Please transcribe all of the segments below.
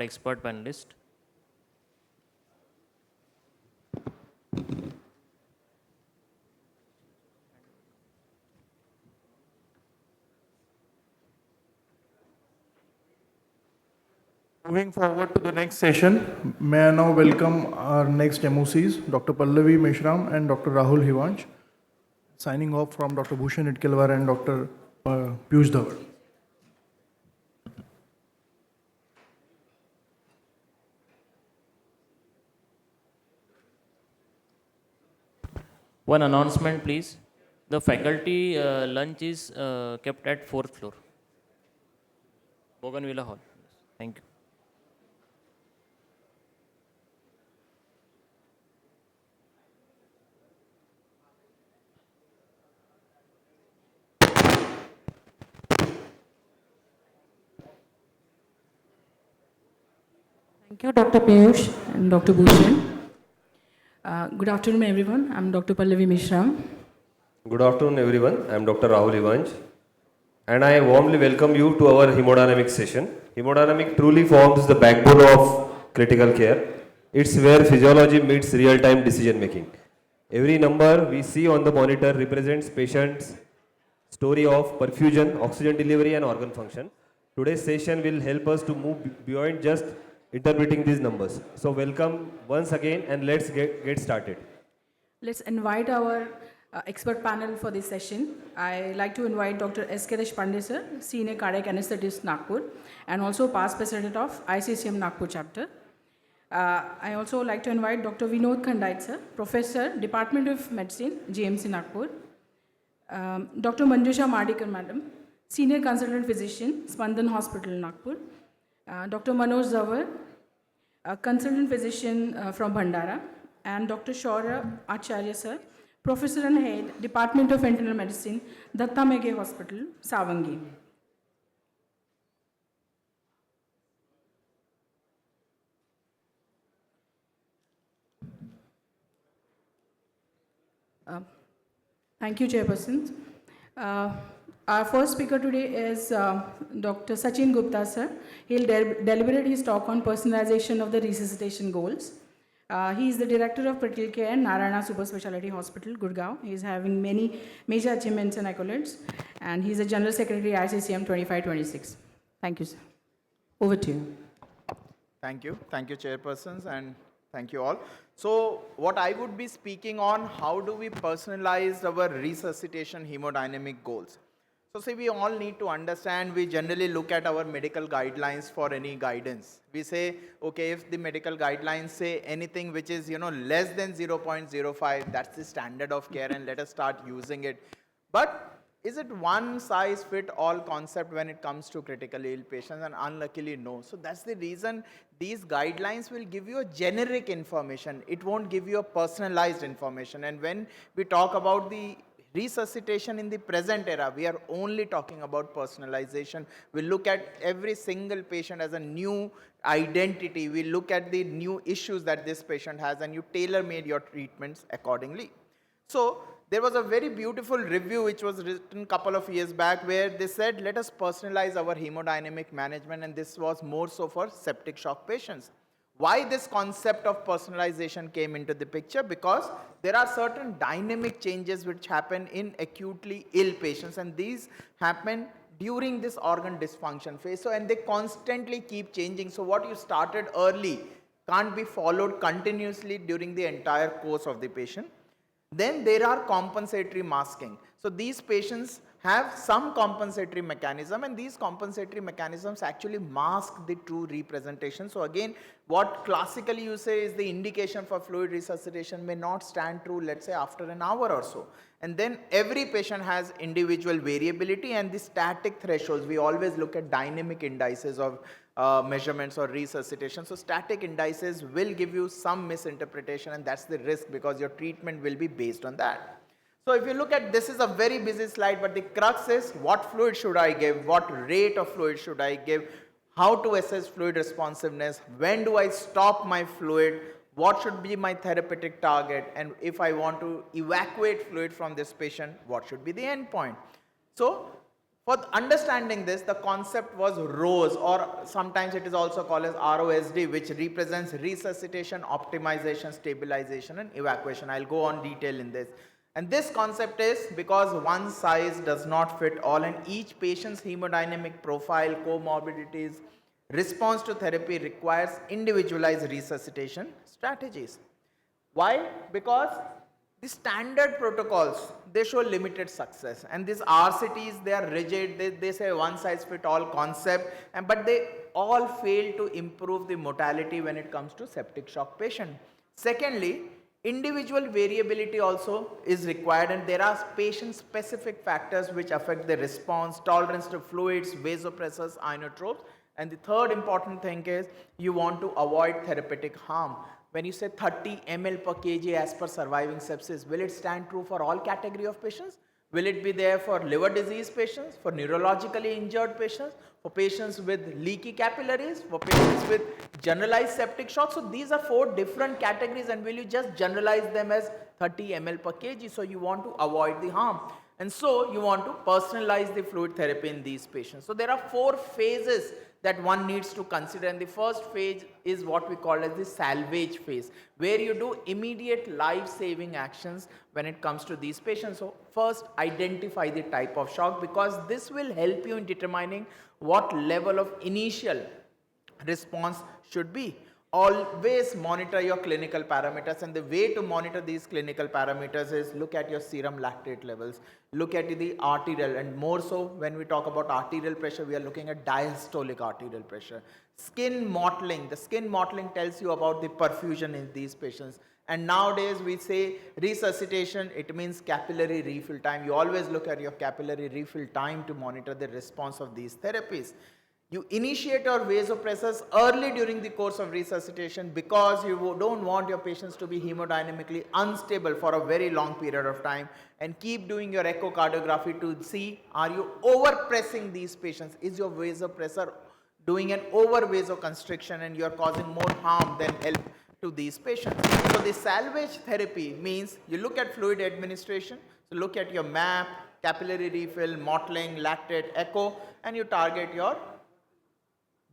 our expert panelist. Moving forward to the next session, may I now welcome our next MOCs, Dr. Pallavi Meshram and Dr. Rahul Hivansh, signing off from Dr. Bhushan Itkelwar and Dr. Piyush Dhawan. One announcement, please. The faculty lunch is kept at 4th floor, Bougainvillea Hall. Thank you. Thank you, Dr. Piyush and Dr. Bhushan. Good afternoon, everyone. I'm Dr. Pallavi Mishram. Good afternoon, everyone. I am Dr. Rahul Hivansh, and I warmly welcome you to our hemodynamic session. Hemodynamic truly forms the backbone of critical care. It's where physiology meets real-time decision making. Every number we see on the monitor represents patient's story of perfusion, oxygen delivery, and organ function. Today's session will help us to move beyond just interpreting these numbers. So welcome once again, and let's get started. Let's invite our expert panel for this session. I like to invite Dr. S.K. Deshpande sir, Senior Cardiac Anesthetist, Nagpur, and also past president of ICCM Nagpur chapter. I also like to invite Dr. Vinod Khandait sir, Professor, Department of Medicine, GMC Nagpur. Dr. Manjusha Madikar madam, Senior Consultant Physician, Spandan Hospital, Nagpur. Dr. Manoj Zawar, Consultant Physician from Bhandara, and Dr. Shaurya Acharya sir, Professor and Head, Department of Internal Medicine, Datta Meghe Hospital, Savangi. Thank you, Chairperson. Our first speaker today is Dr. Sachin Gupta, sir. He'll deliberate his talk on personalization of the resuscitation goals. He is the Director of Critical Care, Narayana Super Specialty Hospital, Gurgaon. He is having many major achievements and accolades, and he is the General Secretary, ICCM 2526. Thank you, sir. Over to you. Thank you, chairpersons, and thank you all. So what I would be speaking on, how do we personalize our resuscitation hemodynamic goals? So see, we all need to understand, we generally look at our medical guidelines for any guidance. We say, okay, if the medical guidelines say anything which is, less than 0.05, that's the standard of care and let us start using it. But is it one size fit all concept when it comes to critically ill patients? And unluckily, no. So that's the reason these guidelines will give you a generic information. It won't give you a personalized information. And when we talk about the resuscitation in the present era, we are only talking about personalization. We look at every single patient as a new identity. We look at the new issues that this patient has, and you tailor-made your treatments accordingly. So there was a very beautiful review which was written a couple of years back where they said, let us personalize our hemodynamic management, and this was more so for septic shock patients. Why this concept of personalization came into the picture? Because there are certain dynamic changes which happen in acutely ill patients, and these happen during this organ dysfunction phase. So, and they constantly keep changing. So what you started early can't be followed continuously during the entire course of the patient. Then there are compensatory masking. So these patients have some compensatory mechanism, and these compensatory mechanisms actually mask the true representation. So again, what classically you say is the indication for fluid resuscitation may not stand true, let's say after an hour or so. And then every patient has individual variability, and the static thresholds, we always look at dynamic indices of measurements or resuscitation. So static indices will give you some misinterpretation, and that's the risk because your treatment will be based on that. So if you look at, this is a very busy slide, but the crux is what fluid should I give, what rate of fluid should I give, how to assess fluid responsiveness, when do I stop my fluid, what should be my therapeutic target, and if I want to evacuate fluid from this patient, what should be the end point. So For understanding this, the concept was ROSE, or sometimes it is also called as ROSD, which represents resuscitation, optimization, stabilization, and evacuation. I'll go on detail in this. And this concept is because one size does not fit all, and each patient's hemodynamic profile, comorbidities, response to therapy requires individualized resuscitation strategies. Why? Because the standard protocols, they show limited success, and these RCTs, they are rigid, they say one size fit all concept, but they all fail to improve the mortality when it comes to septic shock patient. Secondly, individual variability also is required, and there are patient specific factors which affect the response, tolerance to fluids, vasopressors, inotropes. And the third important thing is you want to avoid therapeutic harm. When you say 30 ml per kg as per surviving sepsis, will it stand true for all category of patients? Will it be there for liver disease patients, for neurologically injured patients, for patients with leaky capillaries, for patients with generalized septic shock? So these are 4 different categories, and will you just generalize them as 30 ml per kg? So you want to avoid the harm. And so you want to personalize the fluid therapy in these patients. So there are 4 phases that one needs to consider, and the first phase is what we call as the salvage phase, where you do immediate life-saving actions when it comes to these patients. So first, identify the type of shock, because this will help you in determining what level of initial response should be. Always monitor your clinical parameters, and the way to monitor these clinical parameters is look at your serum lactate levels, look at the arterial, and more so when we talk about arterial pressure, we are looking at diastolic arterial pressure. Skin mottling, the skin mottling tells you about the perfusion in these patients. And nowadays we say resuscitation, it means capillary refill time. You always look at your capillary refill time to monitor the response of these therapies. You initiate your vasopressors early during the course of resuscitation, because you don't want your patients to be hemodynamically unstable for a very long period of time, and keep doing your echocardiography to see, are you overpressing these patients? Is your vasopressor doing an over vasoconstriction and you are causing more harm than help to these patients? So the salvage therapy means you look at fluid administration, so look at your MAP, capillary refill, mottling, lactate, echo, and you target your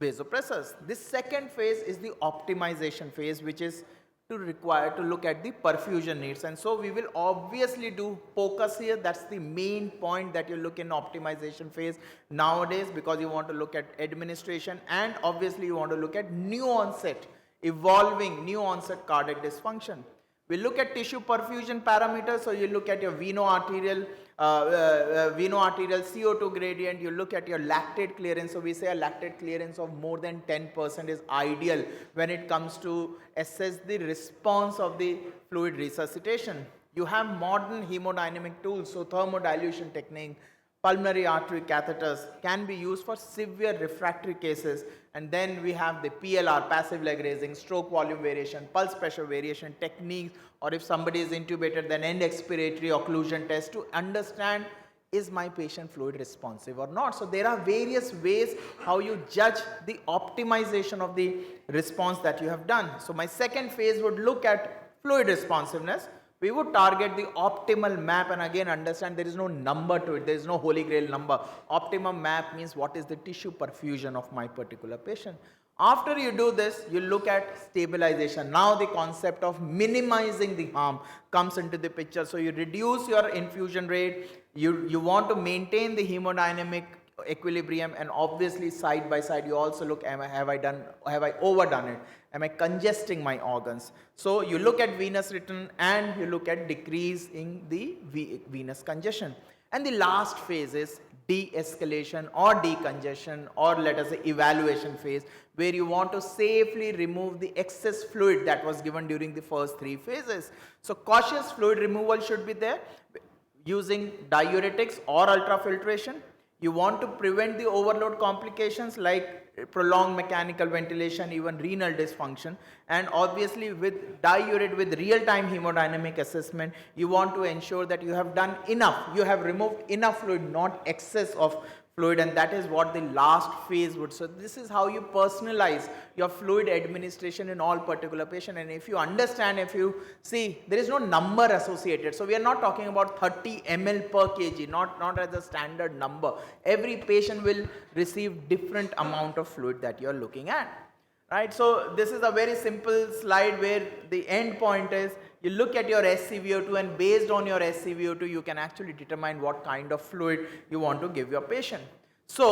vasopressors. This second phase is the optimization phase, which is required to look at the perfusion needs. And so we will obviously do POCUS here. That's the main point that you look in optimization phase nowadays, because you want to look at administration, and obviously you want to look at new onset, evolving new onset cardiac dysfunction. We look at tissue perfusion parameters, so you look at your veno-arterial CO2 gradient, you look at your lactate clearance. So we say a lactate clearance of more than 10% is ideal when it comes to assess the response of the fluid resuscitation. You have modern hemodynamic tools, so thermodilution technique, pulmonary artery catheters can be used for severe refractory cases. And then we have the PLR, passive leg raising, stroke volume variation, pulse pressure variation techniques, or if somebody is intubated, then end expiratory occlusion test to understand, is my patient fluid responsive or not. So there are various ways how you judge the optimization of the response that you have done. So my second phase would look at fluid responsiveness. We would target the optimal MAP, and again understand there is no number to it, there is no holy grail number. Optimum MAP means what is the tissue perfusion of my particular patient. After you do this, you look at stabilization. Now the concept of minimizing the harm comes into the picture. So you reduce your infusion rate, you want to maintain the hemodynamic equilibrium, and obviously side by side you also look, have I overdone it? Am I congesting my organs? So you look at venous return and you look at decrease in the venous congestion. And the last phase is de-escalation or decongestion, or let us say evaluation phase, where you want to safely remove the excess fluid that was given during the first 3 phases. So cautious fluid removal should be there using diuretics or ultrafiltration. You want to prevent the overload complications like prolonged mechanical ventilation, even renal dysfunction. And obviously with diuret, with real-time hemodynamic assessment, you want to ensure that you have done enough, you have removed enough fluid, not excess of fluid, and that is what the last phase would. So this is how you personalize your fluid administration in all particular patient. And if you understand, if you see, there is no number associated. So we are not talking about 30 ml per kg, not as a standard number. Every patient will receive different amount of fluid that you are looking at. Right, so this is a very simple slide where the end point is you look at your SCVO2, and based on your SCVO2 you can actually determine what kind of fluid you want to give your patient. So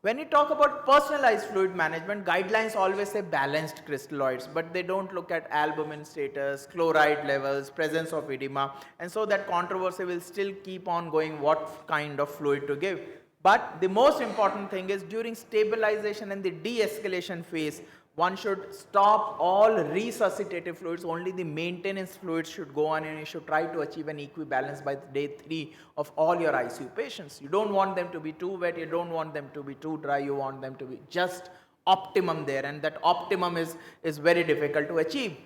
when you talk about personalized fluid management, guidelines always say balanced crystalloids, but they don't look at albumin status, chloride levels, presence of edema, and so that controversy will still keep on going what kind of fluid to give. But the most important thing is during stabilization and the de-escalation phase, one should stop all resuscitative fluids, only the maintenance fluids should go on, and you should try to achieve an equibalence by day 3 of all your ICU patients. You don't want them to be too wet, you don't want them to be too dry, you want them to be just optimum there, and that optimum is very difficult to achieve.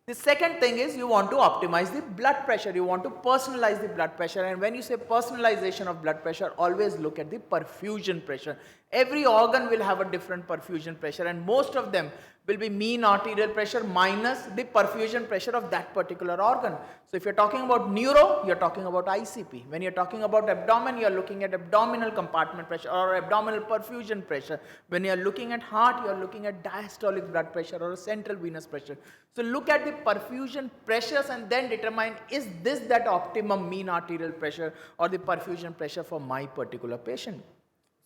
The second thing is you want to optimize the blood pressure, you want to personalize the blood pressure, and when you say personalization of blood pressure, always look at the perfusion pressure. Every organ will have a different perfusion pressure, and most of them will be mean arterial pressure minus the perfusion pressure of that particular organ. So if you're talking about neuro, you're talking about ICP. When you're talking about abdomen, you're looking at abdominal compartment pressure or abdominal perfusion pressure. When you're looking at heart, you're looking at diastolic blood pressure or central venous pressure. So look at the perfusion pressures and then determine, is this that optimum mean arterial pressure or the perfusion pressure for my particular patient.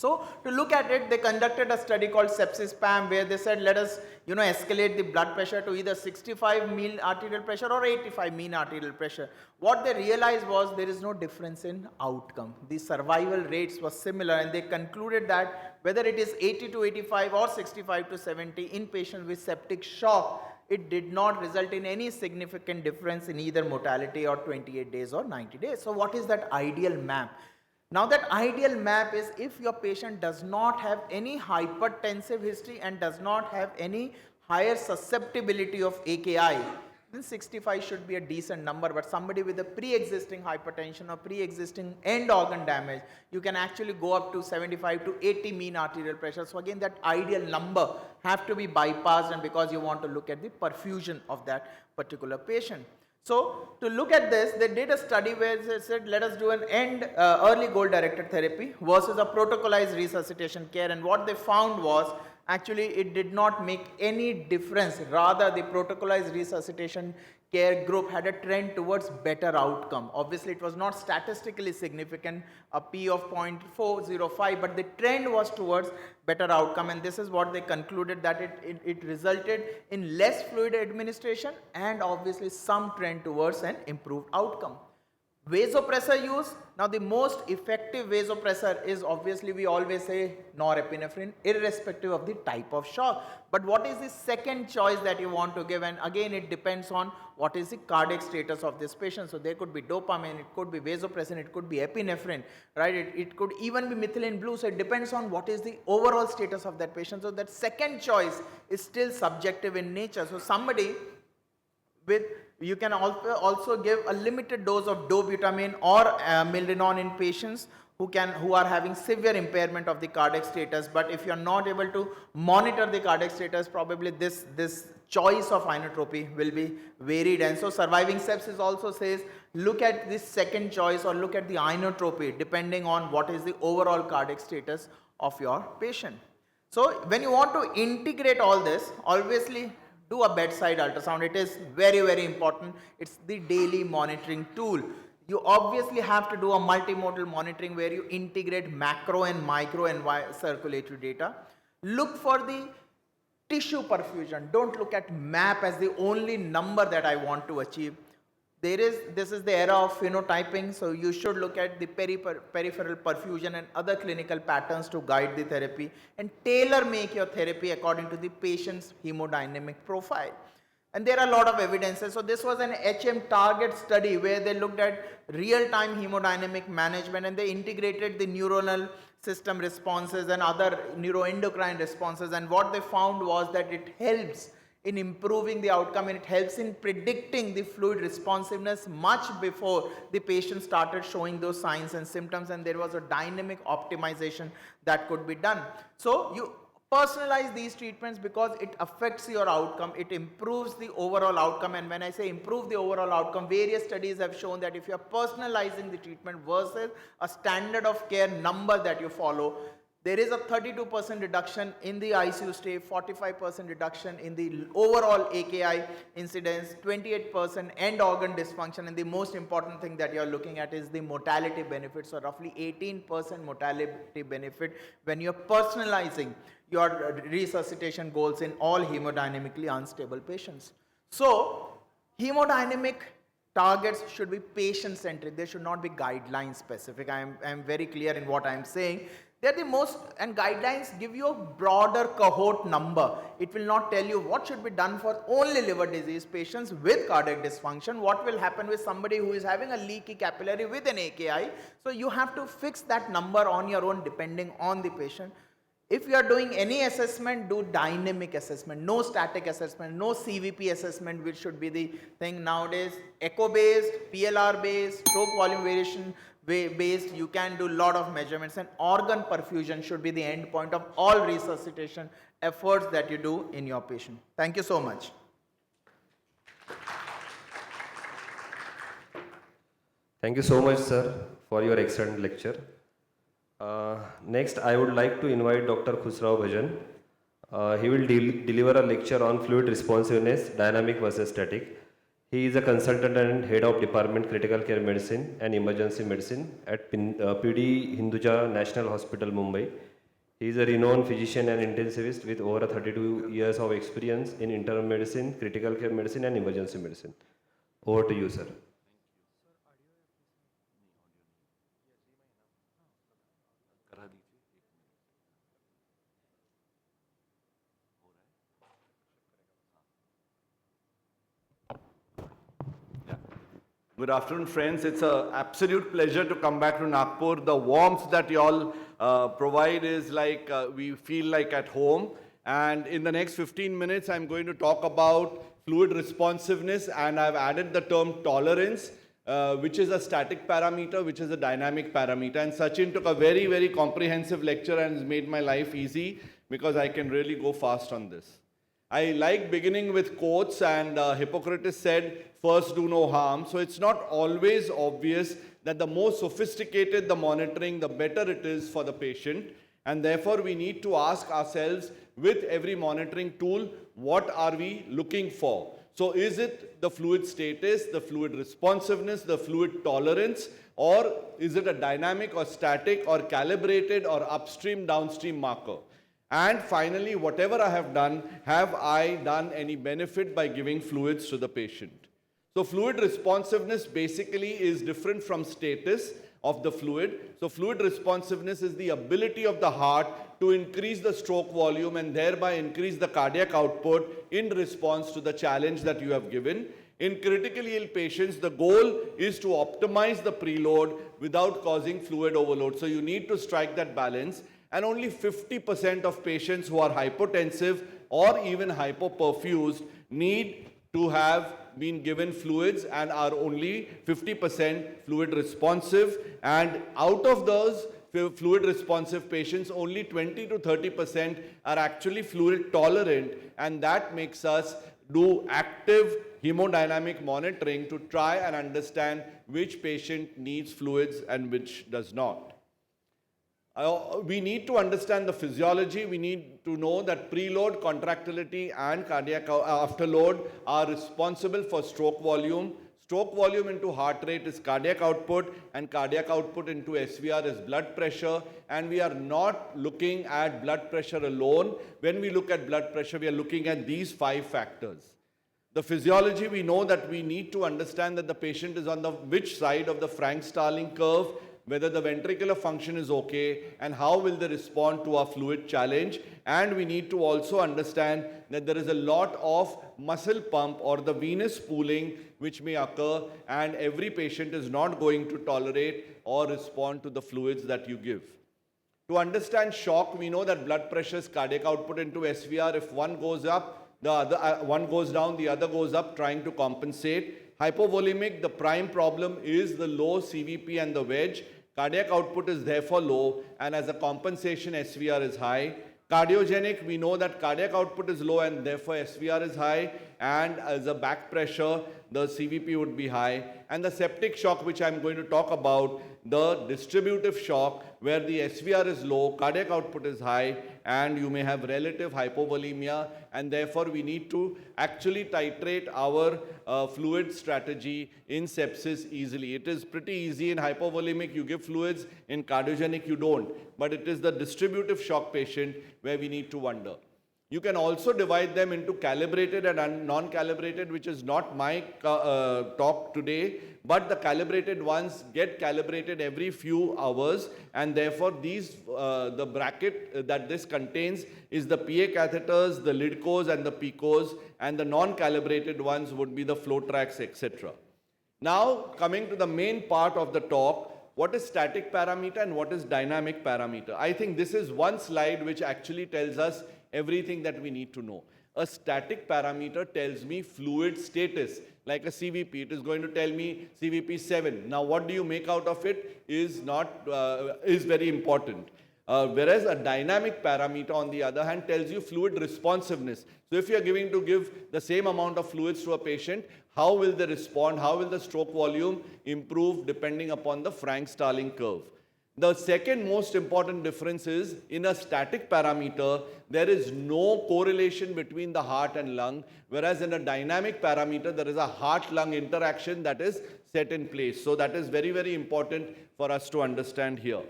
So to look at it, they conducted a study called sepsis-PAM, where they said, let us escalate the blood pressure to either 65 mean arterial pressure or 85 mean arterial pressure. What they realized was there is no difference in outcome. The survival rates were similar, and they concluded that whether it is 80 to 85 or 65 to 70 in patients with septic shock, it did not result in any significant difference in either mortality or 28 days or 90 days. So what is that ideal map? Now that ideal map is if your patient does not have any hypertensive history and does not have any higher susceptibility of AKI, then 65 should be a decent number. But somebody with a pre-existing hypertension or pre-existing end organ damage, you can actually go up to 75 to 80 mean arterial pressure. So again, that ideal number have to be bypassed, and because you want to look at the perfusion of that particular patient. So to look at this, they did a study where they said, let us do an early goal-directed therapy versus a protocolized resuscitation care. And what they found was, actually it did not make any difference. Rather, the protocolized resuscitation care group had a trend towards better outcome. Obviously, it was not statistically significant, a P of 0.405, but the trend was towards better outcome, and this is what they concluded, that it resulted in less fluid administration and obviously some trend towards an improved outcome. Vasopressor use. Now the most effective vasopressor is, obviously we always say norepinephrine, irrespective of the type of shock. But what is the second choice that you want to give? And again, it depends on what is the cardiac status of this patient. So there could be dopamine, it could be vasopressin, it could be epinephrine, right? It could even be methylene blue. So it depends on what is the overall status of that patient. So that second choice is still subjective in nature. So somebody with, you can also give a limited dose of dobutamine or milrinone in patients who are having severe impairment of the cardiac status. But if you are not able to monitor the cardiac status, probably this choice of inotropy will be varied. And so Surviving Sepsis also says, look at this second choice or look at the inotropy depending on what is the overall cardiac status of your patient. So when you want to integrate all this, obviously do a bedside ultrasound. It is very, very important. It's the daily monitoring tool. You obviously have to do a multimodal monitoring where you integrate macro and micro and circulatory data. Look for the tissue perfusion. Don't look at MAP as the only number that I want to achieve. This is the era of phenotyping, so you should look at the peripheral perfusion and other clinical patterns to guide the therapy and tailor make your therapy according to the patient's hemodynamic profile. And there are a lot of evidences. So this was an HM target study where they looked at real-time hemodynamic management, and they integrated the neuronal system responses and other neuroendocrine responses, and what they found was that it helps in improving the outcome, and it helps in predicting the fluid responsiveness much before the patient started showing those signs and symptoms, and there was a dynamic optimization that could be done. So you personalize these treatments because it affects your outcome, it improves the overall outcome. And when I say improve the overall outcome, various studies have shown that if you are personalizing the treatment versus a standard of care number that you follow, there is a 32% reduction in the ICU stay, 45% reduction in the overall AKI incidence, 28% end organ dysfunction, and the most important thing that you are looking at is the mortality benefit. So roughly 18% mortality benefit when you are personalizing your resuscitation goals in all hemodynamically unstable patients. So hemodynamic targets should be patient-centric. They should not be guideline-specific. I am very clear in what I am saying. They're the most, and guidelines give you a broader cohort number. It will not tell you what should be done for only liver disease patients with cardiac dysfunction, what will happen with somebody who is having a leaky capillary with an AKI. So you have to fix that number on your own depending on the patient. If you are doing any assessment, do dynamic assessment, no static assessment, no CVP assessment, which should be the thing nowadays. Echo based, PLR based, stroke volume variation based, you can do a lot of measurements, and organ perfusion should be the end point of all resuscitation efforts that you do in your patient. Thank you so much. Thank you so much, sir, for your excellent lecture. Next, I would like to invite Dr. Khusrao Bhajan. He will deliver a lecture on fluid responsiveness, dynamic versus static. He is a consultant and head of Department Critical Care Medicine and Emergency Medicine at PD Hinduja National Hospital, Mumbai. He is a renowned physician and intensivist with over 32 years of experience in internal medicine, critical care medicine, and emergency medicine. Over to you, sir. Good afternoon, friends. It's an absolute pleasure to come back to Nagpur. The warmth that you all provide is like we feel like at home. And in the next 15 minutes, I'm going to talk about fluid responsiveness, and I've added the term tolerance, which is a static parameter, which is a dynamic parameter. And Sachin took a very, very comprehensive lecture and has made my life easy because I can really go fast on this. I like beginning with quotes, and Hippocrates said, first do no harm. So it's not always obvious that the more sophisticated the monitoring, the better it is for the patient. And therefore, we need to ask ourselves with every monitoring tool, what are we looking for? So is it the fluid status, the fluid responsiveness, the fluid tolerance, or is it a dynamic or static or calibrated or upstream, downstream marker? And finally, whatever I have I done any benefit by giving fluids to the patient? So fluid responsiveness basically is different from status of the fluid. So fluid responsiveness is the ability of the heart to increase the stroke volume and thereby increase the cardiac output in response to the challenge that you have given. In critically ill patients, the goal is to optimize the preload without causing fluid overload. So you need to strike that balance. And only 50% of patients who are hypotensive or even hypoperfused need to have been given fluids and are only 50% fluid responsive. And out of those fluid responsive patients, only 20 to 30% are actually fluid tolerant, and that makes us do active hemodynamic monitoring to try and understand which patient needs fluids and which does not. We need to understand the physiology. We need to know that preload, contractility, and cardiac afterload are responsible for stroke volume. Stroke volume into heart rate is cardiac output, and cardiac output into SVR is blood pressure. And we are not looking at blood pressure alone. When we look at blood pressure, we are looking at these 5 factors. The physiology, we know that we need to understand that the patient is on the which side of the Frank-Starling curve, whether the ventricular function is okay, and how will they respond to our fluid challenge. And we need to also understand that there is a lot of muscle pump or the venous pooling which may occur, and every patient is not going to tolerate or respond to the fluids that you give. To understand shock, we know that blood pressure is cardiac output into SVR. If one goes up, the other, one goes down, the other goes up, trying to compensate. Hypovolemic, the prime problem is the low CVP and the wedge. Cardiac output is therefore low, and as a compensation, SVR is high. Cardiogenic, we know that cardiac output is low and therefore SVR is high, and as a back pressure, the CVP would be high. And the septic shock, which I'm going to talk about, the distributive shock, where the SVR is low, cardiac output is high, and you may have relative hypovolemia, and therefore we need to actually titrate our fluid strategy in sepsis easily. It is pretty easy in hypovolemic, you give fluids, in cardiogenic you don't, but it is the distributive shock patient where we need to wonder. You can also divide them into calibrated and non-calibrated, which is not my talk today, but the calibrated ones get calibrated every few hours, and therefore these, the bracket that this contains is the PA catheters, the LIDCOs and the PICOs, and the non-calibrated ones would be the flow tracks, etc. Now, coming to the main part of the talk, what is static parameter and what is dynamic parameter? I think this is one slide which actually tells us everything that we need to know. A static parameter tells me fluid status, like a CVP. It is going to tell me CVP 7. Now, what do you make out of it is very important. Whereas a dynamic parameter, on the other hand, tells you fluid responsiveness. So if you are to give the same amount of fluids to a patient, how will they respond? How will the stroke volume improve depending upon the Frank-Starling curve? The second most important difference is, in a static parameter, there is no correlation between the heart and lung, whereas in a dynamic parameter, there is a heart-lung interaction that is set in place. So that is very, very important for us to understand here.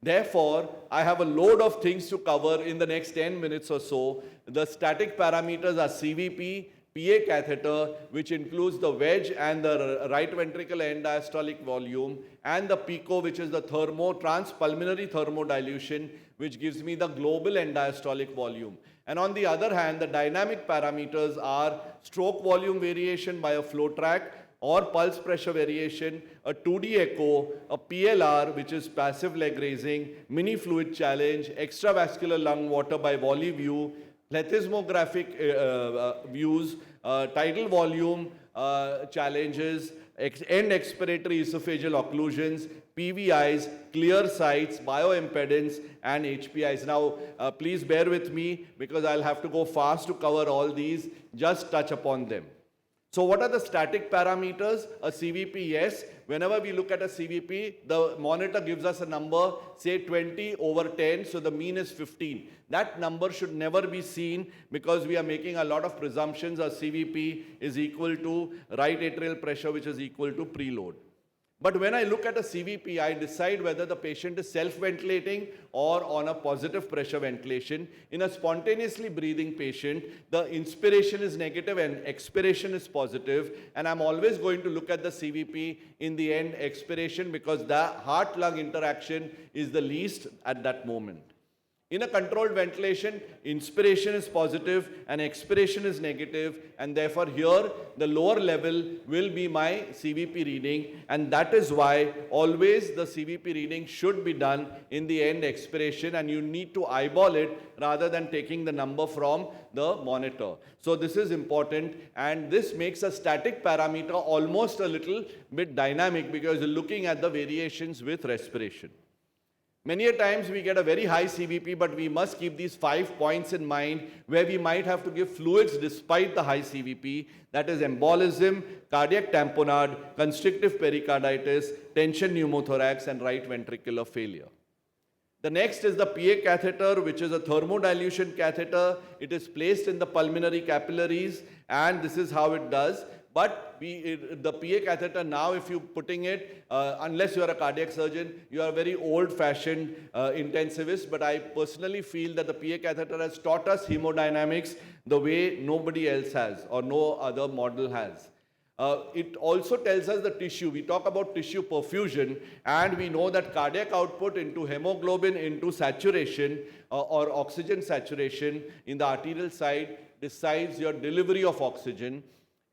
Therefore, I have a load of things to cover in the next 10 minutes or so. The static parameters are CVP, PA catheter, which includes the wedge and the right ventricle end diastolic volume, and the PICO, which is the transpulmonary thermodilution, which gives me the global end diastolic volume. And on the other hand, the dynamic parameters are stroke volume variation by a flow track, or pulse pressure variation, a 2D echo, a PLR, which is passive leg raising, mini fluid challenge, extravascular lung water by VoliView, plethysmographic views, tidal volume challenges, end expiratory esophageal occlusions, PVIs, clear sites, bioimpedance, and HPIs. Now, please bear with me because I'll have to go fast to cover all these. Just touch upon them. So what are the static parameters? A CVP, yes. Whenever we look at a CVP, the monitor gives us a number, say 20/10, so the mean is 15. That number should never be seen because we are making a lot of presumptions. A CVP is equal to right atrial pressure, which is equal to preload. But when I look at a CVP, I decide whether the patient is self-ventilating or on a positive pressure ventilation. In a spontaneously breathing patient, the inspiration is negative and expiration is positive. And I'm always going to look at the CVP in the end expiration because the heart-lung interaction is the least at that moment. In a controlled ventilation, inspiration is positive and expiration is negative, and therefore here the lower level will be my CVP reading, and that is why always the CVP reading should be done in the end expiration, and you need to eyeball it rather than taking the number from the monitor. So this is important, and this makes a static parameter almost a little bit dynamic because you're looking at the variations with respiration. Many a times we get a very high CVP, but we must keep these 5 points in mind where we might have to give fluids despite the high CVP. That is embolism, cardiac tamponade, constrictive pericarditis, tension pneumothorax, and right ventricular failure. The next is the PA catheter, which is a thermodilution catheter. It is placed in the pulmonary capillaries, and this is how it does. But the PA catheter now, if you're putting it, unless you're a cardiac surgeon, you are a very old-fashioned intensivist. But I personally feel that the PA catheter has taught us hemodynamics the way nobody else has or no other model has. It also tells us the tissue. We talk about tissue perfusion, and we know that cardiac output into hemoglobin into saturation or oxygen saturation in the arterial side decides your delivery of oxygen.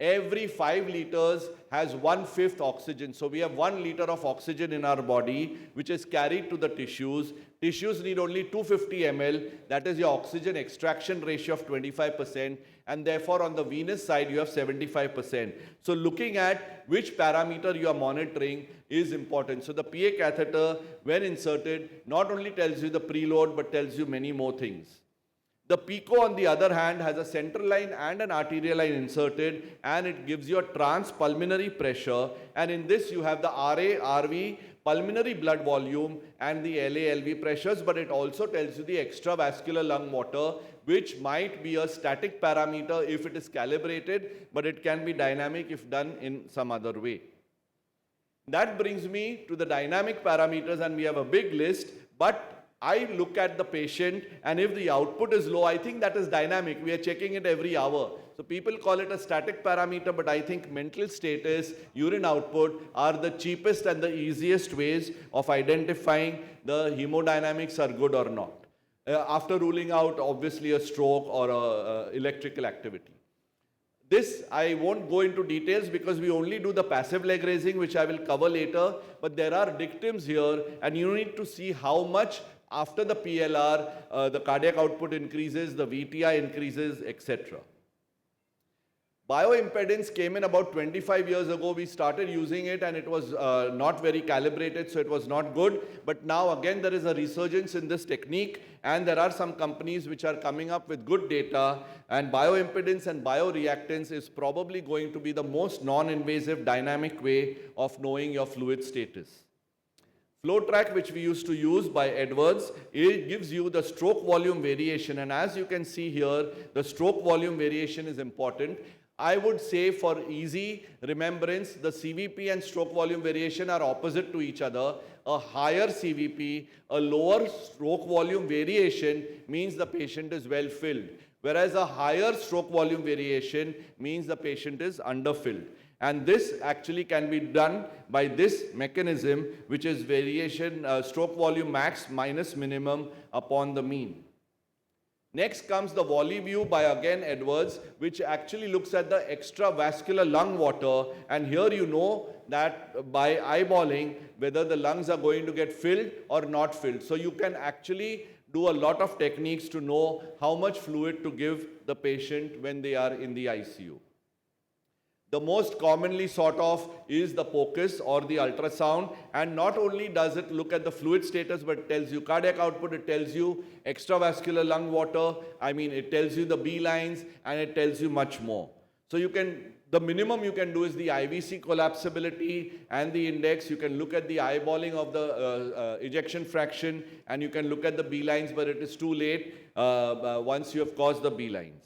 Every 5 liters has 1/5 oxygen. So we have 1 liter of oxygen in our body, which is carried to the tissues. Tissues need only 250 ml, that is your oxygen extraction ratio of 25%, and therefore on the venous side you have 75%. So looking at which parameter you are monitoring is important. So the PA catheter, when inserted, not only tells you the preload but tells you many more things. The PICO, on the other hand, has a central line and an arterial line inserted, and it gives you a transpulmonary pressure, and in this you have the RA, RV, pulmonary blood volume and the LA, LV pressures, but it also tells you the extravascular lung water, which might be a static parameter if it is calibrated, but it can be dynamic if done in some other way. That brings me to the dynamic parameters, and we have a big list, but I look at the patient, and if the output is low, I think that is dynamic. We are checking it every hour. So people call it a static parameter, but I think mental status, urine output are the cheapest and the easiest ways of identifying the hemodynamics are good or not. After ruling out obviously a stroke or electrical activity. This I won't go into details because we only do the passive leg raising, which I will cover later, but there are dictums here, and you need to see how much after the PLR, the cardiac output increases, the VTI increases, etc. Bioimpedance came in about 25 years ago. We started using it and it was not very calibrated, so it was not good. But now again there is a resurgence in this technique, and there are some companies which are coming up with good data, and bioimpedance and bioreactance is probably going to be the most non-invasive dynamic way of knowing your fluid status. FlowTrack, which we used to use by Edwards, it gives you the stroke volume variation, and as you can see here, the stroke volume variation is important. I would say for easy remembrance, the CVP and stroke volume variation are opposite to each other. A higher CVP, a lower stroke volume variation means the patient is well filled, whereas a higher stroke volume variation means the patient is underfilled. And this actually can be done by this mechanism, which is variation, stroke volume max minus minimum upon the mean. Next comes the VoliView by again Edwards, which actually looks at the extravascular lung water, and here you know that by eyeballing whether the lungs are going to get filled or not filled. So you can actually do a lot of techniques to know how much fluid to give the patient when they are in the ICU. The most commonly sought of is the POCUS or the ultrasound, and not only does it look at the fluid status, but it tells you cardiac output, it tells you extravascular lung water, it tells you the B lines, and it tells you much more. So the minimum you can do is the IVC collapsibility and the index. You can look at the eyeballing of the ejection fraction, and you can look at the B lines, but it is too late once you have caused the B lines.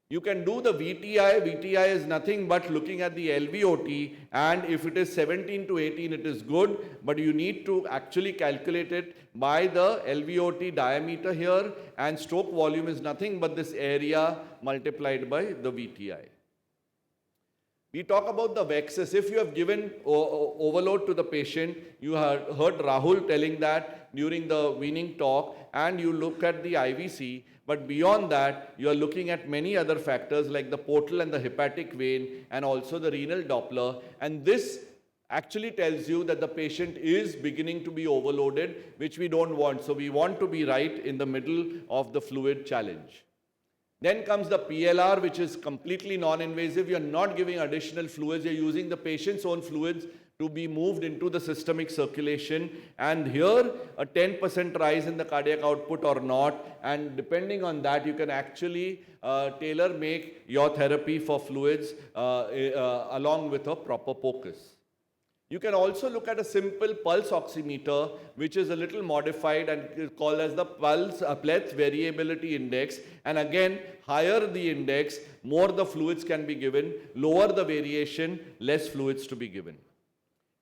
You can do the VTI. VTI is nothing but looking at the LVOT, and if it is 17 to 18, it is good, but you need to actually calculate it by the LVOT diameter here, and stroke volume is nothing but this area multiplied by the VTI. We talk about the VEXUS. If you have given overload to the patient, you have heard Rahul telling that during the weaning talk, and you look at the IVC, but beyond that, you are looking at many other factors like the portal and the hepatic vein, and also the renal Doppler, and this actually tells you that the patient is beginning to be overloaded, which we don't want. So we want to be right in the middle of the fluid challenge. Then comes the PLR, which is completely non-invasive. You're not giving additional fluids. You're using the patient's own fluids to be moved into the systemic circulation. And here, a 10% rise in the cardiac output or not. And depending on that, you can actually tailor-make your therapy for fluids along with a proper POCUS. You can also look at a simple pulse oximeter, which is a little modified and is called as the pulse pleth variability index. And again, higher the index, more the fluids can be given. Lower the variation, less fluids to be given.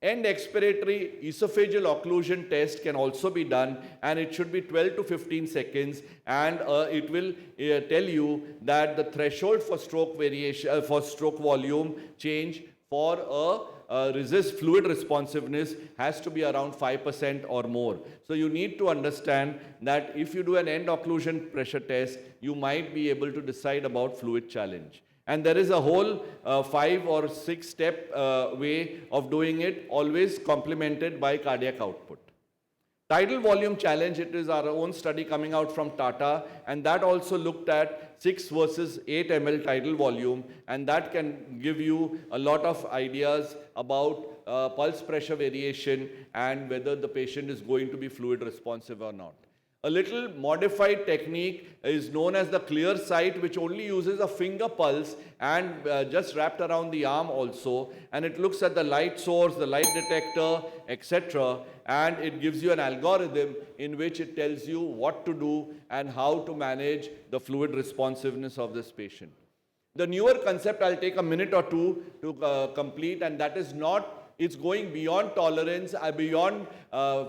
End expiratory esophageal occlusion test can also be done, and it should be 12 to 15 seconds, and it will tell you that the threshold for stroke variation, for stroke volume change for resist fluid responsiveness has to be around 5% or more. So you need to understand that if you do an end occlusion pressure test, you might be able to decide about fluid challenge. And there is a whole 5 or 6 step way of doing it, always complemented by cardiac output. Tidal volume challenge, it is our own study coming out from Tata, and that also looked at 6 versus 8 ml tidal volume, and that can give you a lot of ideas about pulse pressure variation and whether the patient is going to be fluid responsive or not. A little modified technique is known as the clear sight, which only uses a finger pulse and just wrapped around the arm also, and it looks at the light source, the light detector, etc., and it gives you an algorithm in which it tells you what to do and how to manage the fluid responsiveness of this patient. The newer concept I'll take a minute or two to complete, and that is not, it's going beyond tolerance, beyond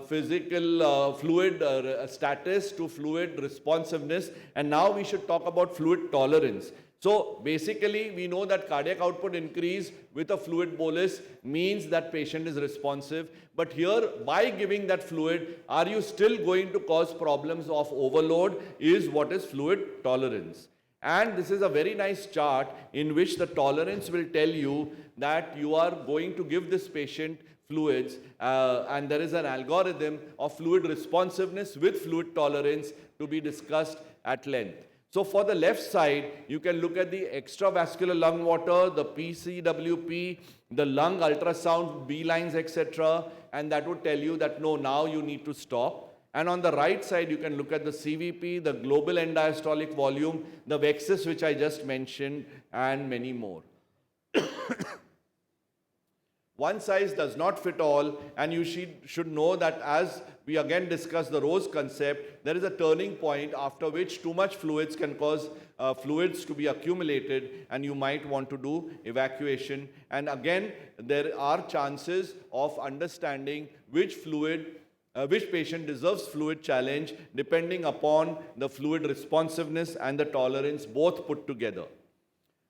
physical fluid status to fluid responsiveness, and now we should talk about fluid tolerance. So basically, we know that cardiac output increase with a fluid bolus means that patient is responsive. But here, by giving that fluid, are you still going to cause problems of overload? Is what is fluid tolerance. And this is a very nice chart in which the tolerance will tell you that you are going to give this patient fluids, and there is an algorithm of fluid responsiveness with fluid tolerance to be discussed at length. So for the left side, you can look at the extravascular lung water, the PCWP, the lung ultrasound, B lines, etc., and that would tell you that no, now you need to stop. And on the right side, you can look at the CVP, the global end diastolic volume, the Vexus, which I just mentioned, and many more. One size does not fit all, and you should know that as we again discuss the Rose concept, there is a turning point after which too much fluids can cause fluids to be accumulated, and you might want to do evacuation. And again, there are chances of understanding which patient deserves fluid challenge depending upon the fluid responsiveness and the tolerance both put together.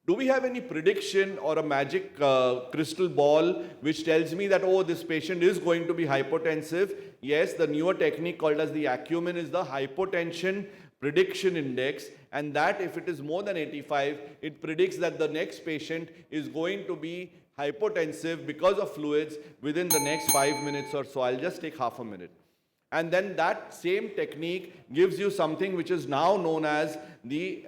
Do we have any prediction or a magic crystal ball which tells me that, oh, this patient is going to be hypotensive? Yes, the newer technique called as the Acumen is the hypotension prediction index, and that if it is more than 85, it predicts that the next patient is going to be hypotensive because of fluids within the next 5 minutes or so. I'll just take half a minute. And then that same technique gives you something which is now known as the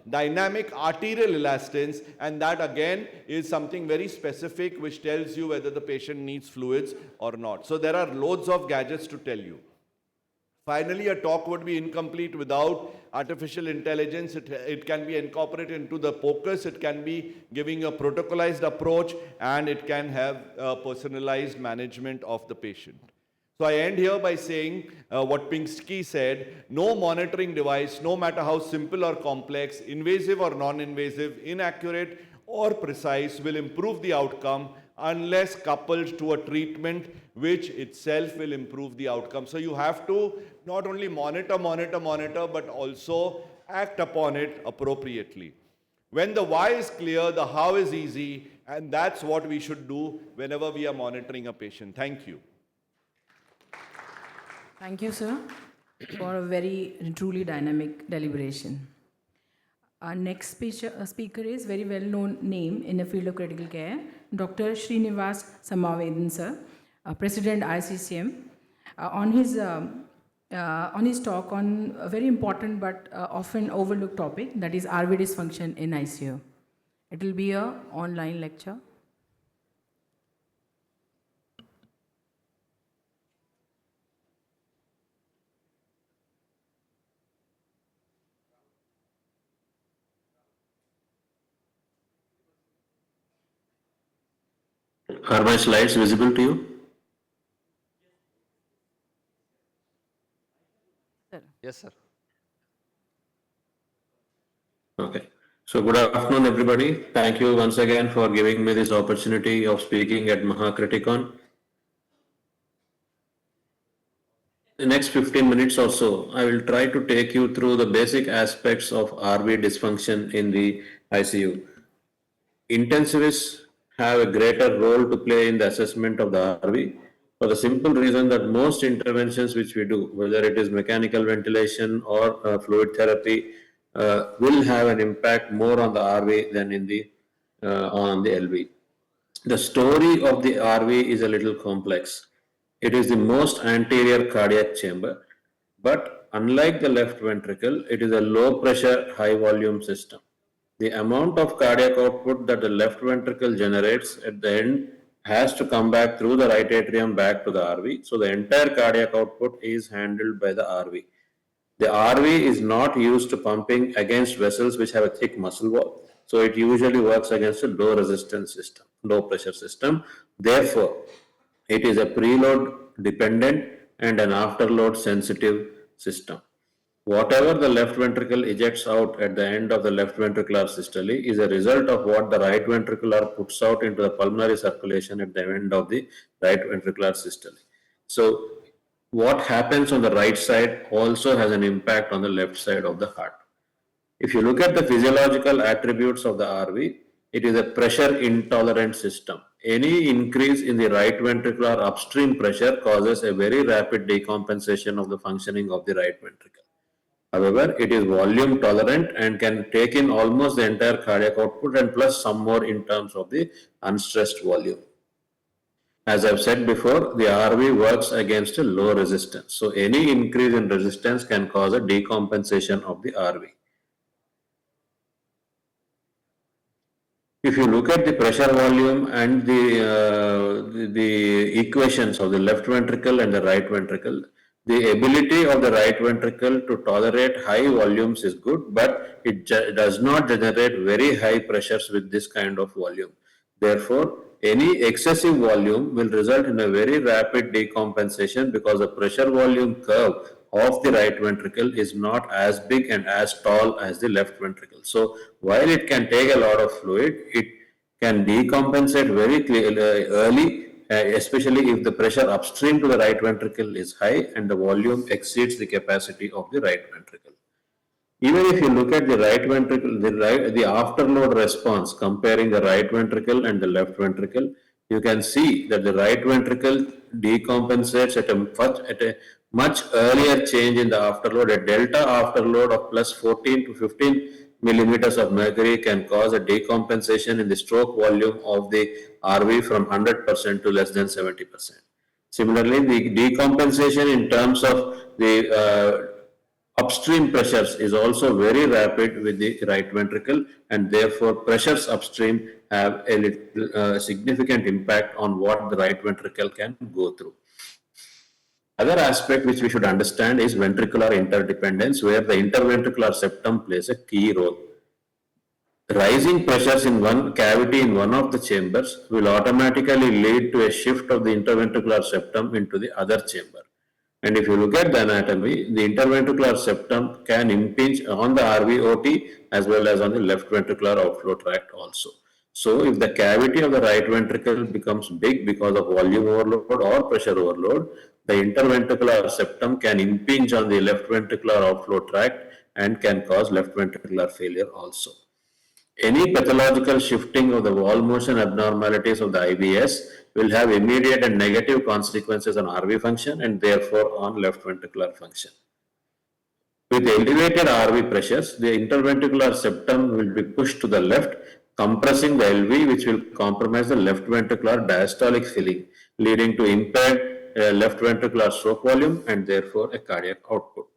dynamic arterial elastance, and that again is something very specific which tells you whether the patient needs fluids or not. So there are loads of gadgets to tell you. Finally, a talk would be incomplete without artificial intelligence. It can be incorporated into the POCUS, it can be giving a protocolized approach, and it can have personalized management of the patient. So I end here by saying what Pinsky said, no monitoring device, no matter how simple or complex, invasive or non-invasive, inaccurate or precise, will improve the outcome unless coupled to a treatment which itself will improve the outcome. So you have to not only monitor, but also act upon it appropriately. When the why is clear, the how is easy, and that's what we should do whenever we are monitoring a patient. Thank you. Thank you, sir, for a very truly dynamic deliberation. Our next speaker is very well-known name in the field of critical care, Dr. Srinivas Samavedan, sir, President ICCM. On his talk on a very important but often overlooked topic, that is RV dysfunction in ICU. It will be an online lecture. Are my slides visible to you? Yes, sir. Okay. So good afternoon, everybody. Thank you once again for giving me this opportunity of speaking at MahaCriticon. The next 15 minutes or so, I will try to take you through the basic aspects of RV dysfunction in the ICU. Intensivists have a greater role to play in the assessment of the RV for the simple reason that most interventions which we do, whether it is mechanical ventilation or fluid therapy, will have an impact more on the RV than in the on the LV. The story of the RV is a little complex. It is the most anterior cardiac chamber, but unlike the left ventricle, it is a low pressure, high volume system. The amount of cardiac output that the left ventricle generates at the end has to come back through the right atrium back to the RV. So the entire cardiac output is handled by the RV. The RV is not used to pumping against vessels which have a thick muscle wall. So it usually works against a low resistance system, low pressure system. Therefore, it is a preload dependent and an afterload sensitive system. Whatever the left ventricle ejects out at the end of the left ventricular systole is a result of what the right ventricular puts out into the pulmonary circulation at the end of the right ventricular systole. So what happens on the right side also has an impact on the left side of the heart. If you look at the physiological attributes of the RV, it is a pressure intolerant system. Any increase in the right ventricular upstream pressure causes a very rapid decompensation of the functioning of the right ventricle. However, it is volume tolerant and can take in almost the entire cardiac output and plus some more in terms of the unstressed volume. As I've said before, the RV works against a low resistance. So any increase in resistance can cause a decompensation of the RV. If you look at the pressure volume and the equations of the left ventricle and the right ventricle, the ability of the right ventricle to tolerate high volumes is good, but it does not generate very high pressures with this kind of volume. Therefore, any excessive volume will result in a very rapid decompensation because the pressure volume curve of the right ventricle is not as big and as tall as the left ventricle. So while it can take a lot of fluid, it can decompensate very clearly, early, especially if the pressure upstream to the right ventricle is high and the volume exceeds the capacity of the right ventricle. Even if you look at the right ventricle, the afterload response comparing the right ventricle and the left ventricle, you can see that the right ventricle decompensates at a much earlier change in the afterload. A delta afterload of plus 14 to 15 millimeters of mercury can cause a decompensation in the stroke volume of the RV from 100% to less than 70%. Similarly, the decompensation in terms of the upstream pressures is also very rapid with the right ventricle, and therefore pressures upstream have a significant impact on what the right ventricle can go through. Other aspect which we should understand is ventricular interdependence, where the interventricular septum plays a key role. Rising pressures in one cavity in one of the chambers will automatically lead to a shift of the interventricular septum into the other chamber. And if you look at the anatomy, the interventricular septum can impinge on the RVOT as well as on the left ventricular outflow tract also. So if the cavity of the right ventricle becomes big because of volume overload or pressure overload, the interventricular septum can impinge on the left ventricular outflow tract and can cause left ventricular failure also. Any pathological shifting of the wall motion abnormalities of the IVS will have immediate and negative consequences on RV function and therefore on left ventricular function. With elevated RV pressures, the interventricular septum will be pushed to the left, compressing the LV, which will compromise the left ventricular diastolic filling, leading to impaired left ventricular stroke volume and therefore a cardiac output.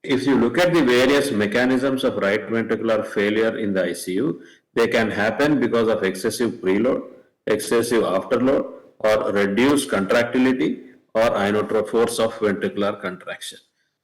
If you look at the various mechanisms of right ventricular failure in the ICU, they can happen because of excessive preload, excessive afterload, or reduced contractility or inotrope force of ventricular contraction.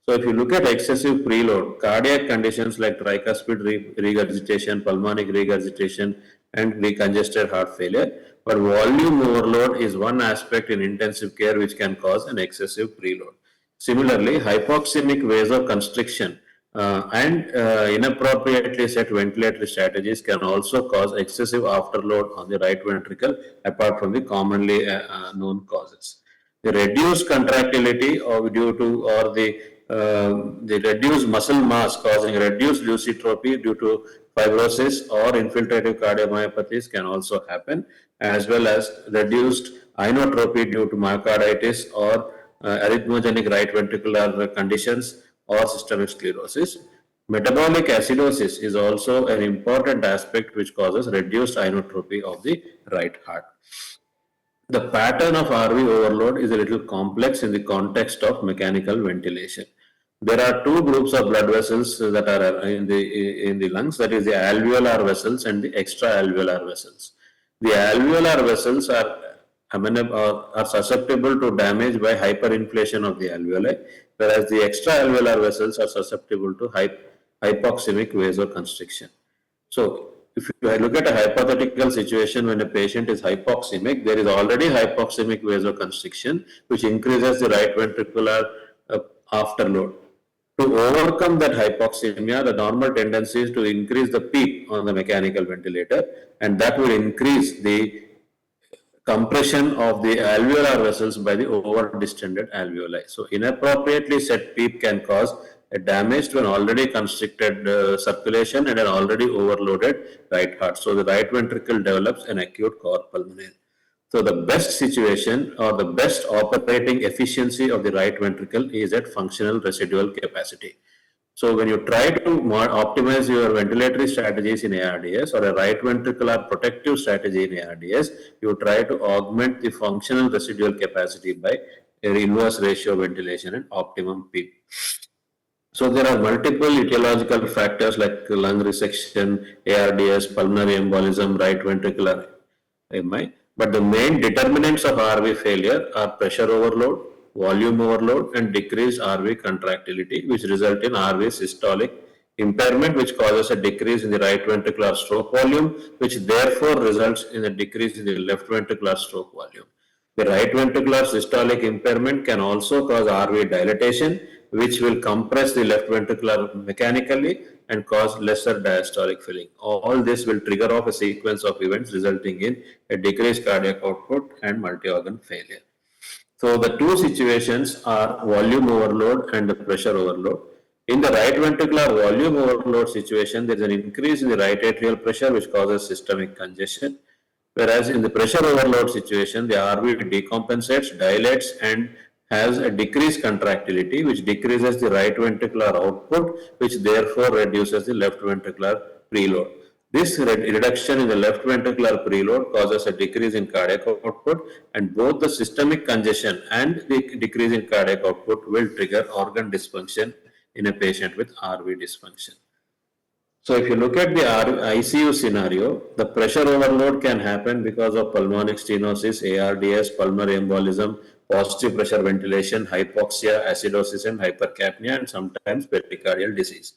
So if you look at excessive preload, cardiac conditions like tricuspid regurgitation, pulmonic regurgitation, and recongested heart failure, but volume overload is one aspect in intensive care which can cause an excessive preload. Similarly, hypoxemic vasoconstriction and inappropriately set ventilatory strategies can also cause excessive afterload on the right ventricle apart from the commonly known causes. The reduced contractility due to the reduced muscle mass causing reduced lucitropy due to fibrosis or infiltrative cardiomyopathies can also happen, as well as reduced inotropy due to myocarditis or arrhythmogenic right ventricular conditions or systemic sclerosis. Metabolic acidosis is also an important aspect which causes reduced inotropy of the right heart. the pattern of RV overload is a little complex in the context of mechanical ventilation. There are two groups of blood vessels that are in the lungs, that is the alveolar vessels and the extra-alveolar vessels. The alveolar vessels are susceptible to damage by hyperinflation of the alveoli, whereas the extra-alveolar vessels are susceptible to hypoxemic vasoconstriction. So, if you look at a hypothetical situation when a patient is hypoxemic, there is already hypoxemic vasoconstriction, which increases the right ventricular afterload. To overcome that hypoxemia, the normal tendency is to increase the PEEP on the mechanical ventilator, and that will increase the compression of the alveolar vessels by the over-distended alveoli. So inappropriately set PEEP can cause a damage to an already constricted circulation and an already overloaded right heart. So the right ventricle develops an acute cor pulmonale. So the best situation or the best operating efficiency of the right ventricle is at functional residual capacity. So when you try to optimize your ventilatory strategies in ARDS or a right ventricular protective strategy in ARDS, you try to augment the functional residual capacity by a inverse ratio ventilation and optimum PEEP. So there are multiple etiological factors like lung resection, ARDS, pulmonary embolism, right ventricular MI. But the main determinants of RV failure are pressure overload, volume overload, and decreased RV contractility, which result in RV systolic impairment, which causes a decrease in the right ventricular stroke volume, which therefore results in a decrease in the left ventricular stroke volume. The right ventricular systolic impairment can also cause RV dilatation, which will compress the left ventricular mechanically and cause lesser diastolic filling. All this will trigger off a sequence of events resulting in a decreased cardiac output and multi-organ failure. So the two situations are volume overload and the pressure overload. In the right ventricular volume overload situation, there is an increase in the right atrial pressure which causes systemic congestion. Whereas in the pressure overload situation, the RV decompensates, dilates, and has a decreased contractility, which decreases the right ventricular output, which therefore reduces the left ventricular preload. This reduction in the left ventricular preload causes a decrease in cardiac output, and both the systemic congestion and the decrease in cardiac output will trigger organ dysfunction in a patient with RV dysfunction. So if you look at the ICU scenario, the pressure overload can happen because of pulmonic stenosis, ARDS, pulmonary embolism, positive pressure ventilation, hypoxia, acidosis, and hypercapnia, and sometimes pericardial disease.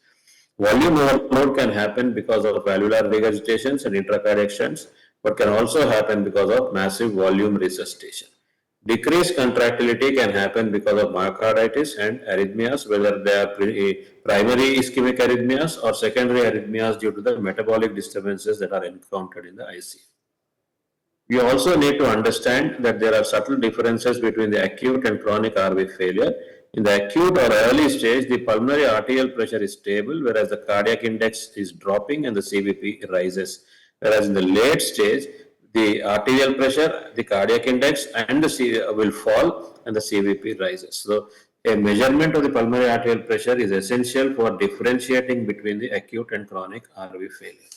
Volume overload can happen because of valvular regurgitations and intracardiac shunts, but can also happen because of massive volume resuscitation. Decreased contractility can happen because of myocarditis and arrhythmias, whether they are primary ischemic arrhythmias or secondary arrhythmias due to the metabolic disturbances that are encountered in the ICU. We also need to understand that there are subtle differences between the acute and chronic RV failure. In the acute or early stage, the pulmonary arterial pressure is stable, whereas the cardiac index is dropping and the CVP rises. Whereas in the late stage, the arterial pressure, the cardiac index, and the CV will fall and the CVP rises. So, a measurement of the pulmonary arterial pressure is essential for differentiating between the acute and chronic RV failure.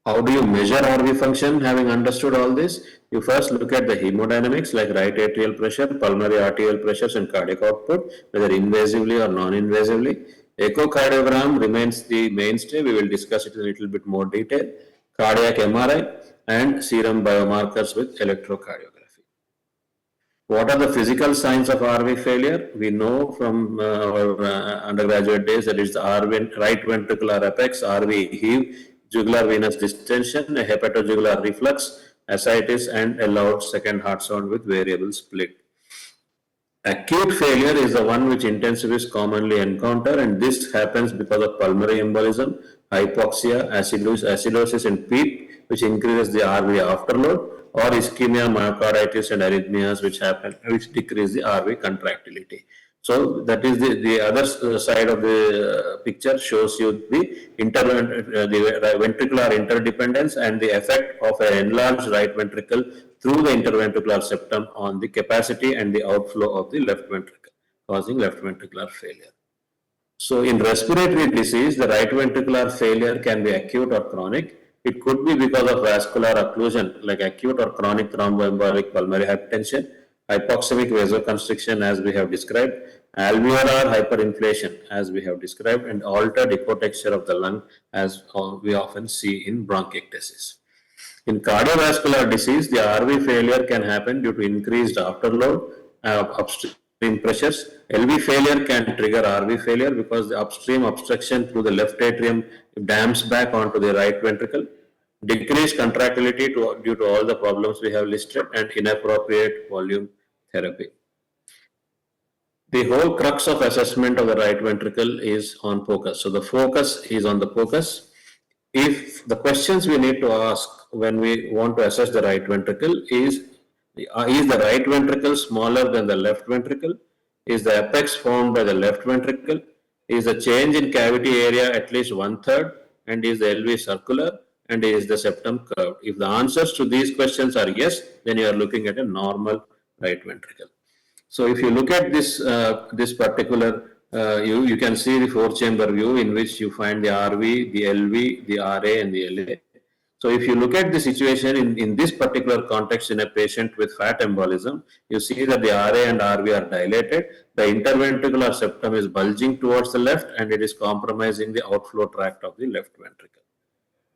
How do you measure RV function? Having understood all this, you first look at the hemodynamics like right atrial pressure, pulmonary arterial pressures, and cardiac output, whether invasively or non-invasively. Echocardiogram remains the mainstay. We will discuss it in a little bit more detail. Cardiac MRI and serum biomarkers with electrocardiography. What are the physical signs of RV failure? We know from our undergraduate days that it's the right ventricular apex, RV heave, jugular venous distension, a hepatojugular reflux, ascites, and a loud second heart sound with variable split. Acute failure is the one which intensivists commonly encounter, and this happens because of pulmonary embolism, hypoxia, acidosis, and PEEP, which increases the RV afterload, or ischemia, myocarditis, and arrhythmias, which decrease the RV contractility. So that is the other side of the picture shows you the ventricular interdependence and the effect of an enlarged right ventricle through the interventricular septum on the capacity and the outflow of the left ventricle, causing left ventricular failure. So in respiratory disease, the right ventricular failure can be acute or chronic. It could be because of vascular occlusion, like acute or chronic thromboembolic pulmonary hypertension, hypoxemic vasoconstriction, as we have described, alveolar hyperinflation, as we have described, and altered ecotexture of the lung, as we often see in bronchiectasis. In cardiovascular disease, the RV failure can happen due to increased afterload upstream pressures. LV failure can trigger RV failure because the upstream obstruction through the left atrium dams back onto the right ventricle. Decreased contractility due to all the problems we have listed, and inappropriate volume therapy. The whole crux of assessment of the right ventricle is on focus. So the focus is on the focus. If the questions we need to ask when we want to assess the right ventricle is the right ventricle smaller than the left ventricle? Is the apex formed by the left ventricle? Is the change in cavity area at least 1/3? And is the LV circular? And is the septum curved? If the answers to these questions are yes, then you are looking at a normal right ventricle. So if you look at this particular, you can see the 4-chamber view in which you find the RV, the LV, the RA, and the LA. So if you look at the situation in this particular context in a patient with fat embolism, you see that the RA and RV are dilated, the interventricular septum is bulging towards the left, and it is compromising the outflow tract of the left ventricle.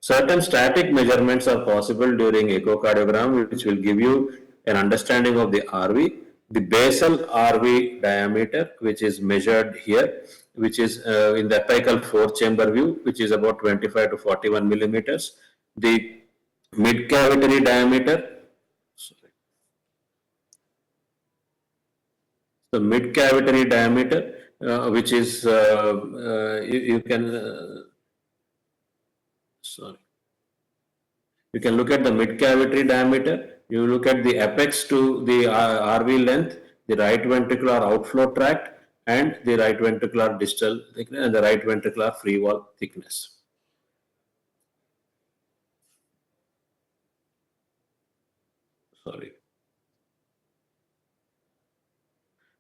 Certain static measurements are possible during echocardiogram, which will give you an understanding of the RV. The basal RV diameter, which is measured here, which is in the apical 4-chamber view, which is about 25 to 41 millimeters. The mid-cavitary diameter, the mid-cavitary diameter, which is, you can look at the mid-cavitary diameter. You look at the apex to the RV length, the right ventricular outflow tract, and the right ventricular distal thickness, and the right ventricular free wall thickness.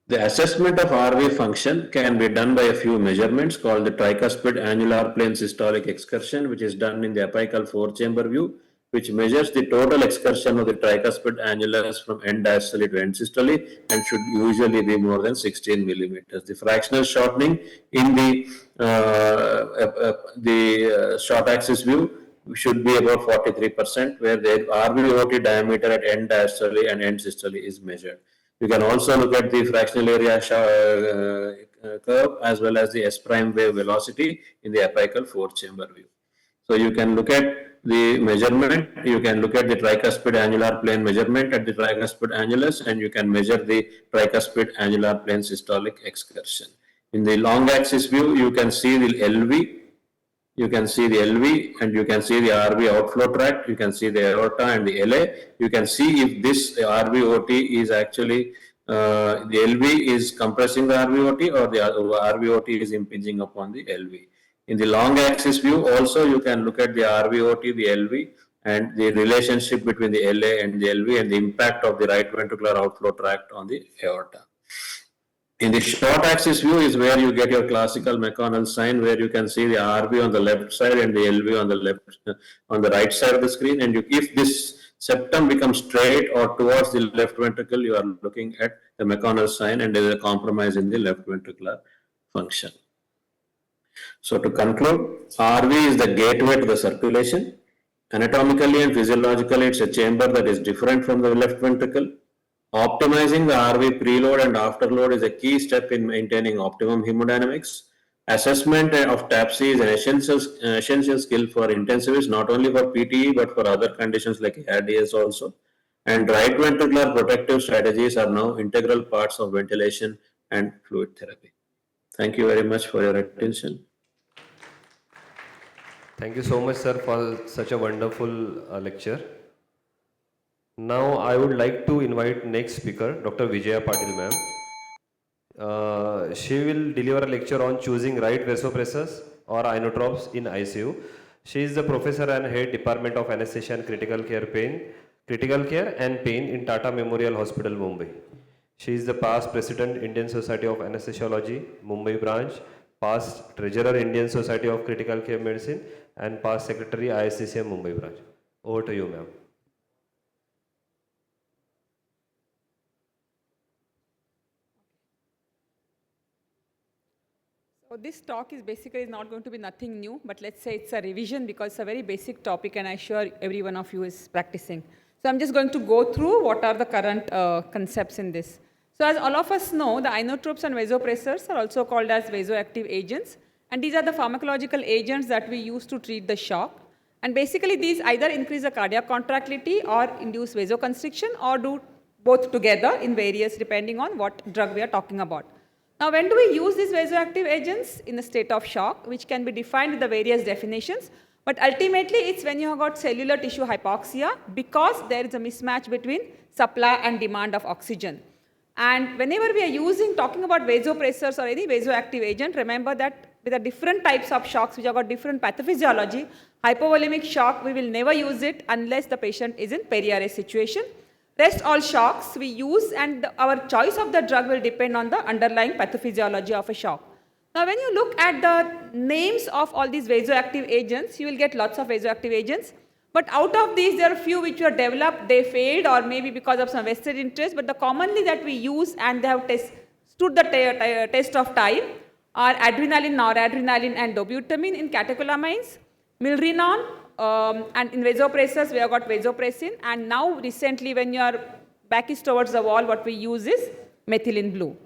The assessment of RV function can be done by a few measurements called the tricuspid annular plane systolic excursion, which is done in the apical 4-chamber view, which measures the total excursion of the tricuspid annulus from end diastole to end systole, and should usually be more than 16 millimeters. The fractional shortening in the short axis view should be about 43%, where the RVOT diameter at end diastole and end systole is measured. You can also look at the fractional area curve as well as the S prime wave velocity in the apical 4-chamber view. So you can look at the measurement, you can look at the tricuspid annular plane measurement at the tricuspid annulus, and you can measure the tricuspid annular plane systolic excursion. In the long axis view, you can see the LV, you can see the LV, and you can see the RV outflow tract, you can see the aorta and the LA. You can see if this RVOT is actually, the LV is compressing the RVOT, or the RVOT is impinging upon the LV. In the long axis view also, you can look at the RVOT, the LV, and the relationship between the LA and the LV, and the impact of the right ventricular outflow tract on the aorta. In the short axis view is where you get your classical McConnell sign, where you can see the RV on the left side and the LV on the right side of the screen. And if this septum becomes straight or towards the left ventricle, you are looking at the McConnell sign, and there is a compromise in the left ventricular function. So to conclude, RV is the gateway to the circulation. Anatomically and physiologically, it's a chamber that is different from the left ventricle. Optimizing the RV preload and afterload is a key step in maintaining optimum hemodynamics. Assessment of TAPSE is an essential skill for intensivists, not only for PTE, but for other conditions like ARDS also. And right ventricular protective strategies are now integral parts of ventilation and fluid therapy. Thank you very much for your attention. Thank you so much, sir, for such a wonderful lecture. Now I would like to invite next speaker, Dr. Vijaya Patil ma'am. She will deliver a lecture on choosing right vasopressors or inotropes in ICU. She is the professor and head Department of Anesthesia and Critical Care and Pain in Tata Memorial Hospital, Mumbai. She is the past president, Indian Society of Anesthesiology, Mumbai branch, past Treasurer Indian Society of Critical Care Medicine, and past Secretary ISCCM Mumbai branch. Over to you, ma'am. So this talk is basically not going to be nothing new, but let's say it's a revision because it's a very basic topic and I'm sure every one of you is practicing. So I'm just going to go through what are the current concepts in this. So as all of us know, the inotropes and vasopressors are also called as vasoactive agents. And these are the pharmacological agents that we use to treat the shock. And basically these either increase the cardiac contractility or induce vasoconstriction or do both together in various depending on what drug we are talking about. Now, when do we use these vasoactive agents? In a state of shock, which can be defined with the various definitions. But ultimately, it's when you have got cellular tissue hypoxia because there is a mismatch between supply and demand of oxygen. And whenever we are talking about vasopressors or any vasoactive agent, remember that with the different types of shocks which have got different pathophysiology, hypovolemic shock, we will never use it unless the patient is in peri-arrest situation. Rest all shocks we use and our choice of the drug will depend on the underlying pathophysiology of a shock. Now when you look at the names of all these vasoactive agents, you will get lots of vasoactive agents. But out of these, there are few which were developed, they failed or maybe because of some vested interest, but the commonly that we use and they have stood the test of time are adrenaline, noradrenaline and dobutamine in catecholamines, milrinone, and in vasopressors, we have got vasopressin, and now recently when your back is towards the wall, what we use is methylene blue.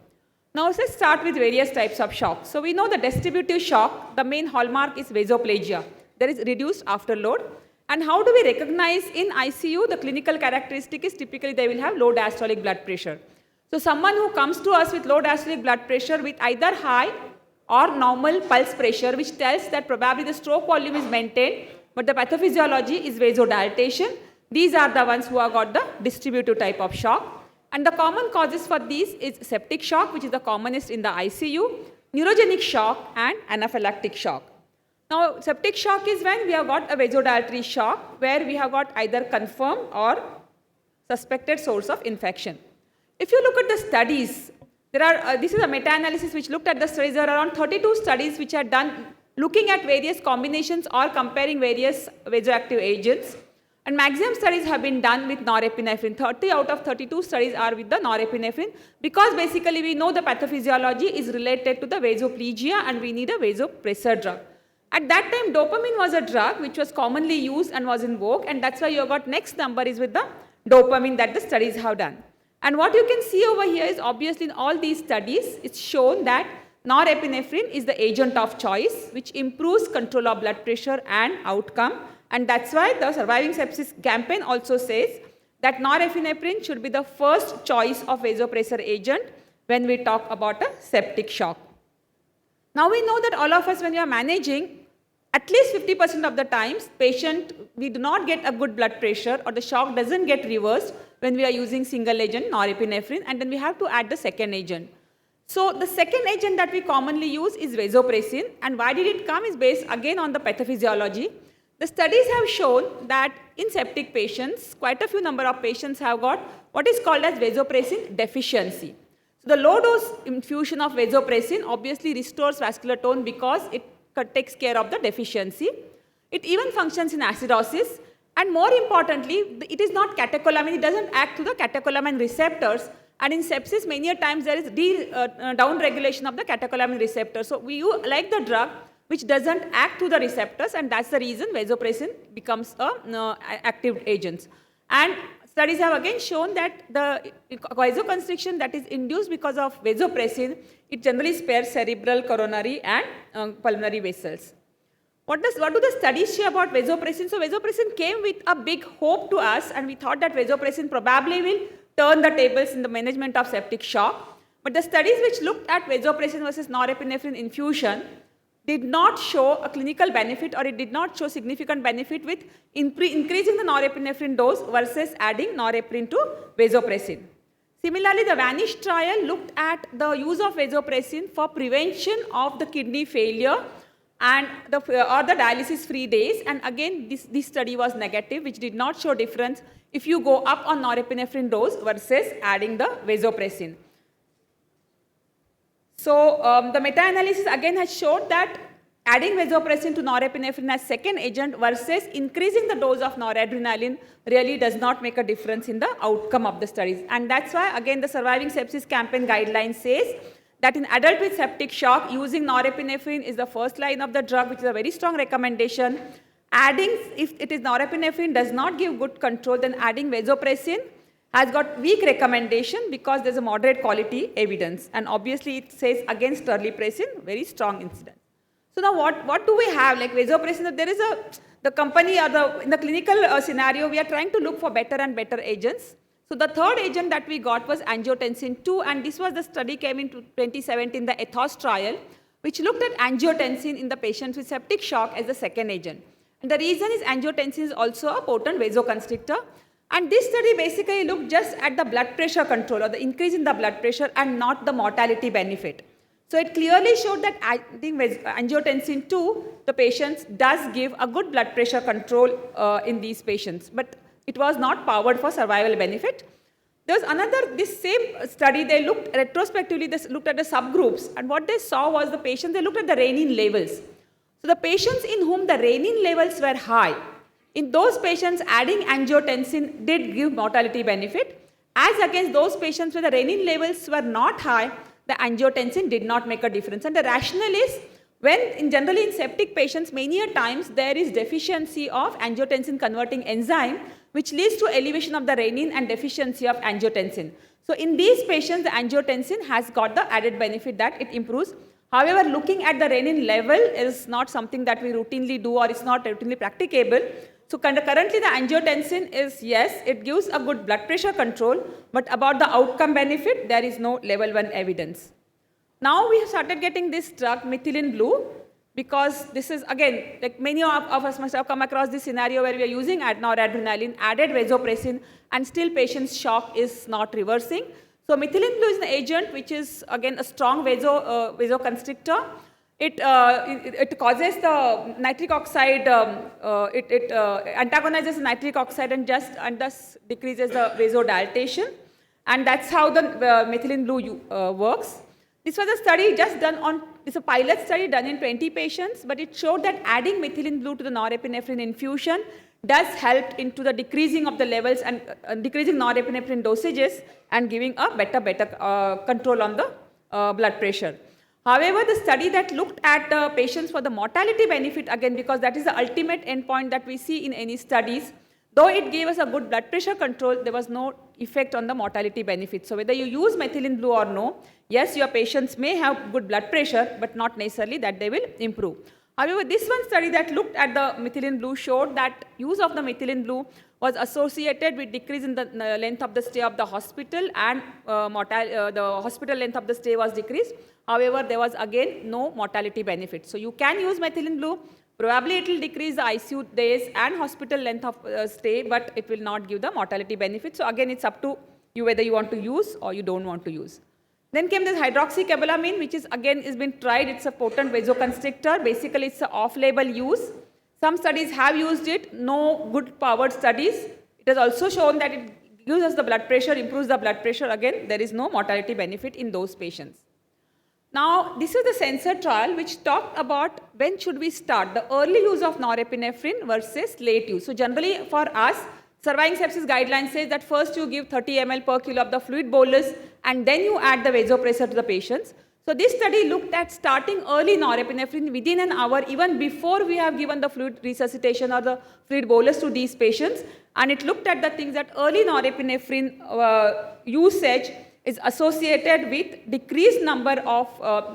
Now let's start with various types of shock. So we know the distributive shock, the main hallmark is vasoplegia. There is reduced afterload. And how do we recognize in ICU? The clinical characteristic is typically they will have low diastolic blood pressure. So someone who comes to us with low diastolic blood pressure with either high or normal pulse pressure, which tells that probably the stroke volume is maintained, but the pathophysiology is vasodilatation. These are the ones who have got the distributive type of shock. And the common causes for these is septic shock, which is the commonest in the ICU, neurogenic shock and anaphylactic shock. Now, septic shock is when we have got a vasodilatory shock where we have got either confirmed or suspected source of infection. If you look at the studies, there are, this is a meta-analysis which looked at the studies. There are around 32 studies which are done looking at various combinations or comparing various vasoactive agents. And maximum studies have been done with norepinephrine. 30 out of 32 studies are with the norepinephrine because basically we know the pathophysiology is related to the vasoplegia and we need a vasopressor drug. At that time, dopamine was a drug which was commonly used and was in vogue, and that's why you got next number is with the dopamine that the studies have done. And what you can see over here is obviously in all these studies, it's shown that norepinephrine is the agent of choice which improves control of blood pressure and outcome, and that's why the Surviving Sepsis campaign also says that norepinephrine should be the first choice of vasopressor agent when we talk about a septic shock. Now we know that all of us when we are managing, at least 50% of the times we do not get a good blood pressure or the shock doesn't get reversed when we are using single agent norepinephrine, and then we have to add the second agent. So the second agent that we commonly use is vasopressin, and why did it come is based again on the pathophysiology. The studies have shown that in septic patients, quite a few number of patients have got what is called as vasopressin deficiency. So the low dose infusion of vasopressin obviously restores vascular tone because it takes care of the deficiency. It even functions in acidosis, and more importantly, it is not catecholamine, it doesn't act to the catecholamine receptors, and in sepsis many a times there is down-regulation of the catecholamine receptor. So we like the drug which doesn't act to the receptors, and that's the reason vasopressin becomes a active agent. And studies have again shown that the vasoconstriction that is induced because of vasopressin, it generally spares cerebral, coronary and pulmonary vessels. What do the studies say about vasopressin? So vasopressin came with a big hope to us, and we thought that vasopressin probably will turn the tables in the management of septic shock. But the studies which looked at vasopressin versus norepinephrine infusion did not show a clinical benefit, or it did not show significant benefit with increasing the norepinephrine dose versus adding norepinephrine to vasopressin. Similarly, the VANISH trial looked at the use of vasopressin for prevention of the kidney failure and the dialysis-free days, and again this study was negative, which did not show difference if you go up on norepinephrine dose versus adding the vasopressin. So the meta-analysis again has showed that adding vasopressin to norepinephrine as second agent versus increasing the dose of noradrenaline really does not make a difference in the outcome of the studies. And that's why again the Surviving Sepsis Campaign guideline says that in adult with septic shock, using norepinephrine is the first line of the drug, which is a very strong recommendation. Adding, if it is norepinephrine does not give good control, then adding vasopressin has got weak recommendation because there's a moderate quality evidence. And obviously it says against terlipressin, very strong incidence. So now what do we have? Like vasopressin, there is the company or in the clinical scenario, we are trying to look for better and better agents. So the third agent that we got was angiotensin 2, and this was the study came in 2017, the ETHOS trial, which looked at angiotensin in the patients with septic shock as the second agent. And the reason is angiotensin is also a potent vasoconstrictor. And this study basically looked just at the blood pressure control or the increase in the blood pressure and not the mortality benefit. So it clearly showed that adding angiotensin 2, the patients does give a good blood pressure control in these patients. But it was not powered for survival benefit. There was another, this same study, they looked retrospectively, they looked at the subgroups, and what they saw was the patients, they looked at the renin levels. So the patients in whom the renin levels were high, in those patients adding angiotensin did give mortality benefit, as against those patients where the renin levels were not high, the angiotensin did not make a difference. And the rationale is, generally in septic patients, many a times there is deficiency of angiotensin converting enzyme, which leads to elevation of the renin and deficiency of angiotensin. So in these patients, the angiotensin has got the added benefit that it improves. However, looking at the renin level is not something that we routinely do, or it's not routinely practicable. So currently the angiotensin is, yes, it gives a good blood pressure control, but about the outcome benefit, there is no level 1 evidence. Now we have started getting this drug, methylene blue, because this is again, like many of us must have come across this scenario where we are using noradrenaline, added vasopressin, and still patient's shock is not reversing. So methylene blue is an agent which is again a strong vasoconstrictor. It causes the nitric oxide, it antagonizes the nitric oxide and thus decreases the vasodilatation. And that's how the methylene blue works. This was a study just done on, it's a pilot study done in 20 patients, but it showed that adding methylene blue to the norepinephrine infusion does help into the decreasing of the levels and decreasing norepinephrine dosages and giving a better control on the blood pressure. However, the study that looked at the patients for the mortality benefit, again, because that is the ultimate endpoint that we see in any studies, though it gave us a good blood pressure control, there was no effect on the mortality benefit. So whether you use methylene blue or no, yes, your patients may have good blood pressure, but not necessarily that they will improve. However, this one study that looked at the methylene blue showed that use of the methylene blue was associated with decrease in the length of the stay of the hospital, and the hospital length of the stay was decreased. However, there was again no mortality benefit. So you can use methylene blue. Probably it will decrease the ICU days and hospital length of stay, but it will not give the mortality benefit. So again, it's up to you whether you want to use or you don't want to use. Then came this hydroxycobalamin, which is again is been tried. It's a potent vasoconstrictor. Basically, it's an off-label use. Some studies have used it, no good powered studies. It has also shown that it gives us the blood pressure, improves the blood pressure. Again, there is no mortality benefit in those patients. Now, this is the SENSOR trial which talked about when should we start the early use of norepinephrine versus late use. So generally for us, Surviving Sepsis guidelines says that first you give 30 ml per kilo of the fluid bolus and then you add the vasopressor to the patients. So this study looked at starting early norepinephrine within an hour, even before we have given the fluid resuscitation or the fluid bolus to these patients. And it looked at the things that early norepinephrine usage is associated with decreased number of,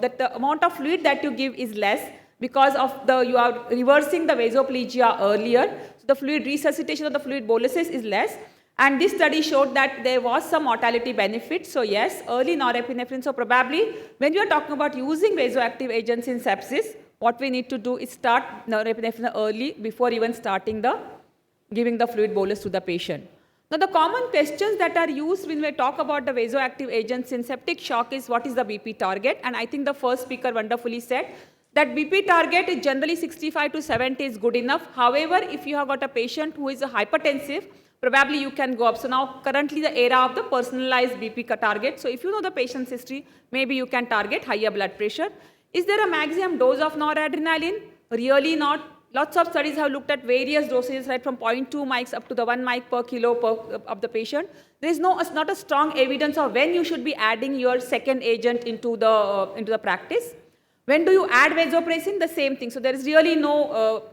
that the amount of fluid that you give is less because of you are reversing the vasoplegia earlier. So the fluid resuscitation of the fluid boluses is less. And this study showed that there was some mortality benefit. So yes, early norepinephrine. So probably when you are talking about using vasoactive agents in sepsis, what we need to do is start norepinephrine early before even starting giving the fluid bolus to the patient. Now the common questions that are used when we talk about the vasoactive agents in septic shock is what is the BP target? And I think the first speaker wonderfully said That BP target is generally 65 to 70 is good enough. However, if you have got a patient who is a hypertensive, probably you can go up. So now currently the era of the personalized BP target. So if you know the patient's history, maybe you can target higher blood pressure. Is there a maximum dose of noradrenaline? Really not. Lots of studies have looked at various dosages, right, from 0.2 mics up to the 1 mic per kilo of the patient. There is not a strong evidence of when you should be adding your second agent into the practice. When do you add vasopressin? The same thing. So there is really no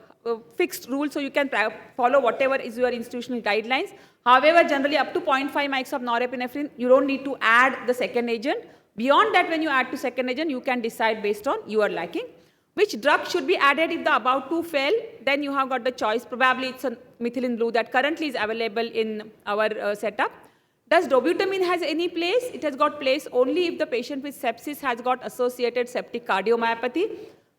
fixed rule, so you can follow whatever is your institutional guidelines. However, generally up to 0.5 mics of norepinephrine, you don't need to add the second agent. Beyond that, when you add to second agent, you can decide based on your liking. Which drug should be added if the above two fail? Then you have got the choice. Probably it's a methylene blue that currently is available in our setup. Does dobutamine has any place? It has got place only if the patient with sepsis has got associated septic cardiomyopathy.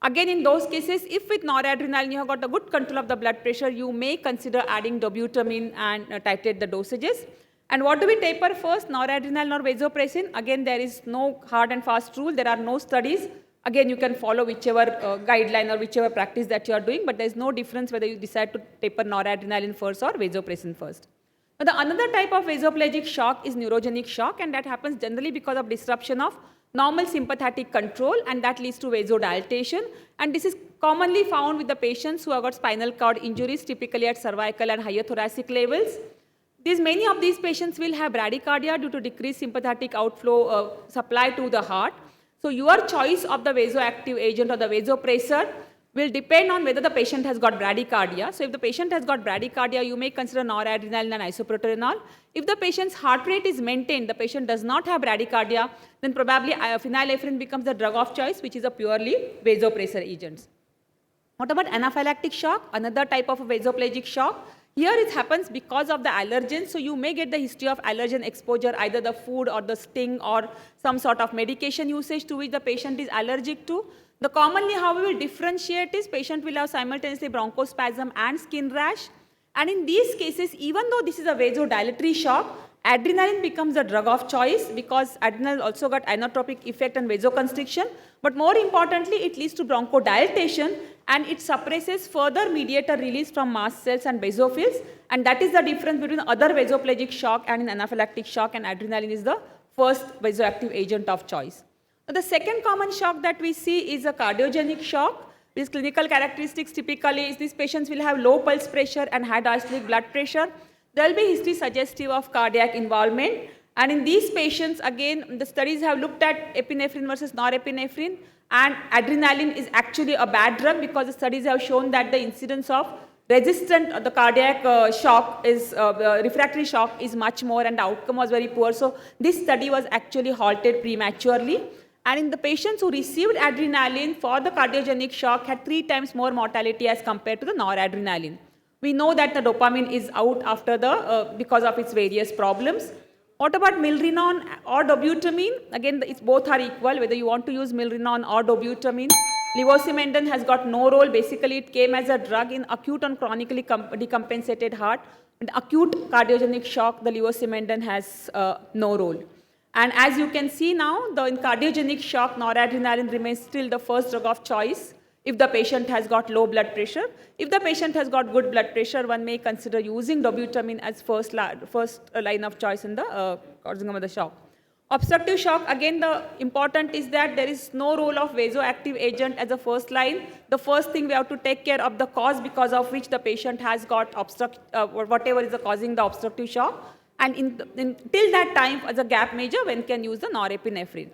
Again, in those cases, if with noradrenaline you have got a good control of the blood pressure, you may consider adding dobutamine and titrate the dosages. And what do we taper first, noradrenaline or vasopressin? Again, there is no hard and fast rule. There are no studies. Again, you can follow whichever guideline or whichever practice that you are doing, but there is no difference whether you decide to taper noradrenaline first or vasopressin first. Now, another type of vasoplegic shock is neurogenic shock, and that happens generally because of disruption of normal sympathetic control, and that leads to vasodilatation. And this is commonly found with the patients who have got spinal cord injuries, typically at cervical and higher thoracic levels. Many of these patients will have bradycardia due to decreased sympathetic outflow supply to the heart. So your choice of the vasoactive agent or the vasopressor will depend on whether the patient has got bradycardia. So if the patient has got bradycardia, you may consider noradrenaline and isoproterenol. If the patient's heart rate is maintained, the patient does not have bradycardia, then probably phenylephrine becomes the drug of choice, which is a purely vasopressor agent. What about anaphylactic shock? Another type of a vasoplegic shock. Here it happens because of the allergens, so you may get the history of allergen exposure, either the food or the sting or some sort of medication usage to which the patient is allergic to. The commonly how we will differentiate is patient will have simultaneously bronchospasm and skin rash. And in these cases, even though this is a vasodilatory shock, adrenaline becomes the drug of choice because adrenaline also got inotropic effect and vasoconstriction. But more importantly, it leads to bronchodilation and it suppresses further mediator release from mast cells and basophils. And that is the difference between other vasoplegic shock and in anaphylactic shock, and adrenaline is the first vasoactive agent of choice. Now, the second common shock that we see is a cardiogenic shock. These clinical characteristics typically is these patients will have low pulse pressure and high diastolic blood pressure. There will be history suggestive of cardiac involvement. And in these patients, again, the studies have looked at epinephrine versus norepinephrine, and adrenaline is actually a bad drug because the studies have shown that the incidence of resistant, the cardiac shock is, refractory shock is much more and the outcome was very poor. So this study was actually halted prematurely. And in the patients who received adrenaline for the cardiogenic shock had 3 times more mortality as compared to the noradrenaline. We know that the dopamine is out after the, because of its various problems. What about milrinone or dobutamine? Again, both are equal, whether you want to use milrinone or dobutamine. Levosimendan has got no role. Basically, it came as a drug in acute and chronically decompensated heart. In acute cardiogenic shock, the levosimendan has no role. And as you can see now, in cardiogenic shock, noradrenaline remains still the first drug of choice if the patient has got low blood pressure. If the patient has got good blood pressure, one may consider using dobutamine as first line of choice in the causing of the shock. Obstructive shock, again, the important is that there is no role of vasoactive agent as a first line. The first thing we have to take care of the cause because of which the patient has got whatever is causing the obstructive shock. And till that time, as a gap measure, one can use the norepinephrine.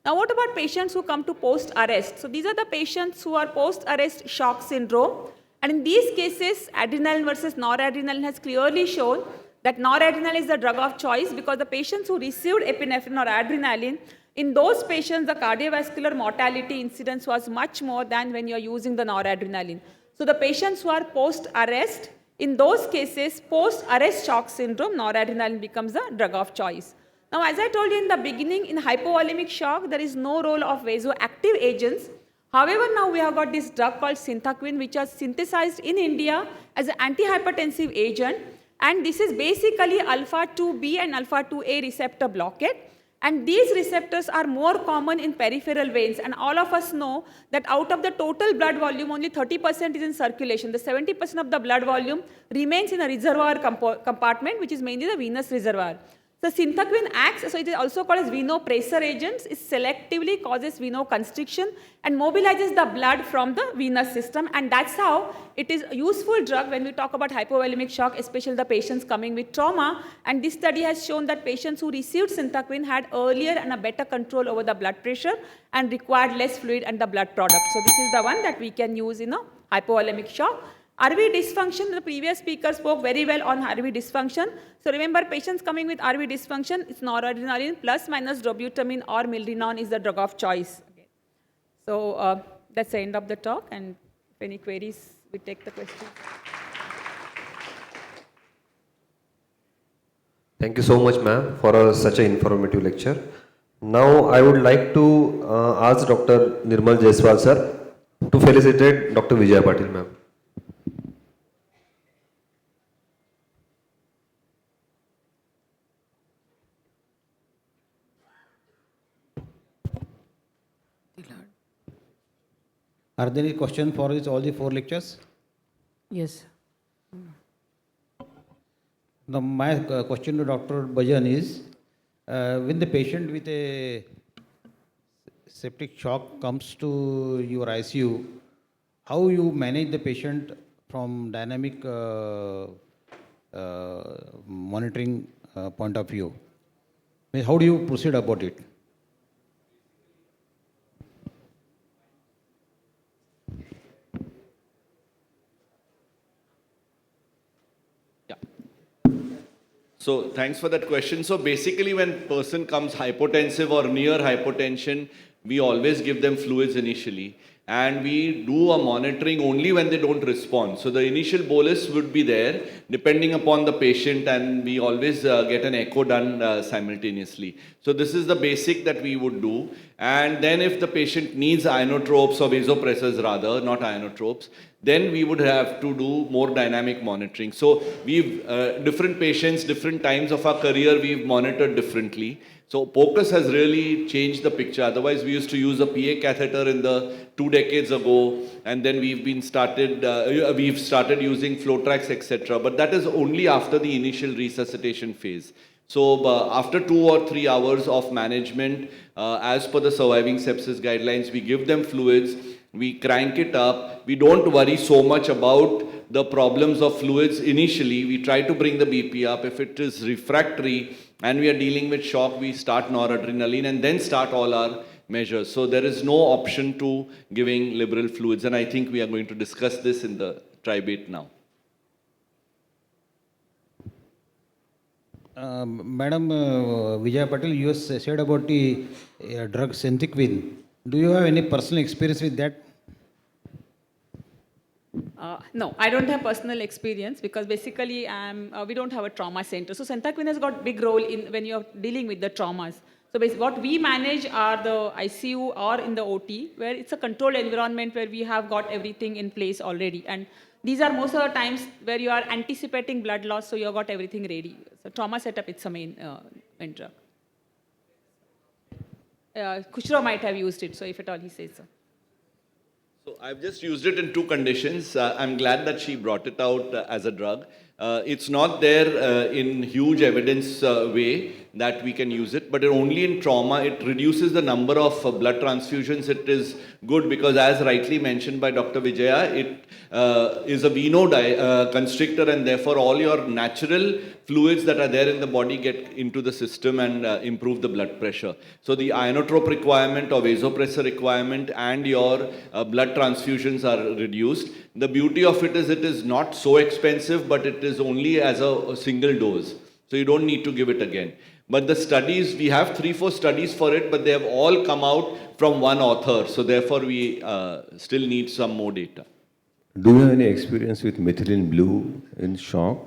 Now, what about patients who come to post-arrest? So, these are the patients who are post-arrest shock syndrome. And in these cases, adrenaline versus noradrenaline has clearly shown that noradrenaline is the drug of choice because the patients who received epinephrine or adrenaline, in those patients, the cardiovascular mortality incidence was much more than when you are using the noradrenaline. So, the patients who are post-arrest, in those cases, post-arrest shock syndrome, noradrenaline becomes the drug of choice. Now, as I told you in the beginning, in hypovolemic shock, there is no role of vasoactive agents. However, now we have got this drug called Synthaquin, which was synthesized in India as an antihypertensive agent. And this is basically alpha-2B and alpha-2A receptor blockade. And these receptors are more common in peripheral veins. And all of us know that out of the total blood volume, only 30% is in circulation. The 70% of the blood volume remains in a reservoir compartment, which is mainly the venous reservoir. So synthequin acts, so it is also called as venopressor agents. It selectively causes venoconstriction and mobilizes the blood from the venous system, and that's how it is a useful drug when we talk about hypovolemic shock, especially the patients coming with trauma. And this study has shown that patients who received synthequin had earlier and a better control over the blood pressure and required less fluid and the blood product. So this is the one that we can use in a hypovolemic shock. RV dysfunction, the previous speaker spoke very well on RV dysfunction. So remember, patients coming with RV dysfunction, it's noradrenaline plus minus dobutamine or milrinone is the drug of choice. Okay. So that's the end of the talk, and if any queries, we take the questions. Thank you so much, ma'am, for such an informative lecture. Now, I would like to ask Dr. Nirmal Jaiswal, sir, to felicitate Dr. Vijaya Patil, ma'am. Are there any questions for all the 4 lectures? Yes. Now, my question to Dr. Bhajan is, when the patient with a septic shock comes to your ICU, how you manage the patient from dynamic monitoring point of view? Means how do you proceed about it? So thanks for that question. So basically when person comes hypotensive or near hypotension, we always give them fluids initially. And we do a monitoring only when they don't respond. So the initial bolus would be there depending upon the patient, and we always get an echo done simultaneously. So this is the basic that we would do. And then if the patient needs inotropes or vasopressors rather, not inotropes, then we would have to do more dynamic monitoring. So we've, different patients, different times of our career, we've monitored differently. So POCUS has really changed the picture. Otherwise, we used to use a PA catheter in the 2 decades ago, and then we've started using FlowTrax, etc. But that is only after the initial resuscitation phase. So after 2 or 3 hours of management, as per the surviving sepsis guidelines, we give them fluids, we crank it up. We don't worry so much about the problems of fluids initially. We try to bring the BP up. If it is refractory and we are dealing with shock, we start noradrenaline and then start all our measures. So there is no option to giving liberal fluids, and I think we are going to discuss this in the TRIBATE now. Madam Vijaya Patil, you said about the drug synthequin. Do you have any personal experience with that? No, I don't have personal experience because basically we don't have a trauma center. So synthequin has got big role in when you're dealing with the traumas. So basically what we manage are the ICU or in the OT, where it's a controlled environment where we have got everything in place already. And these are most of the times where you are anticipating blood loss, so you've got everything ready. So trauma setup, it's a main drug. Kushro might have used it, so if at all he says so. So I've just used it in 2 conditions. I'm glad that she brought it out as a drug. It's not there in huge evidence way that we can use it, but only in trauma. It reduces the number of blood transfusions. It is good because, as rightly mentioned by Dr. Vijaya, it is a venoconstrictor, and therefore all your natural fluids that are there in the body get into the system and improve the blood pressure. So the inotrope requirement or vasopressor requirement and your blood transfusions are reduced. The beauty of it is not so expensive, but it is only as a single dose. So you don't need to give it again. But the studies, we have 3-4 studies for it, but they have all come out from one author. So therefore we still need some more data. Do you have any experience with methylene blue in shock?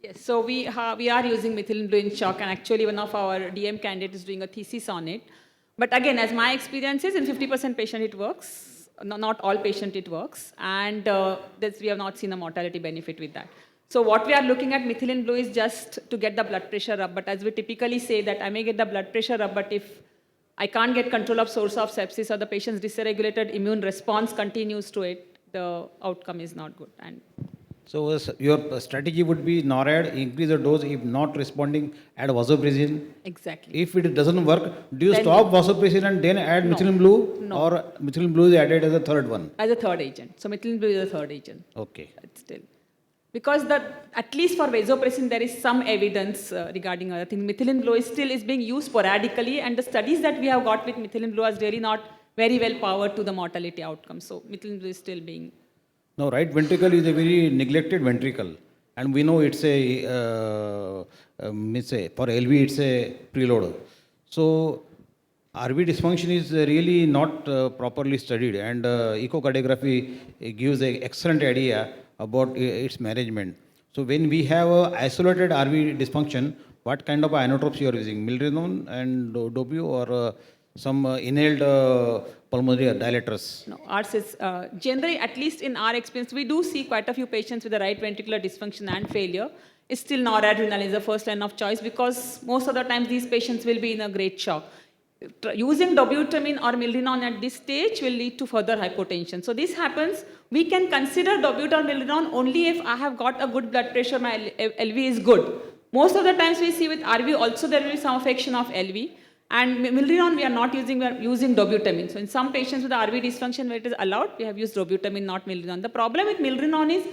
Yes, so we are using methylene blue in shock, and actually one of our DM candidates is doing a thesis on it. But again, as my experience is, in 50% patient it works. Not all patient it works, and we have not seen a mortality benefit with that. So what we are looking at methylene blue is just to get the blood pressure up, but as we typically say that I may get the blood pressure up, but if I can't get control of source of sepsis or the patient's dysregulated immune response continues to it, the outcome is not good. And So your strategy would be NORAD, increase the dose, if not responding, add vasopressin. exactly. If it doesn't work, do you Then- stop vasopressin and then add No. methylene blue? No. Or methylene blue is added as a third one? As a third agent. So methylene blue is a third agent. Okay. But still. Because at least for vasopressin, there is some evidence regarding other things. Methylene blue is being used sporadically, and the studies that we have got with methylene blue is really not very well powered to the mortality outcome. So methylene blue is still being. Now, right ventricle is a very neglected ventricle, and we know it's for LV it's a preload. So, RV dysfunction is really not properly studied, and echocardiography gives an excellent idea about its management. So, when we have a isolated RV dysfunction, what kind of inotropes you are using? Milrinone and Dobio, or some inhaled pulmonary dilators? No, ours is generally, at least in our experience, we do see quite a few patients with the right ventricular dysfunction and failure. It's still noradrenaline is the first line of choice because most of the times these patients will be in a great shock. Using dobutamine or milrinone at this stage will lead to further hypotension. So this happens, we can consider dobutamine or milrinone only if I have got a good blood pressure, my LV is good. Most of the times we see with RV also there will be some affection of LV. And milrinone we are not using, we are using dobutamine. So in some patients with the RV dysfunction where it is allowed, we have used dobutamine, not milrinone. The problem with milrinone is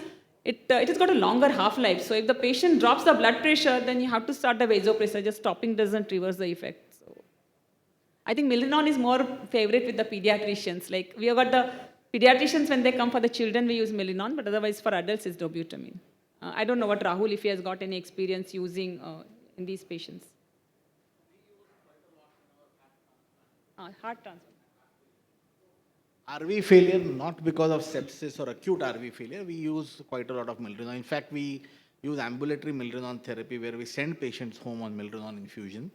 it has got a longer half-life. So if the patient drops the blood pressure, then you have to start the vasopressor. Just stopping doesn't reverse the effect. So I think milrinone is more favorite with the pediatricians. Like we have got the pediatricians when they come for the children, we use milrinone, but otherwise for adults it's dobutamine. I don't know what Rahul, if he has got any experience using in these patients. Heart transplant. RV failure, not because of sepsis or acute RV failure, we use quite a lot of milrinone. In fact, we use ambulatory milrinone therapy where we send patients home on milrinone infusion.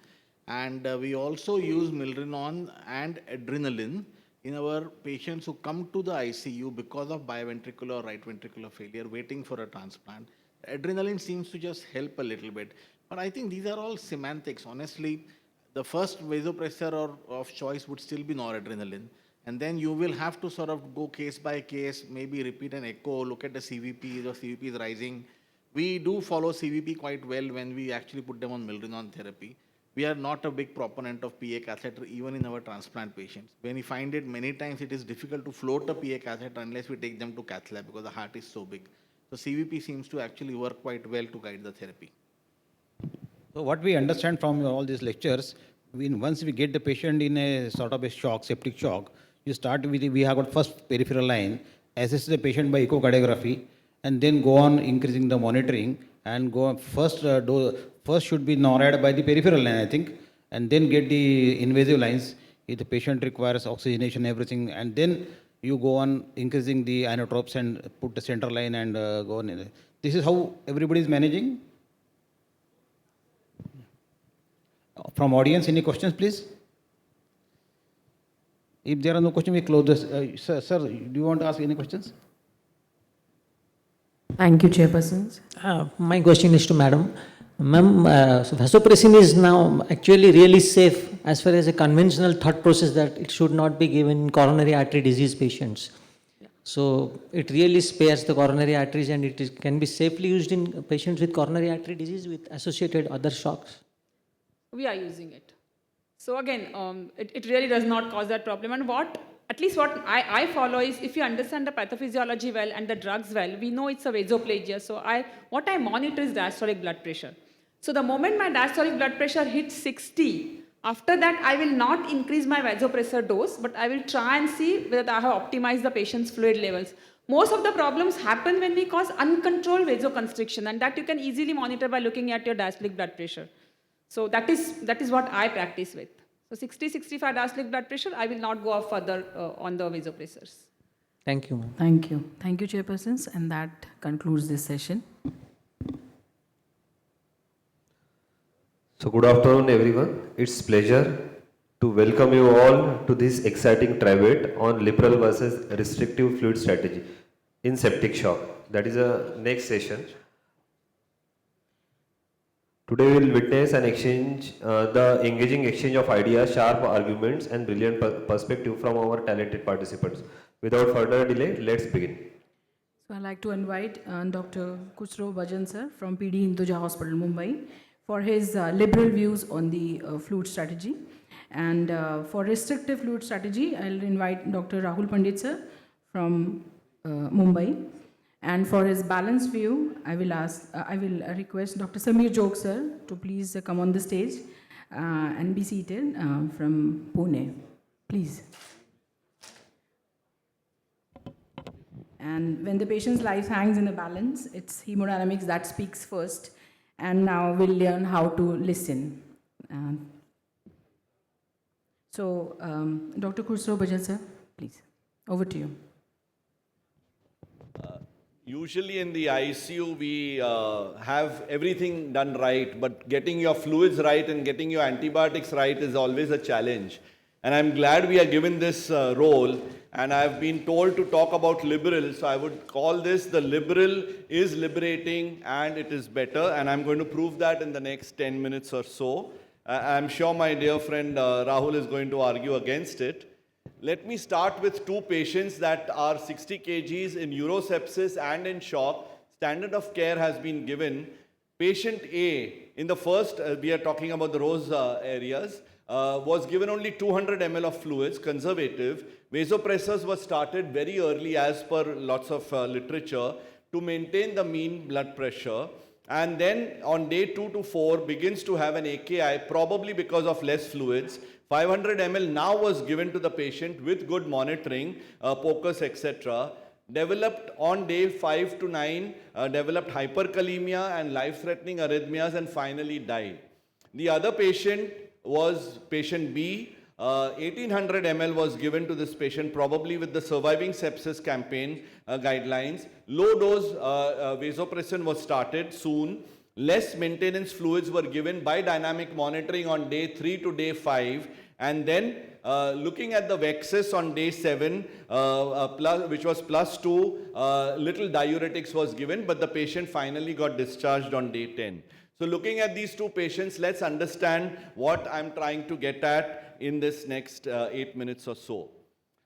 And we also use milrinone and adrenaline in our patients who come to the ICU because of biventricular or right ventricular failure, waiting for a transplant. Adrenaline seems to just help a little bit. But I think these are all semantics. Honestly, the first vasopressor of choice would still be noradrenaline. And then you will have to sort of go case by case, maybe repeat an echo, look at the CVP, the CVP is rising. We do follow CVP quite well when we actually put them on milrinone therapy. We are not a big proponent of PA catheter even in our transplant patients. When we find it, many times it is difficult to float a PA catheter unless we take them to cath lab because the heart is so big. So CVP seems to actually work quite well to guide the therapy. So what we understand from all these lectures, once we get the patient in a sort of a shock, septic shock, you start with, we have got first peripheral line, assess the patient by echocardiography, and then go on increasing the monitoring, and go on first should be NORAD by the peripheral line, I think, and then get the invasive lines if the patient requires oxygenation, everything, and then you go on increasing the inotropes and put the central line and go on. This is how everybody is managing. From audience, any questions, please? If there are no questions, we close this. Sir, do you want to ask any questions? Thank you, Chairpersons. My question is to Madam. Ma'am, so vasopressin is now actually really safe as far as a conventional thought process that it should not be given in coronary artery disease patients. So it really spares the coronary arteries and can be safely used in patients with coronary artery disease with associated other shocks. We are using it. So again, it really does not cause that problem. And at least what I follow is if you understand the pathophysiology well and the drugs well, we know it's a vasoplagia. So what I monitor is diastolic blood pressure. So the moment my diastolic blood pressure hits 60, after that I will not increase my vasopressor dose, but I will try and see whether I have optimized the patient's fluid levels. Most of the problems happen when we cause uncontrolled vasoconstriction, and that you can easily monitor by looking at your diastolic blood pressure. So that is what I practice with. So 60, 65 diastolic blood pressure, I will not go up further on the vasopressors. Thank you, ma'am. Thank you. Thank you, Chairpersons, and that concludes this session. So good afternoon everyone. It's pleasure to welcome you all to this exciting debate on liberal versus restrictive fluid strategy in septic shock. That is a next session. Today we will witness an exchange, the engaging exchange of ideas, sharp arguments and brilliant perspective from our talented participants. Without further delay, let's begin. So I'd like to invite Dr. Khusro Bhajan sir from PD Hinduja Hospital, Mumbai, for his liberal views on the fluid strategy. And for restrictive fluid strategy, I'll invite Dr. Rahul Pandit sir from Mumbai. And for his balanced view, I will request Dr. Samir Jog sir to please come on the stage and be seated from Pune, please. And when the patient's life hangs in the balance, it's hemodynamics that speaks first. And now we'll learn how to listen. Dr. Khusro Bhajan sir, please, over to you. Usually in the ICU, we have everything done right, but getting your fluids right and getting your antibiotics right is always a challenge. And I'm glad we are given this role, and I've been told to talk about liberal, so I would call this the liberal is liberating and it is better, and I'm going to prove that in the next 10 minutes or so. I'm sure my dear friend Rahul is going to argue against it. Let me start with two patients that are 60 kgs in urosepsis and in shock. Standard of care has been given. Patient A, in the first, we are talking about the rose areas, was given only 200 ml of fluids, conservative. Vasopressors were started very early as per lots of literature to maintain the mean blood pressure. And then on day 2 to 4 begins to have an AKI, probably because of less fluids. 500 ml now was given to the patient with good monitoring, POCUS, etc. Developed on day 5 to 9, developed hyperkalemia and life-threatening arrhythmias and finally died. The other patient was patient B. 1800 ml was given to this patient, probably with the Surviving Sepsis campaign guidelines. Low dose vasopressin was started soon. Less maintenance fluids were given by dynamic monitoring on day 3 to day 5. And then looking at the Vexus on day 7, which was +2, little diuretics was given, but the patient finally got discharged on day 10. So looking at these two patients, let's understand what I'm trying to get at in this next 8 minutes or so.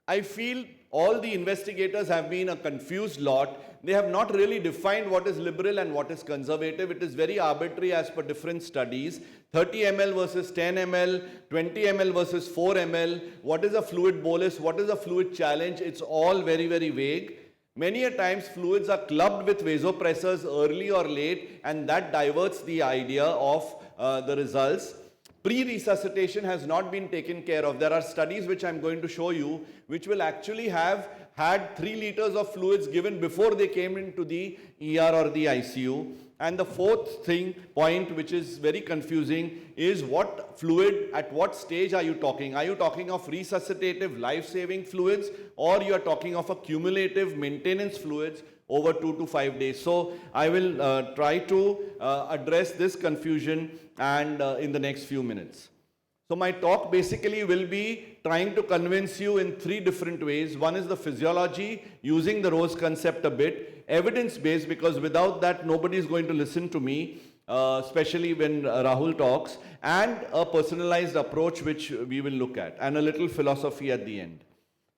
I feel all the investigators have been a confused lot. They have not really defined what is liberal and what is conservative. It is very arbitrary as per different studies. 30 ml versus 10 ml, 20 ml versus 4 ml. What is a fluid bolus? What is a fluid challenge? It's all very, very vague. Many a times fluids are clubbed with vasopressors early or late, and that diverts the idea of the results. Pre-resuscitation has not been taken care of. There are studies which I'm going to show you which will actually have had 3 liters of fluids given before they came into the ER or the ICU. And the fourth point which is very confusing is what fluid, at what stage are you talking? Are you talking of resuscitative life-saving fluids, or you are talking of a cumulative maintenance fluids over 2 to 5 days? So I will try to address this confusion and in the next few minutes. So my talk basically will be trying to convince you in 3 different ways. One is the physiology, using the Rose concept a bit, evidence-based, because without that nobody is going to listen to me, especially when Rahul talks, and a personalized approach which we will look at, and a little philosophy at the end.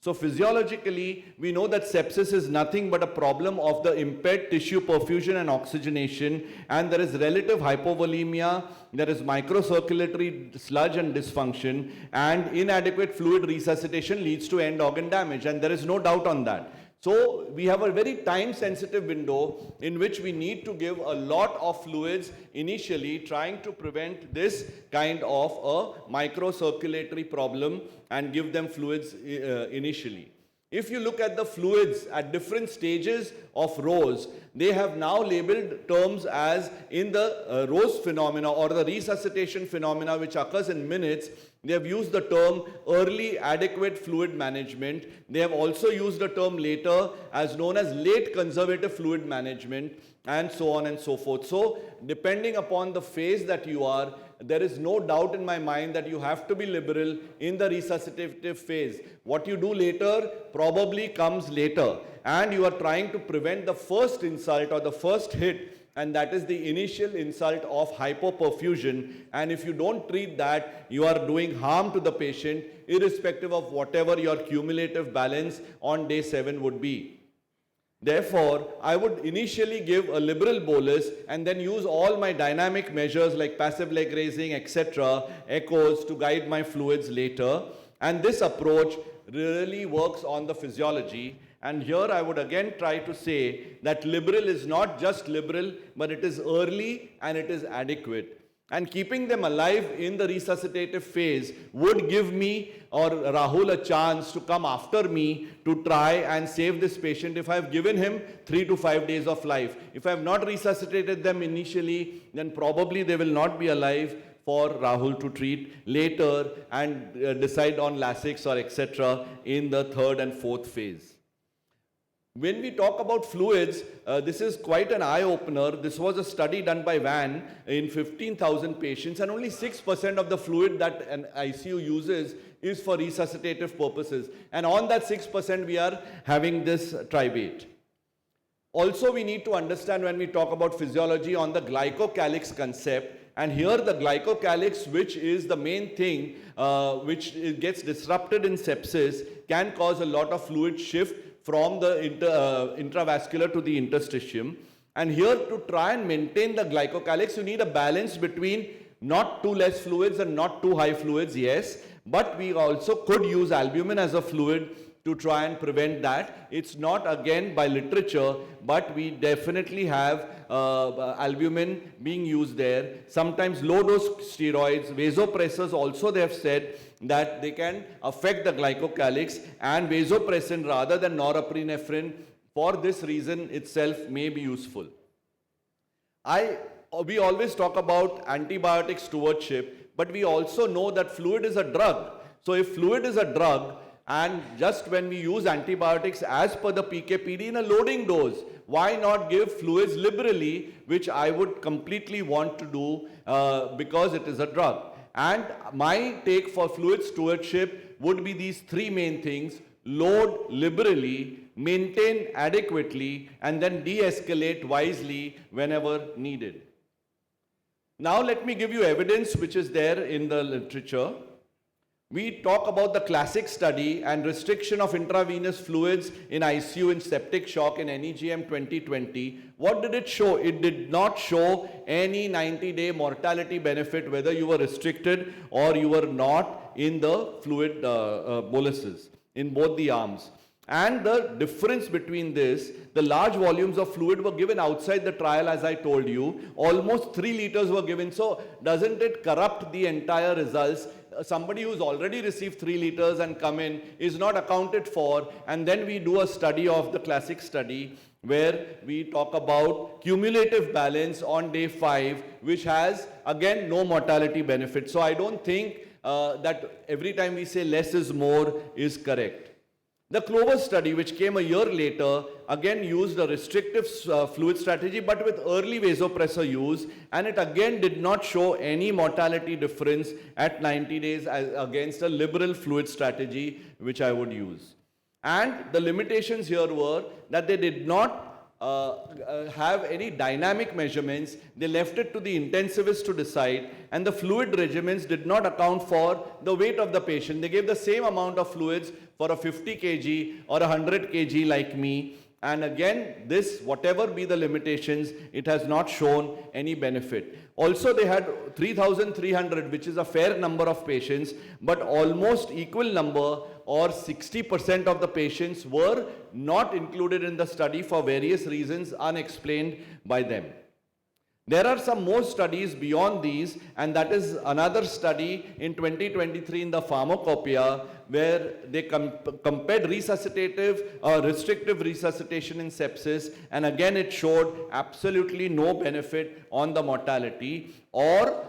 So physiologically, we know that sepsis is nothing but a problem of the impaired tissue perfusion and oxygenation, and there is relative hypovolemia, there is microcirculatory sludge and dysfunction, and inadequate fluid resuscitation leads to end organ damage, and there is no doubt on that. So we have a very time-sensitive window in which we need to give a lot of fluids initially, trying to prevent this kind of a microcirculatory problem and give them fluids initially. If you look at the fluids at different stages of Rose, they have now labeled terms as in the Rose phenomena or the resuscitation phenomena, which occurs in minutes. They have used the term early adequate fluid management. They have also used the term later as known as late conservative fluid management, and so on and so forth. So depending upon the phase that you are, there is no doubt in my mind that you have to be liberal in the resuscitative phase. What you do later probably comes later, and you are trying to prevent the first insult or the first hit and that is the initial insult of hypoperfusion. And if you don't treat that, you are doing harm to the patient, irrespective of whatever your cumulative balance on day 7 would be. Therefore, I would initially give a liberal bolus and then use all my dynamic measures like passive leg raising, etc., echoes to guide my fluids later. And this approach really works on the physiology. And here I would again try to say that liberal is not just liberal, but it is early and it is adequate. And keeping them alive in the resuscitative phase would give me or Rahul a chance to come after me to try and save this patient if I have given him 3 to 5 days of life. If I have not resuscitated them initially, then probably they will not be alive for Rahul to treat later and decide on Lasix or etc. in the 3rd and 4th phase. When we talk about fluids, this is quite an eye-opener. This was a study done by Van in 15,000 patients, and only 6% of the fluid that an ICU uses is for resuscitative purposes. And on that 6%, we are having this tribate. Also, we need to understand when we talk about physiology on the glycocalyx concept. And here the glycocalyx, which is the main thing which gets disrupted in sepsis, can cause a lot of fluid shift from the intravascular to the interstitium. And here to try and maintain the glycocalyx, you need a balance between not too less fluids and not too high fluids, yes, but we also could use albumin as a fluid to try and prevent that. It's not again by literature, but we definitely have albumin being used there. Sometimes low dose steroids, vasopressors also they have said that they can affect the glycocalyx, and vasopressin rather than norepinephrine for this reason itself may be useful. We always talk about antibiotic stewardship, but we also know that fluid is a drug. So if fluid is a drug, and just when we use antibiotics as per the PKPD in a loading dose, why not give fluids liberally, which I would completely want to do because it is a drug. And my take for fluid stewardship would be these 3 main things: load liberally, maintain adequately, and then de-escalate wisely whenever needed. Now let me give you evidence which is there in the literature. We talk about the classic study and restriction of intravenous fluids in ICU in septic shock in NEGM 2020. What did it show? It did not show any 90-day mortality benefit whether you were restricted or you were not in the fluid boluses in both the arms. And the difference between this, the large volumes of fluid were given outside the trial, as I told you. Almost 3 liters were given. So doesn't it corrupt the entire results? Somebody who's already received 3 liters and come in is not accounted for. And then we do a study of the classic study where we talk about cumulative balance on day 5, which has again no mortality benefit. So I don't think that every time we say less is more is correct. The Clover study, which came a year later, again used a restrictive fluid strategy but with early vasopressor use, and it again did not show any mortality difference at 90 days against a liberal fluid strategy which I would use. And the limitations here were that they did not have any dynamic measurements. They left it to the intensivist to decide, and the fluid regimens did not account for the weight of the patient. They gave the same amount of fluids for a 50 kg or a 100 kg like me, and again this, whatever be the limitations, it has not shown any benefit. Also they had 3,300, which is a fair number of patients, but almost equal number or 60% of the patients were not included in the study for various reasons unexplained by them. There are some more studies beyond these, and that is another study in 2023 in the Pharmacopoeia where they compared resuscitative or restrictive resuscitation in sepsis, and again it showed absolutely no benefit on the mortality or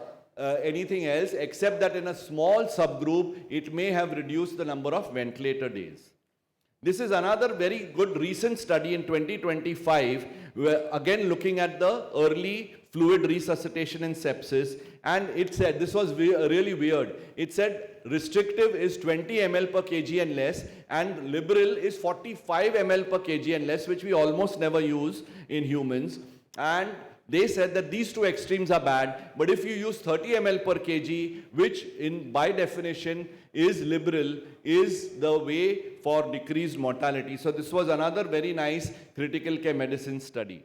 anything else, except that in a small subgroup it may have reduced the number of ventilator days. This is another very good recent study in 2025, where again looking at the early fluid resuscitation in sepsis, and it said, this was really weird, it said restrictive is 20 ml per kg and less, and liberal is 45 ml per kg and less, which we almost never use in humans. And they said that these two extremes are bad, but if you use 30 ml per kg, which by definition is liberal, is the way for decreased mortality. So this was another very nice critical care medicine study.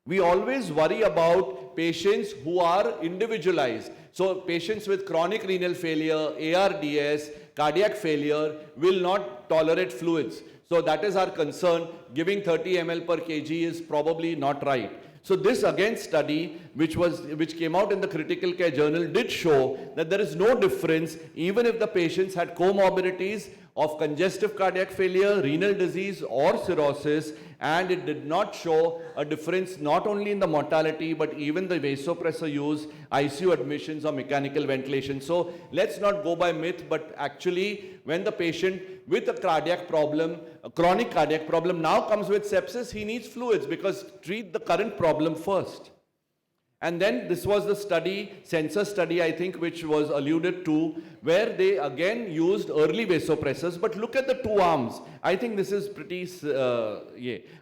We always worry about patients who are individualized. So patients with chronic renal failure, ARDS, cardiac failure will not tolerate fluids. So that is our concern. Giving 30 ml per kg is probably not right. So this again study, which came out in the critical care journal, did show that there is no difference even if the patients had comorbidities of congestive cardiac failure, renal disease or cirrhosis, and it did not show a difference not only in the mortality but even the vasopressor use, ICU admissions or mechanical ventilation. So let's not go by myth, but actually when the patient with a cardiac problem, a chronic cardiac problem now comes with sepsis, he needs fluids because treat the current problem first. And then this was the study, census study I think, which was alluded to, where they again used early vasopressors. But look at the two arms. I think this is pretty,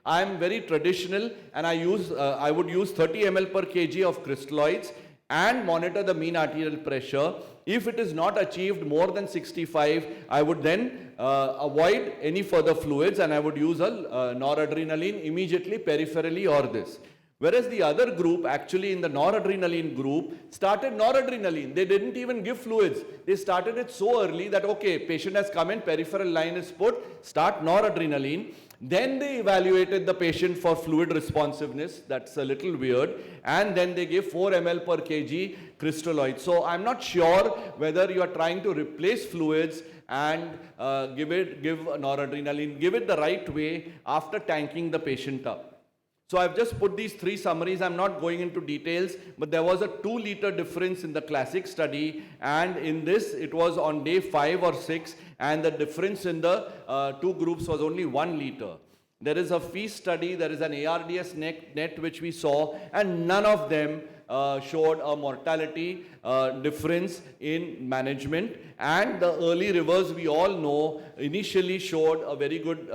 I am very traditional and I would use 30 ml per kg of crystalloids and monitor the mean arterial pressure. If it is not achieved more than 65, I would then avoid any further fluids and I would use a noradrenaline immediately peripherally or this. Whereas the other group, actually in the noradrenaline group, started noradrenaline. They didn't even give fluids. They started it so early that, okay, patient has come in, peripheral line is put, start noradrenaline. Then they evaluated the patient for fluid responsiveness. That's a little weird. And then they gave 4 ml per kg crystalloid. So I'm not sure whether you are trying to replace fluids and give noradrenaline. Give it the right way after tanking the patient up. So I've just put these three summaries. I'm not going into details, but there was a 2-liter difference in the classic study, and in this it was on day 5 or 6, and the difference in the two groups was only 1 liter. There is a FEAST study, there is an ARDS net which we saw, and none of them showed a mortality difference in management, and the early reverse, we all know, initially showed a very good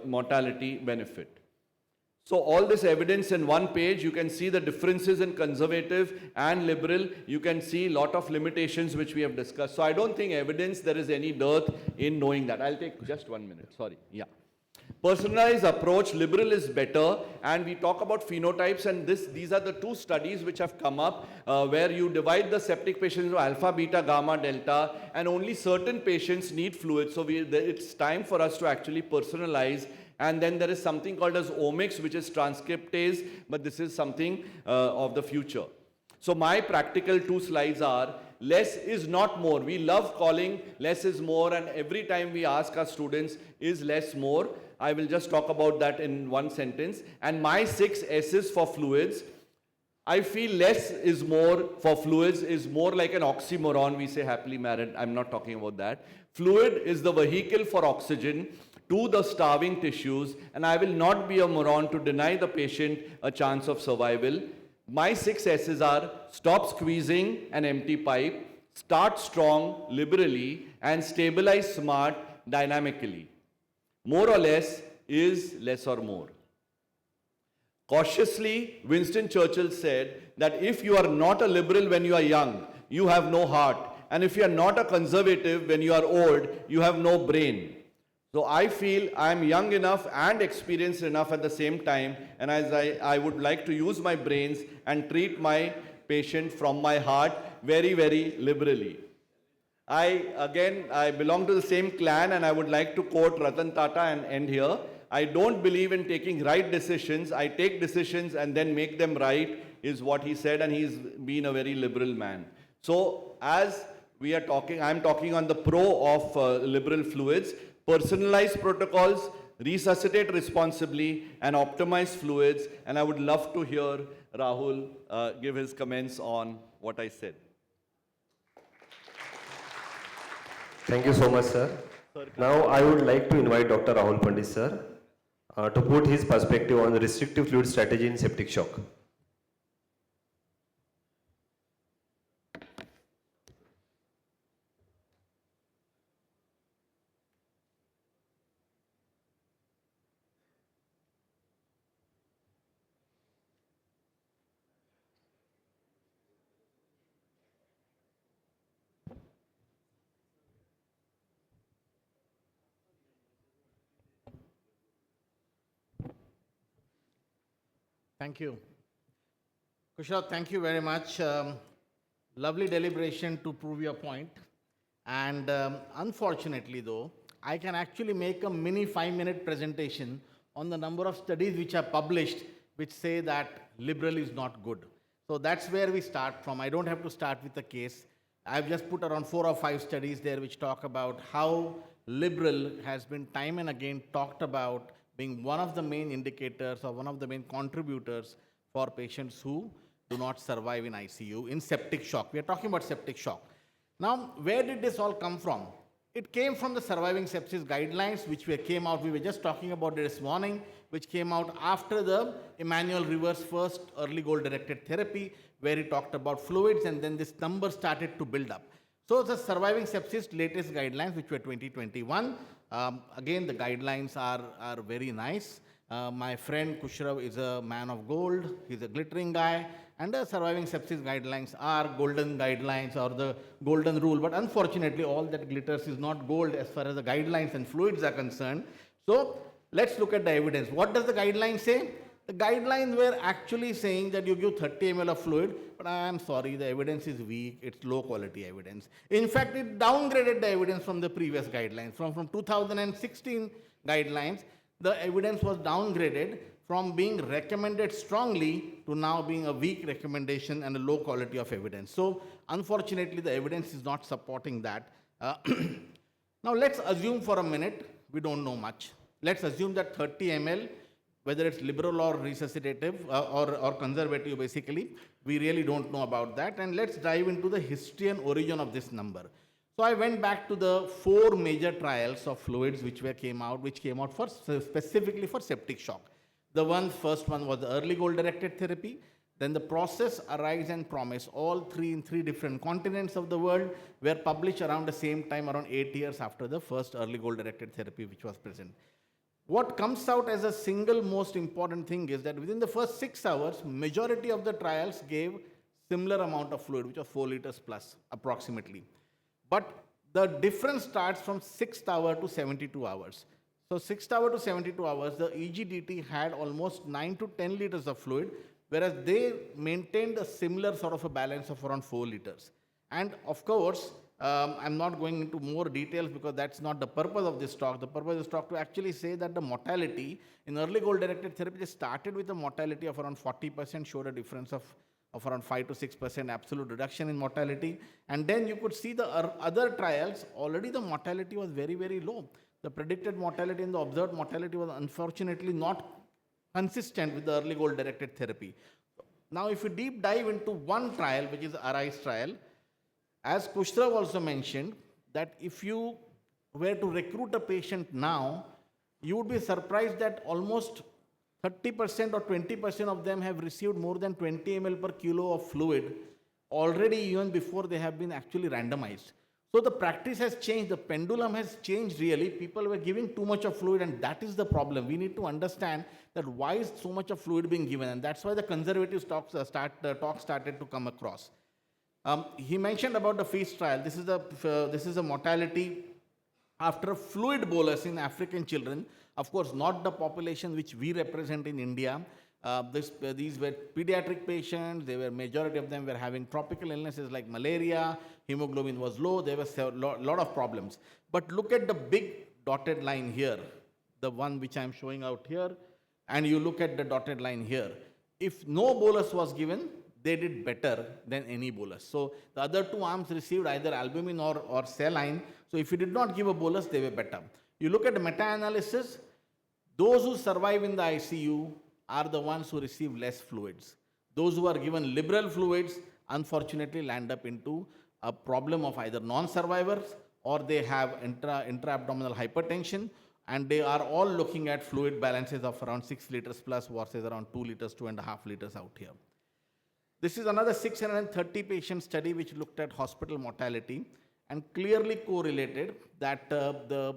mortality benefit. So all this evidence in one page, you can see the differences in conservative and liberal. You can see a lot of limitations which we have discussed. So I don't think evidence, there is any dearth in knowing that. I'll take just 1 minute, sorry, yeah. Personalized approach, liberal is better, and we talk about phenotypes, and these are the two studies which have come up where you divide the septic patients into alpha, beta, gamma, delta, and only certain patients need fluids. So it's time for us to actually personalize. And then there is something called as omics, which is transcriptase, but this is something of the future. So my practical 2 slides are, less is not more. We love calling less is more, and every time we ask our students, is less more? I will just talk about that in one sentence. And my 6 S's for fluids, I feel less is more for fluids is more like an oxymoron. We say happily married. I'm not talking about that. Fluid is the vehicle for oxygen to the starving tissues, and I will not be a moron to deny the patient a chance of survival. My 6 S's are: stop squeezing an empty pipe, start strong liberally, and stabilize smart dynamically. More or less is less or more. Cautiously, Winston Churchill said that if you are not a liberal when you are young, you have no heart. And if you are not a conservative when you are old, you have no brain. So I feel I am young enough and experienced enough at the same time, and as I would like to use my brains and treat my patient from my heart very, very liberally. I belong to the same clan, and I would like to quote Ratan Tata and end here. I don't believe in taking right decisions. I take decisions and then make them right, is what he said, and he's been a very liberal man. So as we are talking, I'm talking on the pro of liberal fluids. Personalize protocols, resuscitate responsibly, and optimize fluids. And I would love to hear Rahul give his comments on what I said. Thank you so much, sir. Now I would like to invite Dr. Rahul Pandit, sir, to put his perspective on the restrictive fluid strategy in septic shock. Thank you. Kushal, thank you very much. Lovely deliberation to prove your point. And unfortunately, though, I can actually make a mini 5-minute presentation on the number of studies which are published which say that liberal is not good. So that's where we start from. I don't have to start with a case. I've just put around 4 or 5 studies there which talk about how liberal has been time and again talked about being one of the main indicators or one of the main contributors for patients who do not survive in ICU in septic shock. We are talking about septic shock. Now, where did this all come from? It came from the surviving sepsis guidelines, which came out, we were just talking about it this morning, which came out after the Emmanuel Rivers' first early goal-directed therapy, where he talked about fluids, and then this number started to build up. So the surviving sepsis latest guidelines, which were 2021, again, the guidelines are very nice. My friend Kushrav is a man of gold. He's a glittering guy. And the surviving sepsis guidelines are golden guidelines or the golden rule. But unfortunately, all that glitters is not gold as far as the guidelines and fluids are concerned. So let's look at the evidence. What does the guideline say? The guidelines were actually saying that you give 30 ml of fluid, but I am sorry, the evidence is weak, it's low quality evidence. In fact, it downgraded the evidence from the previous guidelines. From 2016 guidelines, the evidence was downgraded from being recommended strongly to now being a weak recommendation and a low quality of evidence. So unfortunately, the evidence is not supporting that. Now let's assume for a minute, we don't know much. Let's assume that 30 ml, whether it's liberal or resuscitative or conservative basically, we really don't know about that. And let's dive into the history and origin of this number. So I went back to the 4 major trials of fluids which came out for specifically for septic shock. The first one was the early goal-directed therapy. Then the process, arise and promise, all 3 in 3 different continents of the world were published around the same time, around 8 years after the first early goal-directed therapy which was present. What comes out as a single most important thing is that within the first 6 hours, majority of the trials gave similar amount of fluid, which was 4 liters plus approximately. But the difference starts from 6th hour to 72 hours. So 6th hour to 72 hours, the EGDT had almost 9 to 10 liters of fluid, whereas they maintained a similar sort of a balance of around 4 liters. And of course, I'm not going into more details because that's not the purpose of this talk. The purpose of this talk to actually say that the mortality in early goal-directed therapy started with a mortality of around 40%, showed a difference of around 5 to 6% absolute reduction in mortality. And then you could see the other trials, already the mortality was very, very low. The predicted mortality and the observed mortality was unfortunately not consistent with the early goal-directed therapy. Now, if you deep dive into one trial, which is the ARISE trial, as Kushrav also mentioned, that if you were to recruit a patient now, you would be surprised that almost 30% or 20% of them have received more than 20 ml per kilo of fluid already even before they have been actually randomized. So the practice has changed, the pendulum has changed really. People were giving too much of fluid and that is the problem. We need to understand that why is so much of fluid being given, and that's why the conservative talk started to come across. He mentioned about the FEAST trial. This is a mortality after fluid bolus in African children. Of course, not the population which we represent in India. These were pediatric patients. They were, majority of them were having tropical illnesses like malaria. Hemoglobin was low. There was a lot of problems. But look at the big dotted line here, the one which I'm showing out here, and you look at the dotted line here. If no bolus was given, they did better than any bolus. So the other 2 arms received either albumin or saline. So if you did not give a bolus, they were better. You look at the meta-analysis, those who survive in the ICU are the ones who receive less fluids. Those who are given liberal fluids, unfortunately, land up into a problem of either non-survivors or they have intra-abdominal hypertension, and they are all looking at fluid balances of around 6 liters plus versus around 2 liters, 2.5 liters out here. This is another 630 patient study which looked at hospital mortality and clearly correlated that the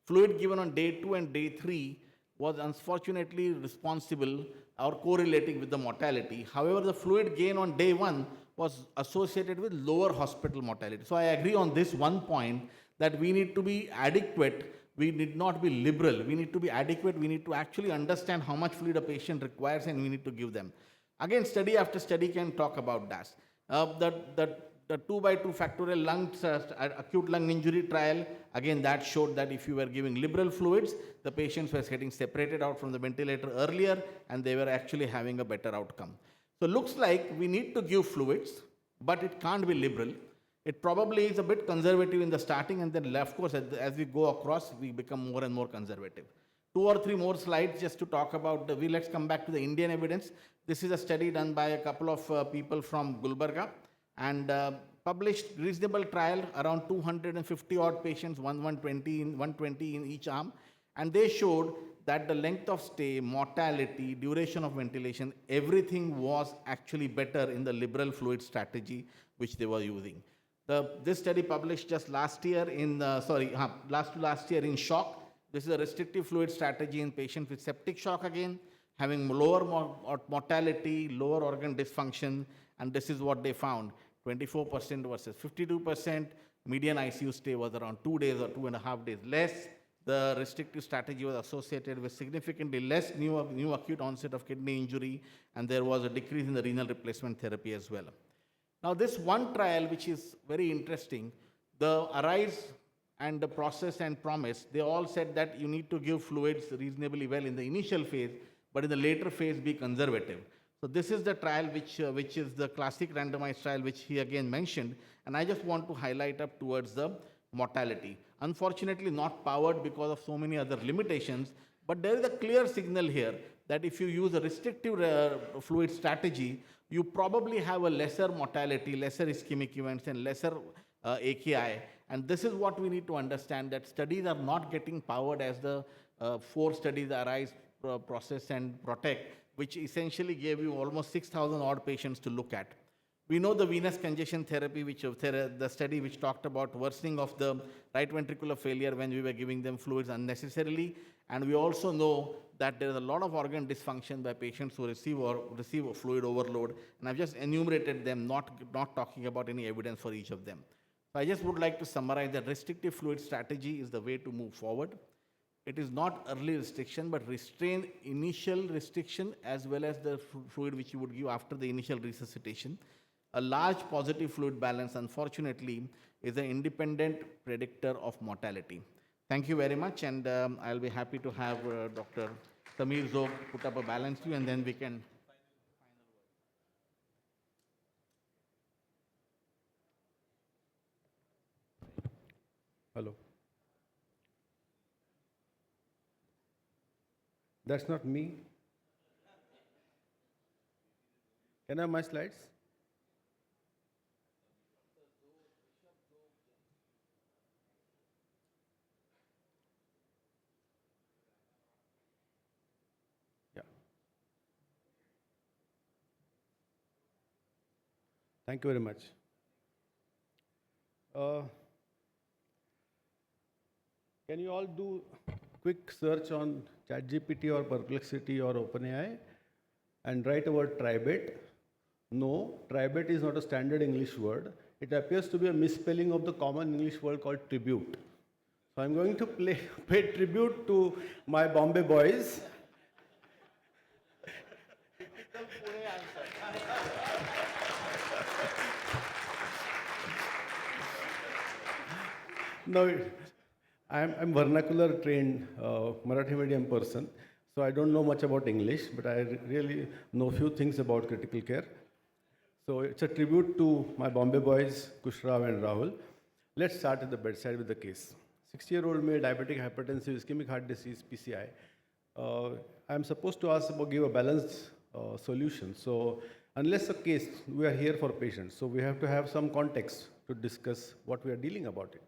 fluid given on day 2 and day 3 was unfortunately responsible or correlating with the mortality. However, the fluid gain on day 1 was associated with lower hospital mortality. So I agree on this one point that we need to be adequate we need not be liberal. We need to be adequate. We need to actually understand how much fluid a patient requires and we need to give them. Again, study after study can talk about that. The 2x2 factorial acute lung injury trial, again, that showed that if you were giving liberal fluids, the patients were getting separated out from the ventilator earlier and they were actually having a better outcome. So looks like we need to give fluids, but it can't be liberal. It probably is a bit conservative in the starting, and then of course, as we go across, we become more and more conservative. 2 or 3 more slides just to talk about let's come back to the Indian evidence. This is a study done by a couple of people from Gulbarga and published reasonable trial around 250 odd patients, 120 in each arm, and they showed that the length of stay, mortality, duration of ventilation, everything was actually better in the liberal fluid strategy which they were using. This study published just last year in, last year in shock. This is a restrictive fluid strategy in patients with septic shock again, having lower mortality, lower organ dysfunction, and this is what they found, 24% versus 52%. Median ICU stay was around 2 days or 2.5 days less. The restrictive strategy was associated with significantly less new acute onset of kidney injury, and there was a decrease in the renal replacement therapy as well. Now, this one trial, which is very interesting, the ARISE and the process and promise, they all said that you need to give fluids reasonably well in the initial phase, but in the later phase, be conservative. So this is the trial which is the classic randomized trial, which he again mentioned, and I just want to highlight up towards the mortality. Unfortunately, not powered because of so many other limitations, but there is a clear signal here that if you use a restrictive fluid strategy, you probably have a lesser mortality, lesser ischemic events, and lesser AKI. And this is what we need to understand, that studies are not getting powered as the 4 studies, ARISE, Process, and Protect, which essentially gave you almost 6,000 odd patients to look at. We know the venous congestion therapy, the study which talked about worsening of the right ventricular failure when we were giving them fluids unnecessarily. And we also know that there is a lot of organ dysfunction by patients who receive a fluid overload. And I've just enumerated them, not talking about any evidence for each of them. So I just would like to summarize that restrictive fluid strategy is the way to move forward. It is not early restriction, but restrain initial restriction as well as the fluid which you would give after the initial resuscitation. A large positive fluid balance, unfortunately, is an independent predictor of mortality. Thank you very much, and I'll be happy to have Dr. Samir Zog put up a balance view, and then we can. Hello. That's not me. Can I have my slides? Yeah. Thank you very much. Can you all do quick search on ChatGPT or Perplexity or OpenAI and write a word tribate? No, tribate is not a standard English word. It appears to be a misspelling of the common English word called tribute. So I'm going to pay tribute to my Bombay boys. No, I'm vernacular trained Marathi medium person, so I don't know much about English, but I really know few things about critical care. So it's a tribute to my Bombay boys, Kushrao and Rahul. Let's start at the bedside with the case. 60-year-old male, diabetic hypertensive, ischemic heart disease, PCI. I'm supposed to give a balanced solution. So unless a case, we are here for patients. So we have to have some context to discuss what we are dealing about it.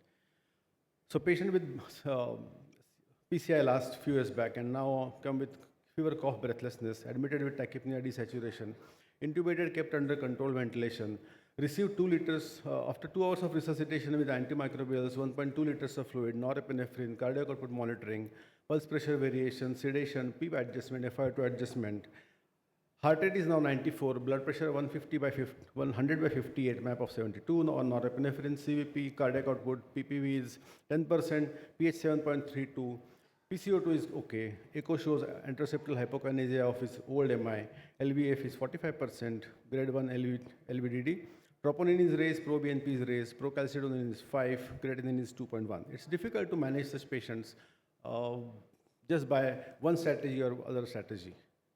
So patient with PCI last few years back and now come with fever, cough, breathlessness, admitted with tachypnea, desaturation, intubated, kept under controlled ventilation, received 2 liters, after 2 hours of resuscitation with antimicrobials, 1.2 liters of fluid, norepinephrine, cardiac output monitoring, pulse pressure variation, sedation, PEEP adjustment, FiO2 adjustment. Heart rate is now 94, blood pressure 100 by 58, map of 72, on norepinephrine, CVP, cardiac output, PPV is 10%, pH 7.32, PCO2 is okay, echo shows anteroseptal hypokinesia of his old MI, LVF is 45%, grade 1 LVDD, troponin is raised, pro-BNP is raised, procalcitonin is 5, creatinine is 2.1. It's difficult to manage such patients just by one strategy or other strategy.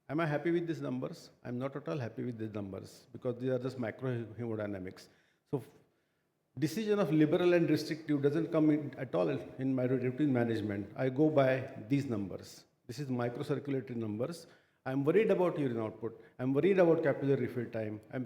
Am I happy with these numbers? I'm not at all happy with these numbers because these are just macro hemodynamics. So decision of liberal and restrictive doesn't come in at all in my routine management. I go by these numbers. This is microcirculatory numbers. I'm worried about urine output. I'm worried about capillary refill time. I'm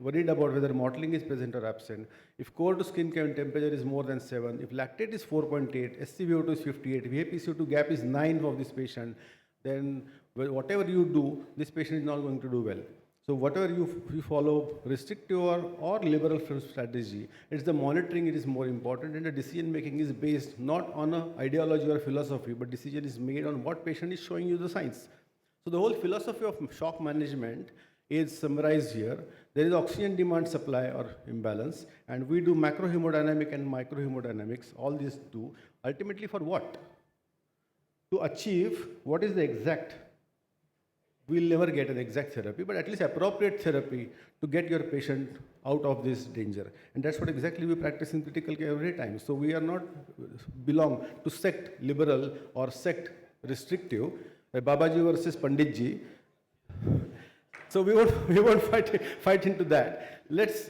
worried about whether mottling is present or absent. If core to skin temperature is more than 7, if lactate is 4.8, SCVO2 is 58, VAPCO2 gap is 9 of this patient, then whatever you do, this patient is not going to do well. So whatever you follow, restrictive or liberal strategy, it's the monitoring it is more important, and the decision making is based not on an ideology or philosophy, but decision is made on what patient is showing you the signs. So the whole philosophy of shock management is summarized here. There is oxygen demand supply or imbalance, and we do macro hemodynamic and micro hemodynamics, all these do. Ultimately for what? To achieve what is the exact. We'll never get an exact therapy, but at least appropriate therapy to get your patient out of this danger. And that's what exactly we practice in critical care every time. So we are not belong to sect liberal or sect restrictive, Babaji versus Panditji. So we won't fight into that. Let's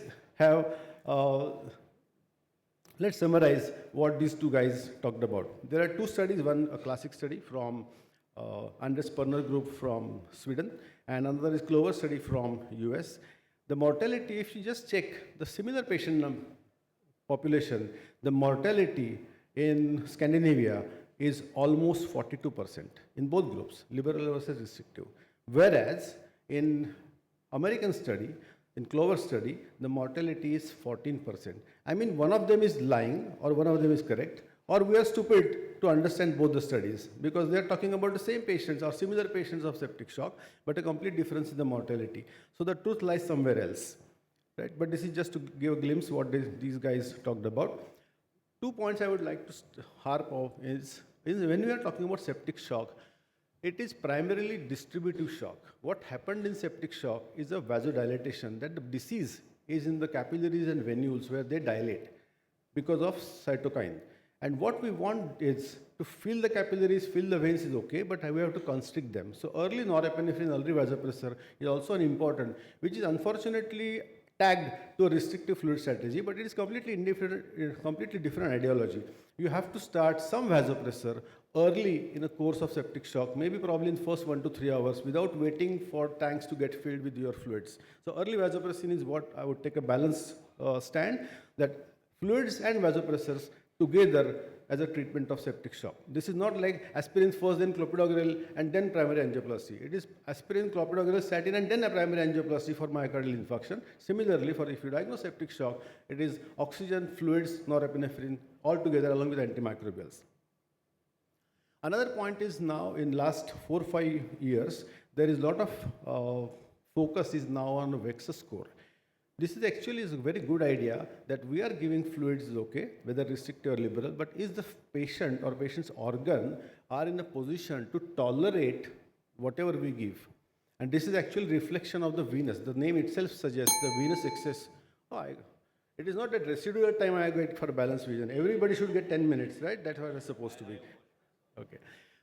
summarize what these two guys talked about. There are two studies, one a classic study from Anders Perner group from Sweden, and another is Clover study from US. The mortality, if you just check the similar patient population, the mortality in Scandinavia is almost 42% in both groups, liberal versus restrictive. Whereas in American study, in Clover study, the mortality is 14%. I mean, one of them is lying or one of them is correct, or we are stupid to understand both the studies because they are talking about the same patients or similar patients of septic shock, but a complete difference in the mortality. So the truth lies somewhere else, right? But this is just to give a glimpse what these guys talked about. 2 points I would like to harp on is when we are talking about septic shock, it is primarily distributive shock. What happened in septic shock is a vasodilatation, that the disease is in the capillaries and venules where they dilate because of cytokine. And what we want is to fill the capillaries, fill the veins is okay, but we have to constrict them. So early norepinephrine, early vasopressor is also an important, which is unfortunately tagged to a restrictive fluid strategy, but it is completely different ideology. You have to start some vasopressor early in a course of septic shock, maybe probably in first 1 to 3 hours, without waiting for tanks to get filled with your fluids. So early vasopressin is what I would take a balanced stand, that fluids and vasopressors together as a treatment of septic shock. This is not like aspirin first, then clopidogrel, and then primary angioplasty. It is aspirin, clopidogrel, statin, and then a primary angioplasty for myocardial infarction. Similarly, for if you diagnose septic shock, it is oxygen, fluids, norepinephrine, all together along with antimicrobials. Another point is now in last 4 or 5 years, there is a lot of focus is now on VEXA score. This is actually a very good idea that we are giving fluids is okay, whether restrictive or liberal, but is the patient or patient's organ are in a position to tolerate whatever we give. And this is actually reflection of the venous. The name itself suggests the venous excess. It is not that residual time I get for balanced vision. Everybody should get 10 minutes, right? That's what it's supposed to be. Okay.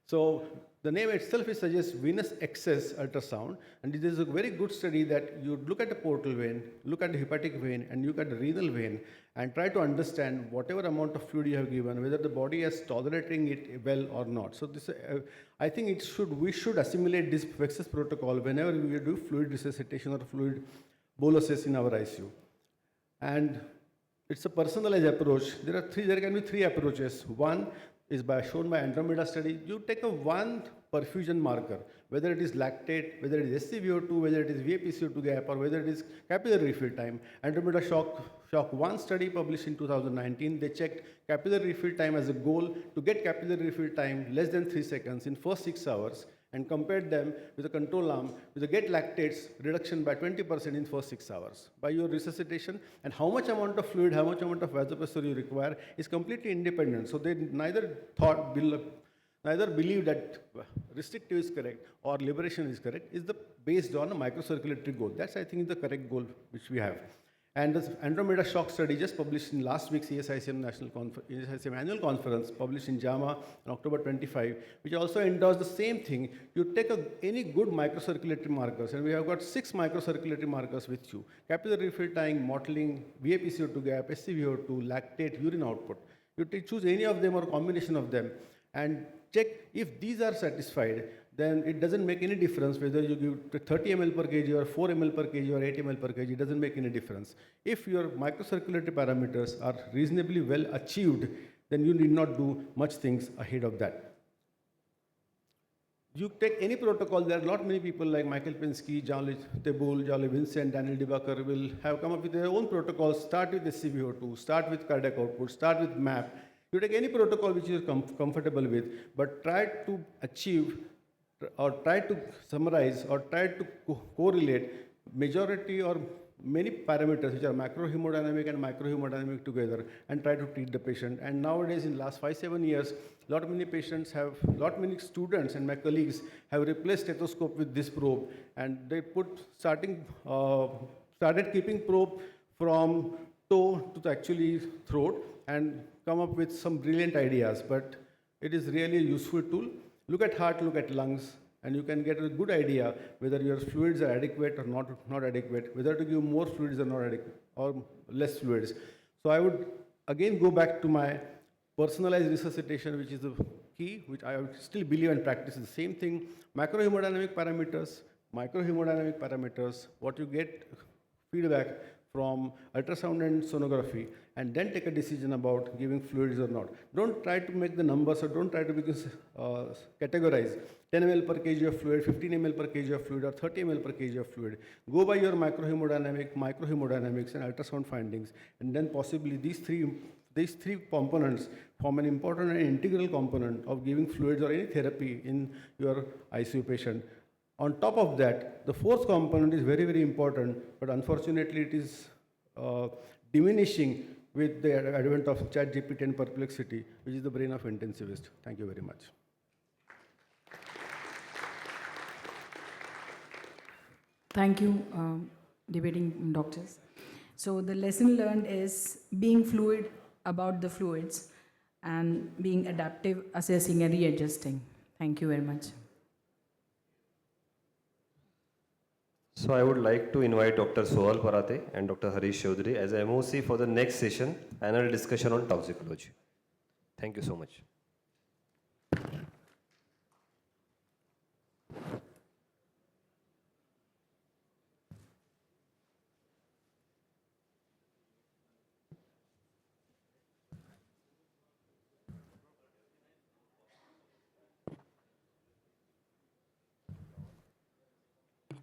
So the name itself suggests venous excess ultrasound, and it is a very good study that you look at the portal vein, look at the hepatic vein, and look at the renal vein, and try to understand whatever amount of fluid you have given, whether the body is tolerating it well or not. So this, I think we should assimilate this VEXAS protocol whenever we do fluid resuscitation or fluid boluses in our ICU. And it's a personalized approach. There can be 3 approaches. One is shown by Andromeda study. You take one perfusion marker, whether it is lactate, whether it is SCVO2, whether it is VAPCO2 gap, or whether it is capillary refill time. Andromeda Shock 1 study published in 2019, they checked capillary refill time as a goal to get capillary refill time less than 3 seconds in first 6 hours. and compared them with the control arm with the get lactates reduction by 20% in first 6 hours by your resuscitation, and how much amount of fluid, how much amount of vasopressor you require is completely independent. So they neither believe that restrictive is correct or liberation is correct, is based on a microcirculatory goal. That's, I think, the correct goal which we have. And the Andromeda shock study just published in last week's ESICM ESICM annual conference, published in JAMA on October 25, which also endorsed the same thing. You take any good microcirculatory markers, and we have got 6 microcirculatory markers with you: capillary refill time, mottling, VAPCO2 gap, SCVO2, lactate, urine output. You choose any of them or combination of them and check if these are satisfied. Then it doesn't make any difference whether you give 30 ml per kg or 4 ml per kg or 8 ml per kg. It doesn't make any difference. If your microcirculatory parameters are reasonably well achieved, then you need not do much things ahead of that. You take any protocol, there are not many people like Michael Pinsky, Jolly Teboul, Jolly Vincent, Daniel Debakar will have come up with their own protocols. Start with SCVO2, start with cardiac output, start with MAP. You take any protocol which you are comfortable with, but try to achieve or try to summarize or try to correlate majority or many parameters which are macrohemodynamic and microhemodynamic together and try to treat the patient. And nowadays, in last 5-7 years, lot many students and my colleagues have replaced stethoscope with this probe, and they started keeping probe from toe to actually throat and come up with some brilliant ideas. But it is really a useful tool. Look at heart, look at lungs, and you can get a good idea whether your fluids are adequate or not adequate, whether to give more fluids or not adequate or less fluids. So I would again go back to my personalized resuscitation, which is the key, which I would still believe and practice the same thing. Macrohemodynamic parameters, microhemodynamic parameters, what you get feedback from ultrasound and sonography, and then take a decision about giving fluids or not. Don't try to make the numbers or don't try to categorize 10 ml per kg of fluid, 15 ml per kg of fluid, or 30 ml per kg of fluid. Go by your microhemodynamics and ultrasound findings, and then possibly these three components form an important and integral component of giving fluids or any therapy in your ICU patient. On top of that, the fourth component is very, very important, but unfortunately it is diminishing with the advent of ChatGPT and Perplexity, which is the brain of intensivist. Thank you very much. Thank you, debating doctors. So the lesson learned is being fluid about the fluids and being adaptive, assessing and readjusting. Thank you very much. So I would like to invite Dr. Sohal Parate and Dr. Harish Chaudhary as MOC for the next session, panel discussion on toxicology. Thank you so much.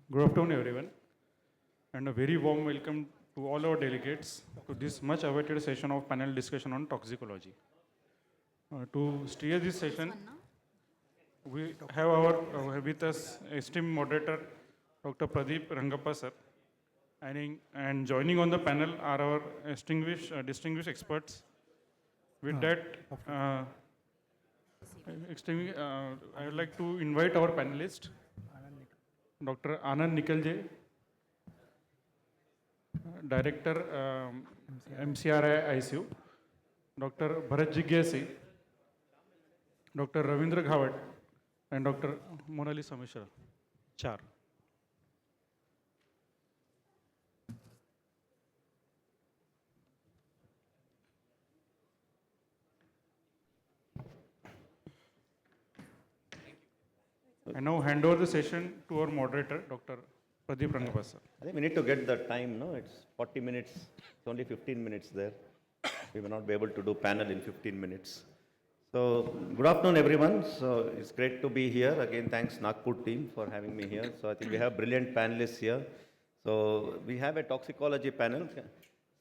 Good afternoon, everyone, and a very warm welcome to all our delegates to this much awaited session of panel discussion on toxicology. To steer this session, we have with us esteemed moderator, Dr. Pradeep Rangappa sir, and joining on the panel are our distinguished experts. With that, I would like to invite our panelists. Dr. Anand Nikalje, Director, MCRI ICU, Dr. Bharat Jigyasi, Dr. Ravindra Ghavat, and Dr. Monalisa Mishra. Char. I now hand over the session to our moderator, Dr. Pradeep Rangappa sir. I think we need to get the time, no? It's 40 minutes, it's only 15 minutes there. We may not be able to do panel in 15 minutes. So, good afternoon everyone. So, it's great to be here. Again, thanks Nagpur team for having me here. So, I think we have brilliant panelists here. So, we have a toxicology panel.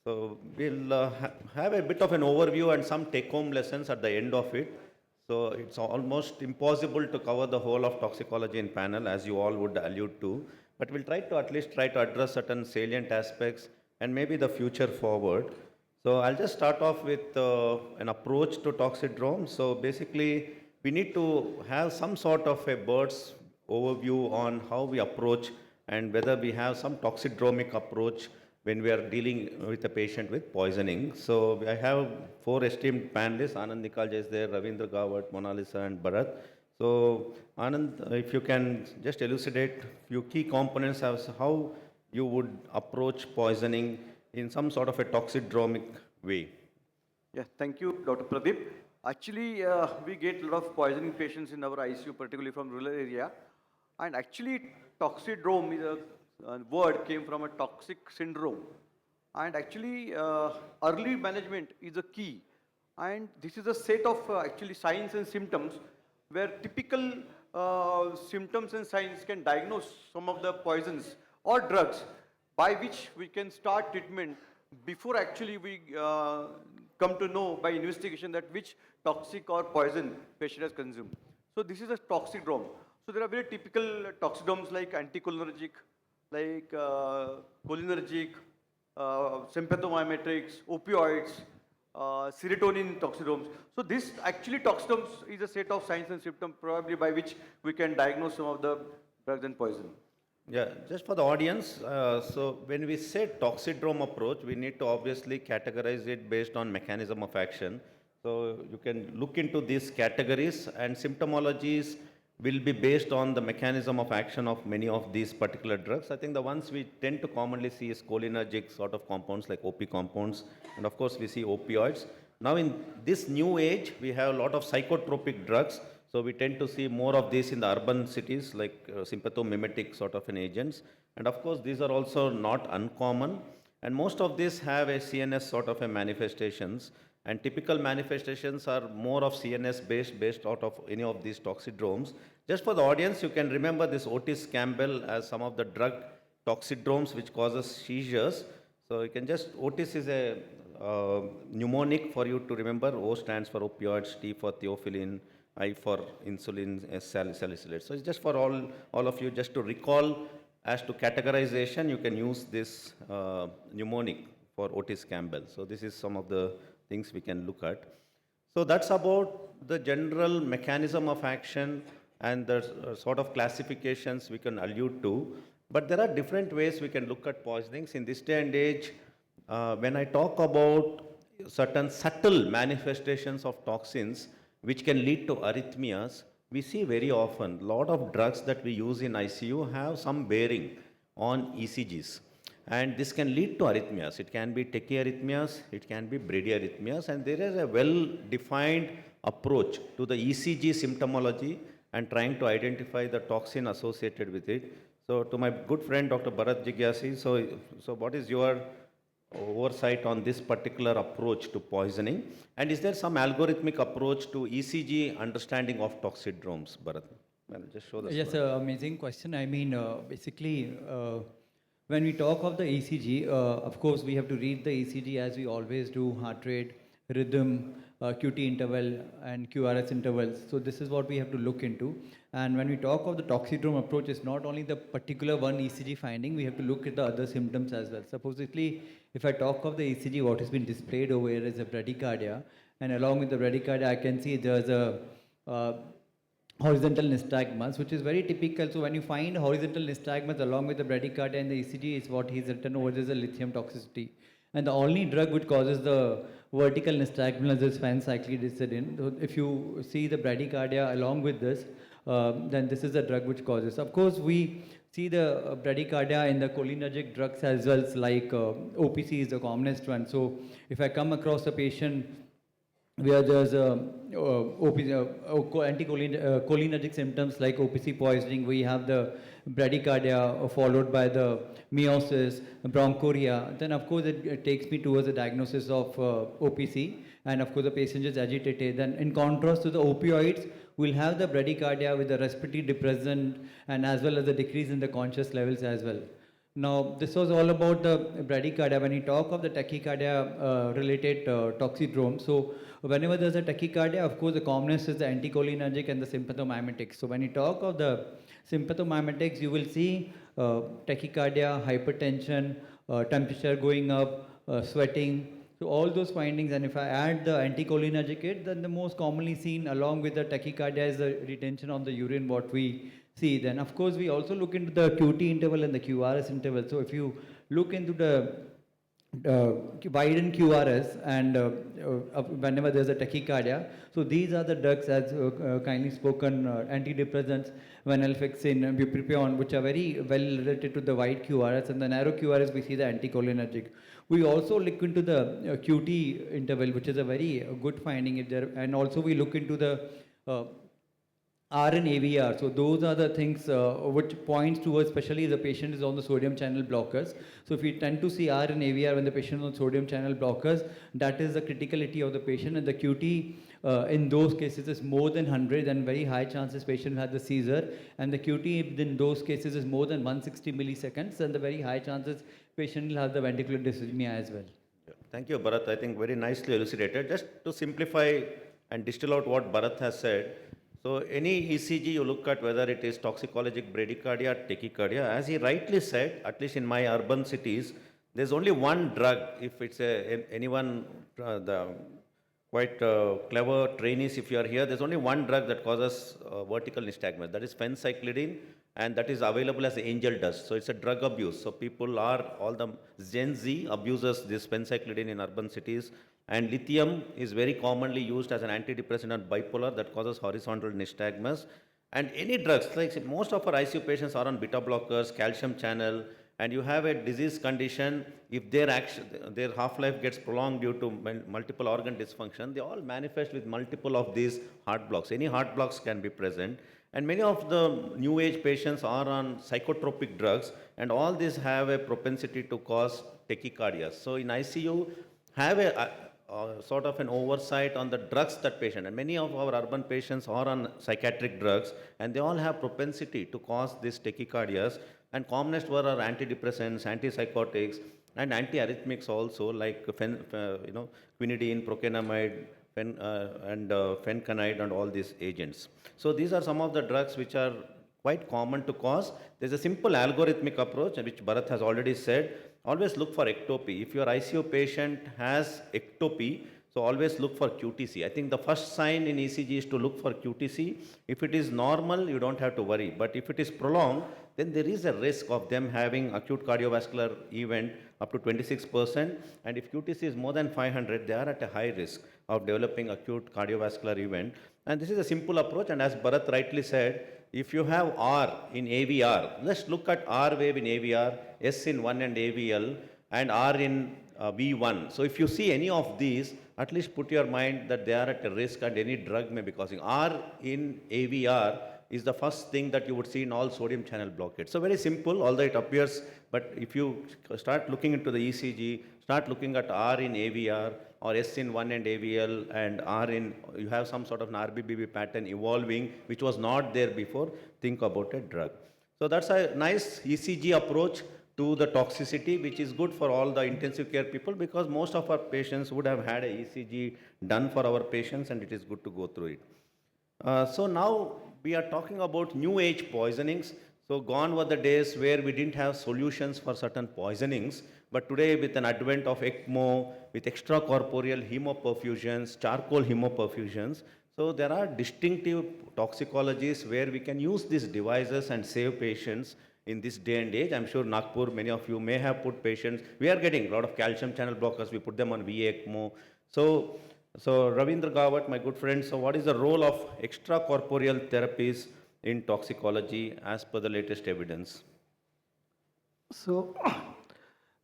So, we'll have a bit of an overview and some take-home lessons at the end of it. So it's almost impossible to cover the whole of toxicology in panel, as you all would allude to. But we'll try to at least try to address certain salient aspects and maybe the future forward. So I'll just start off with an approach to toxidrome. So basically, we need to have some sort of a bird's overview on how we approach and whether we have some toxidromic approach when we are dealing with a patient with poisoning. So I have 4 esteemed panelists, Anand Nikalja is there, Ravindra Gawat, Mona Lisa and Bharat. So Anand, if you can just elucidate few key components as how you would approach poisoning in some sort of a toxidromic way. Yeah, thank you, Dr. Pradeep. Actually, we get a lot of poisoning patients in our ICU, particularly from rural area. And actually, toxidrome is a word came from a toxic syndrome. And actually, early management is a key. And this is a set of actually signs and symptoms where typical symptoms and signs can diagnose some of the poisons or drugs by which we can start treatment before actually we come to know by investigation that which toxic or poison patient has consumed. So this is a toxidrome. So there are very typical toxidromes like anticholinergic, like cholinergic, sympathomimetrics, opioids, serotonin toxidromes. So this actually toxidromes is a set of signs and symptoms probably by which we can diagnose some of the drugs and poison. Yeah, just for the audience, so when we say toxidrome approach, we need to obviously categorize it based on mechanism of action. So you can look into these categories, and symptomologies will be based on the mechanism of action of many of these particular drugs. I think the ones we tend to commonly see is cholinergic sort of compounds like OP compounds, and of course we see opioids. Now in this new age, we have a lot of psychotropic drugs. So we tend to see more of these in the urban cities like sympathomimetic sort of an agents. And of course, these are also not uncommon. And most of these have a CNS sort of a manifestations. And typical manifestations are more of CNS based out of any of these toxidromes. Just for the audience, you can remember this Otis Campbell as some of the drug toxidromes which causes seizures. So you can just, Otis is a mnemonic for you to remember. O stands for opioids, T for theophylline, I for insulin, salicylate. So it's just for all of you just to recall as to categorization, you can use this mnemonic for Otis Campbell. So this is some of the things we can look at. So that's about the general mechanism of action and the sort of classifications we can allude to. But there are different ways we can look at poisonings. In this day and age, when I talk about certain subtle manifestations of toxins which can lead to arrhythmias, we see very often a lot of drugs that we use in ICU have some bearing on ECGs. And this can lead to arrhythmias. It can be tachyarrhythmias, it can be bradyarrhythmias, and there is a well-defined approach to the ECG symptomology and trying to identify the toxin associated with it. So to my good friend Dr. Bharat Jigyasi, so what is your oversight on this particular approach to poisoning? And is there some algorithmic approach to ECG understanding of toxidromes, Bharat? Well, just show the Yes, amazing question. I mean, basically, when we talk of the ECG, of course, we have to read the ECG as we always do, heart rate, rhythm, QT interval, and QRS intervals. So this is what we have to look into. And when we talk of the toxidrome approach, it's not only the particular one ECG finding, we have to look at the other symptoms as well. Supposedly, if I talk of the ECG, what has been displayed over here is a bradycardia. And along with the bradycardia, I can see there's a horizontal nystagmus, which is very typical. So when you find horizontal nystagmus along with the bradycardia and the ECG, is what he's written over, there's a lithium toxicity. And the only drug which causes the vertical nystagmus is phencyclidecitin. So if you see the bradycardia along with this, then this is a drug which causes. Of course, we see the bradycardia in the cholinergic drugs as well, like OPC is the commonest one. So if I come across a patient where there's anticholinergic symptoms like OPC poisoning, we have the bradycardia followed by the meiosis, bronchoria, then of course it takes me towards the diagnosis of OPC, and of course the patient is agitated. Then in contrast to the opioids, we'll have the bradycardia with the respiratory depressant and as well as the decrease in the conscious levels as well. Now, this was all about the bradycardia. When you talk of the tachycardia related toxidrome, so whenever there's a tachycardia, of course, the commonest is the anticholinergic and the sympathomimetics. So when you talk of the sympathomimetics, you will see tachycardia, hypertension, temperature going up, sweating. So all those findings, and if I add the anticholinergic aid, then the most commonly seen along with the tachycardia is the retention of the urine, what we see. Then of course we also look into the QT interval and the QRS interval. So if you look into the widen QRS and whenever there's a tachycardia, so these are the drugs as kindly spoken, antidepressants, venlafaxine, bupropion, which are very well related to the wide QRS, and the narrow QRS we see the anticholinergic. We also look into the QT interval, which is a very good finding if there, and also we look into the R and AVR. So those are the things which points towards, especially the patient is on the sodium channel blockers. So if we tend to see R and AVR when the patient is on sodium channel blockers, that is the criticality of the patient, and the QT in those cases is more than 100, and very high chances patient will have the seizure, and the QT in those cases is more than 160 milliseconds, and the very high chances patient will have the ventricular dysrhythmia as well. Thank you, Bharat. I think very nicely elucidated. Just to simplify and distill out what Bharat has said, so any ECG you look at whether it is toxicologic bradycardia or tachycardia, as he rightly said, at least in my urban cities, there's only one drug. If it's anyone, the quite clever trainees, if you are here, there's only one drug that causes vertical nystagmus. That is phencyclidine, and that is available as angel dust. So it's a drug abuse. So people are, all the Gen Z abuses this phencyclidine in urban cities. And lithium is very commonly used as an antidepressant on bipolar that causes horizontal nystagmus. And any drugs, like most of our ICU patients are on beta blockers, calcium channel, and you have a disease condition, if their half-life gets prolonged due to multiple organ dysfunction, they all manifest with multiple of these heart blocks. Any heart blocks can be present. And many of the new age patients are on psychotropic drugs, and all these have a propensity to cause tachycardia. So in ICU, have a sort of an oversight on the drugs that patient, and many of our urban patients are on psychiatric drugs, and they all have propensity to cause these tachycardias, and commonest were our antidepressants, antipsychotics, and antiarrhythmics also, like quinidine, procainamide, and fenconide, and all these agents. So these are some of the drugs which are quite common to cause. There's a simple algorithmic approach, which Bharat has already said. Always look for ectopy. If your ICU patient has ectopy, so always look for QTC. I think the first sign in ECG is to look for QTC. If it is normal, you don't have to worry. But if it is prolonged, then there is a risk of them having acute cardiovascular event up to 26%. And if QTC is more than 500, they are at a high risk of developing acute cardiovascular event. And this is a simple approach. And as Bharat rightly said, if you have R in AVR, let's look at R wave in AVR, S in 1 and AVL, and R in V1. So if you see any of these, at least put your mind that they are at a risk and any drug may be causing. R in AVR is the first thing that you would see in all sodium channel blockade. So very simple, although it appears, but if you start looking into the ECG, start looking at R in AVR, or S in 1 and AVL, and R in, you have some sort of an RBBB pattern evolving, which was not there before, think about a drug. So that's a nice ECG approach to the toxicity, which is good for all the intensive care people, because most of our patients would have had a ECG done for our patients, and it is good to go through it. So now we are talking about new age poisonings. So gone were the days where we didn't have solutions for certain poisonings, but today with an advent of ECMO, with extracorporeal hemoperfusions, charcoal hemoperfusions, so there are distinctive toxicologies where we can use these devices and save patients in this day and age. I'm sure Nagpur, many of you may have put patients, we are getting a lot of calcium channel blockers, we put them on VA ECMO. So Ravindra Gawat, my good friend, so what is the role of extracorporeal therapies in toxicology as per the latest evidence? So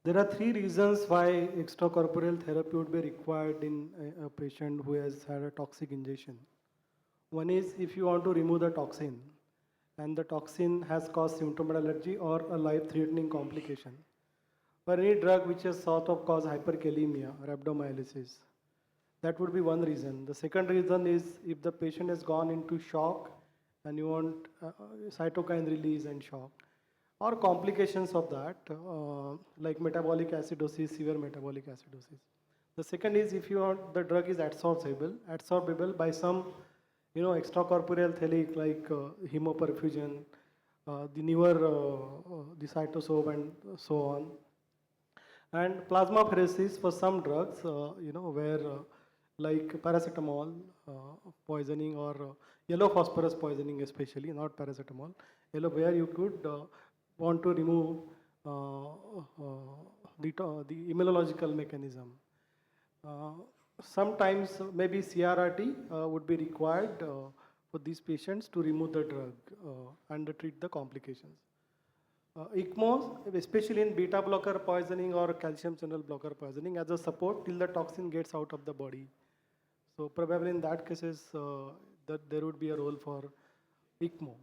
there are three reasons why extracorporeal therapy would be required in a patient who has had a toxic ingestion. One is if you want to remove the toxin, and the toxin has caused symptomatic allergy or a life-threatening complication, or any drug which has sort of caused hyperkalemia or rhabdomyolysis. That would be one reason. The second reason is if the patient has gone into shock and you want cytokine release and shock. or complications of that, like metabolic acidosis, severe metabolic acidosis. The second is if the drug is absorbable by some, extracorporeal thallic like hemoperfusion, the newer, the cytosol and so on. And plasmapheresis for some drugs, where like paracetamol poisoning or yellow phosphorus poisoning especially, not paracetamol, where you could want to remove the immunological mechanism. Sometimes maybe CRRT would be required for these patients to remove the drug and treat the complications. ECMO, especially in beta blocker poisoning or calcium channel blocker poisoning, as a support till the toxin gets out of the body. So probably in that cases, that there would be a role for ECMO.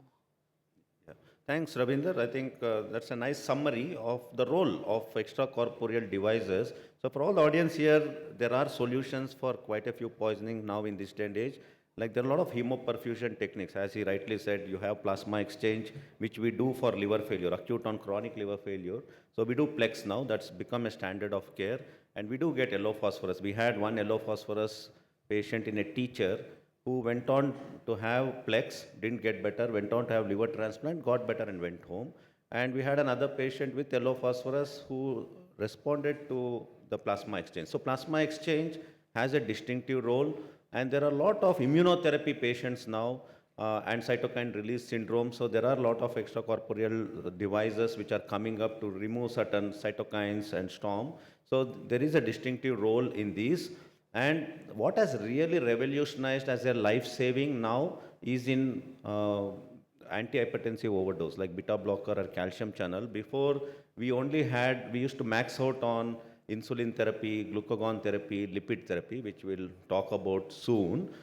Thanks, Ravinder. I think that's a nice summary of the role of extracorporeal devices. So for all the audience here, there are solutions for quite a few poisoning now in this day and age. Like there are a lot of hemoperfusion techniques. As he rightly said, you have plasma exchange, which we do for liver failure, acute on chronic liver failure. So we do PLEX now. That's become a standard of care. And we do get yellow phosphorus. We had one yellow phosphorus patient in a teacher who went on to have PLEX, didn't get better, went on to have liver transplant, got better and went home. And we had another patient with yellow phosphorus who responded to the plasma exchange. So plasma exchange has a distinctive role, and there are a lot of immunotherapy patients now and cytokine release syndrome. So there are a lot of extracorporeal devices which are coming up to remove certain cytokines and storm. So there is a distinctive role in these. And what has really revolutionized as a life-saving now is in antihypertensive overdose, like beta blocker or calcium channel. Before, we used to max out on insulin therapy, glucagon therapy, lipid therapy, which we'll talk about soon.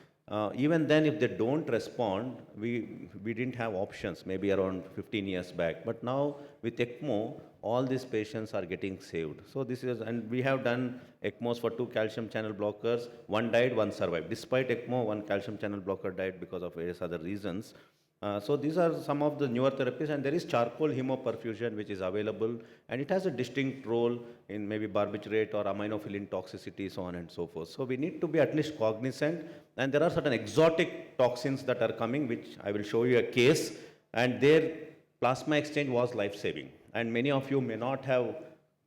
Even then, if they don't respond, we didn't have options, maybe around 15 years back. But now, with ECMO, all these patients are getting saved. So this is, and we have done ECMOs for 2 calcium channel blockers. One died, one survived. Despite ECMO, 1 calcium channel blocker died because of various other reasons. So these are some of the newer therapies, and there is charcoal hemoperfusion which is available, and it has a distinct role in maybe barbiturate or aminophylline toxicity, so on and so forth. So we need to be at least cognizant, and there are certain exotic toxins that are coming, which I will show you a case, and their plasma exchange was life-saving. And many of you may not have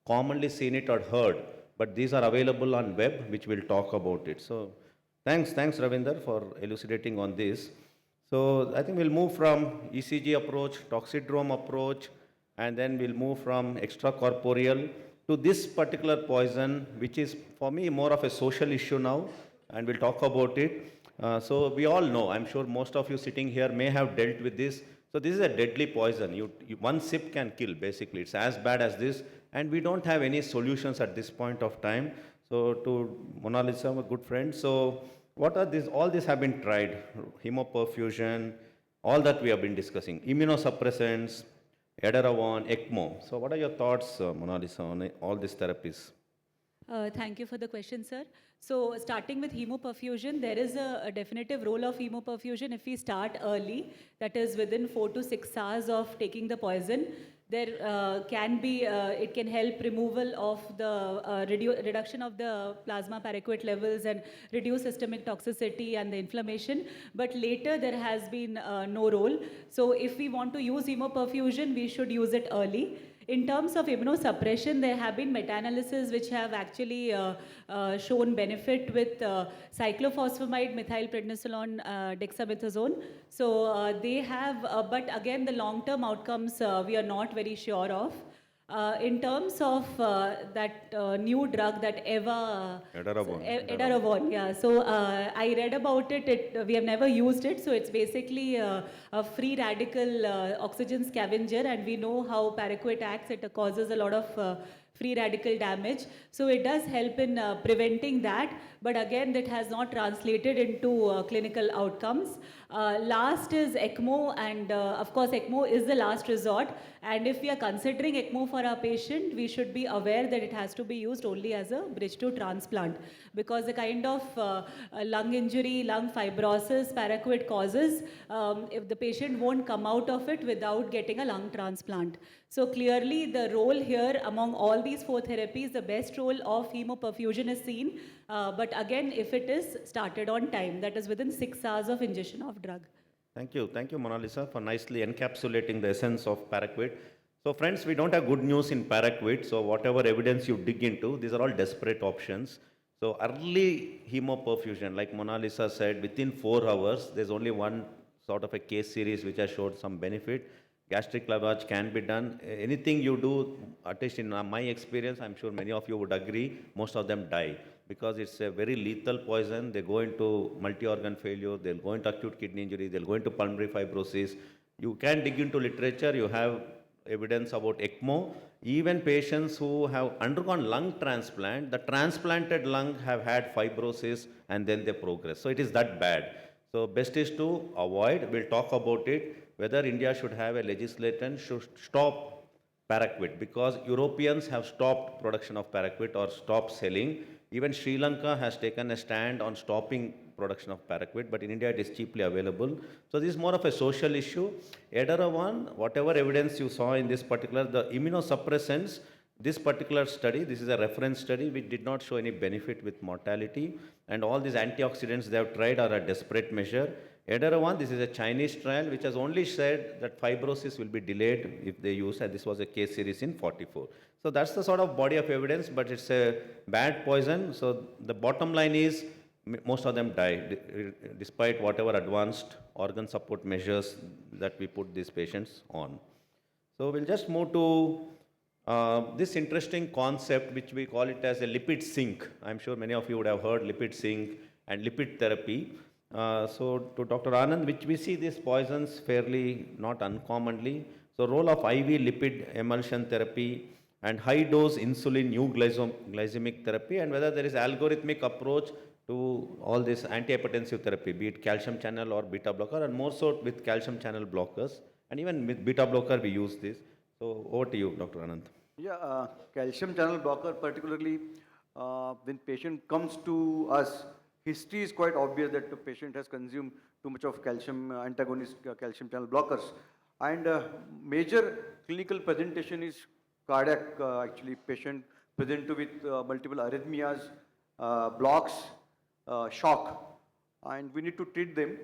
commonly seen it or heard, but these are available on web, which we'll talk about it. So thanks Ravinder for elucidating on this. So I think we'll move from ECG approach, toxidrome approach, and then we'll move from extracorporeal to this particular poison, which is for me more of a social issue now, and we'll talk about it. So we all know, I'm sure most of you sitting here may have dealt with this. So this is a deadly poison. One sip can kill, basically. It's as bad as this, and we don't have any solutions at this point of time. So to Mona Lisa, a good friend, so what are these? All these have been tried. Hemoperfusion, all that we have been discussing. Immunosuppressants, Edaravone, ECMO. So what are your thoughts, Mona Lisa, on all these therapies? Thank you for the question, sir. So starting with hemoperfusion, there is a definitive role of hemoperfusion if we start early, that is within 4 to 6 hours of taking the poison. There can be, it can help removal of the reduction of the plasma paraquat levels and reduce systemic toxicity and the inflammation. But later there has been no role. So if we want to use hemoperfusion, we should use it early. In terms of immunosuppression, there have been meta-analyses which have actually shown benefit with cyclophosphamide, methylprednisolone, dexamethasone. So they have, but again, the long-term outcomes we are not very sure of. In terms of that new drug, that Edaravone, yeah. So I read about it. We have never used it. So it's basically a free radical oxygen scavenger, and we know how paraquat acts. It causes a lot of free radical damage. So it does help in preventing that, but again, that has not translated into clinical outcomes. Last is ECMO, and of course, ECMO is the last resort. And if we are considering ECMO for our patient, we should be aware that it has to be used only as a bridge to transplant, because the kind of lung injury, lung fibrosis paraquat causes, if the patient won't come out of it without getting a lung transplant. So clearly the role here among all these 4 therapies, the best role of hemoperfusion is seen. But again, if it is started on time, that is within 6 hours of ingestion of drug. Thank you, Mona Lisa, for nicely encapsulating the essence of Paraquat. So friends, we don't have good news in Paraquat, so whatever evidence you dig into, these are all desperate options. So early hemoperfusion, like Mona Lisa said, within 4 hours, there's only one sort of a case series which has showed some benefit. Gastric lavage can be done. Anything you do, at least in my experience, I'm sure many of you would agree, most of them die because it's a very lethal poison. They go into multi-organ failure, they'll go into acute kidney injury, they'll go into pulmonary fibrosis. You can dig into literature, you have evidence about ECMO. Even patients who have undergone lung transplant, the transplanted lung have had fibrosis and then they progress. So it is that bad. So best is to avoid, we'll talk about it, whether India should have a legislation should stop Paraquat because Europeans have stopped production of Paraquat or stopped selling. Even Sri Lanka has taken a stand on stopping production of Paraquat, but in India it is cheaply available. So this is more of a social issue. Edaravone, whatever evidence you saw in this particular, the immunosuppressants, this particular study, this is a reference study, which did not show any benefit with mortality. And all these antioxidants they have tried are a desperate measure. Edaravone, this is a Chinese trial which has only said that fibrosis will be delayed if they use, and this was a case series in 44. So that's the sort of body of evidence, but it's a bad poison. So the bottom line is most of them die despite whatever advanced organ support measures that we put these patients on. So we'll just move to this interesting concept which we call it as a lipid sink. I'm sure many of you would have heard lipid sink and lipid therapy. So to Dr. Anand, which we see these poisons fairly not uncommonly. So role of IV lipid emulsion therapy and high dose insulin euglycemic therapy, and whether there is algorithmic approach to all this antihypertensive therapy, be it calcium channel or beta blocker, and more so with calcium channel blockers. And even with beta blocker we use this. So over to you, Dr. Anand. Yeah, calcium channel blocker, particularly when patient comes to us, history is quite obvious that the patient has consumed too much of calcium antagonist calcium channel blockers. And major clinical presentation is cardiac, actually patient present with multiple arrhythmias, blocks, shock, and we need to treat them.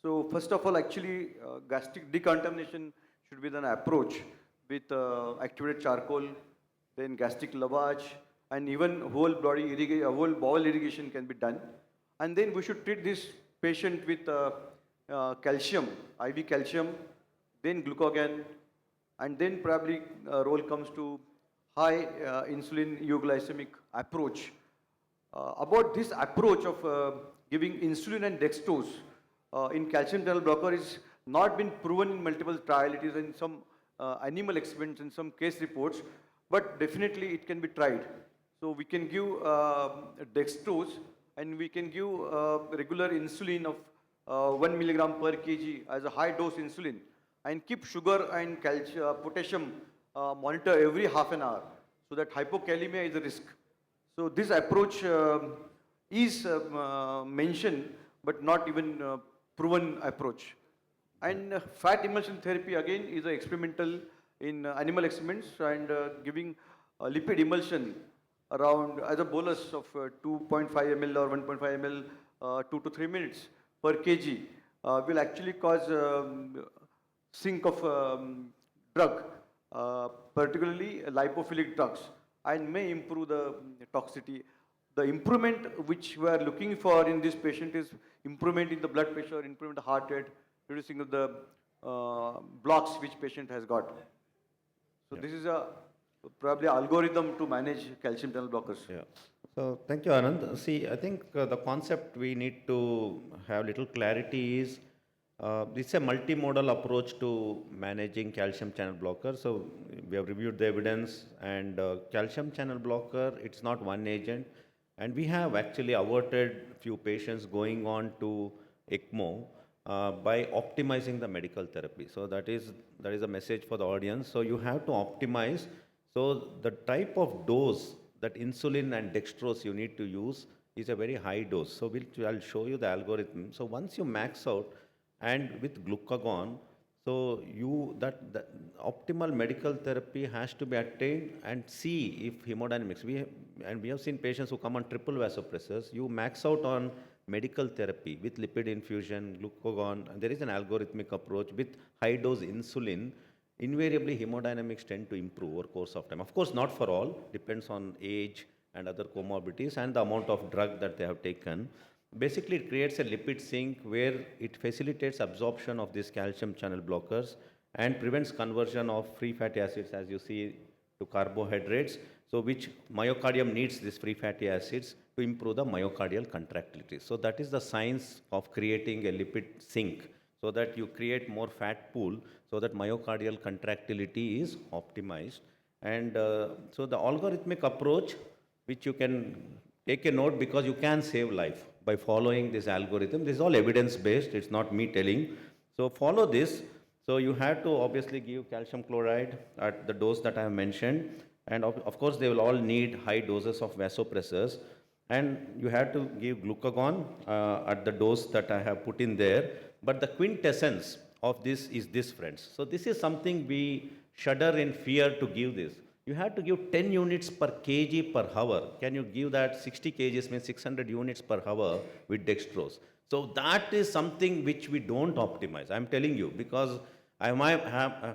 So first of all, actually gastric decontamination should be an approach with activated charcoal, then gastric lavage, and even whole bowel irrigation can be done. And then we should treat this patient with calcium, IV calcium, then glucagon, and then probably role comes to high insulin euglycemic approach. About this approach of giving insulin and dextrose in calcium channel blocker is not been proven in multiple trials. It is in some animal experiments and some case reports, but definitely it can be tried. So we can give dextrose and we can give regular insulin of 1 milligram per kg as a high dose insulin, and keep sugar and potassium monitor every half an hour, so that hypokalemia is a risk. So this approach is mentioned but not even proven approach. And fat emulsion therapy again is experimental in animal experiments, and giving lipid emulsion around as a bolus of 2.5 ml or 1.5 ml 2 to 3 minutes per kg will actually cause sink of drug, particularly lipophilic drugs, and may improve the toxicity. The improvement which we are looking for in this patient is improvement in the blood pressure, improvement in the heart rate, reducing of the blocks which patient has got. So this is a probably algorithm to manage calcium channel blockers. Yeah. So thank you, Anand. See, I think the concept we need to have little clarity is it's a multimodal approach to managing calcium channel blocker. So we have reviewed the evidence, and calcium channel blocker, it's not one agent. And we have actually averted few patients going on to ECMO by optimizing the medical therapy. So that is a message for the audience. So you have to optimize. So the type of dose that insulin and dextrose you need to use is a very high dose. So I'll show you the algorithm. So once you max out, and with glucagon, So that optimal medical therapy has to be attained and see if hemodynamics, we have seen patients who come on triple vasopressors, you max out on medical therapy with lipid infusion, glucagon, and there is an algorithmic approach with high dose insulin, invariably hemodynamics tend to improve over course of time. Of course, not for all, depends on age and other comorbidities and the amount of drug that they have taken. Basically, it creates a lipid sink where it facilitates absorption of these calcium channel blockers and prevents conversion of free fatty acids, as you see, to carbohydrates. So, which myocardium needs these free fatty acids to improve the myocardial contractility. So, that is the science of creating a lipid sink, so that you create more fat pool, so that myocardial contractility is optimized. And so, the algorithmic approach, which you can take a note because you can save life by following this algorithm. This is all evidence based, it's not me telling. So follow this. So you have to obviously give calcium chloride at the dose that I have mentioned. And of course, they will all need high doses of vasopressors. And you have to give glucagon at the dose that I have put in there. But the quintessence of this is this, friends. So this is something we shudder in fear to give this. You have to give 10 units per kg per hour. Can you give that? 60 kgs means 600 units per hour with dextrose. So that is something which we don't optimize. I'm telling you, because I've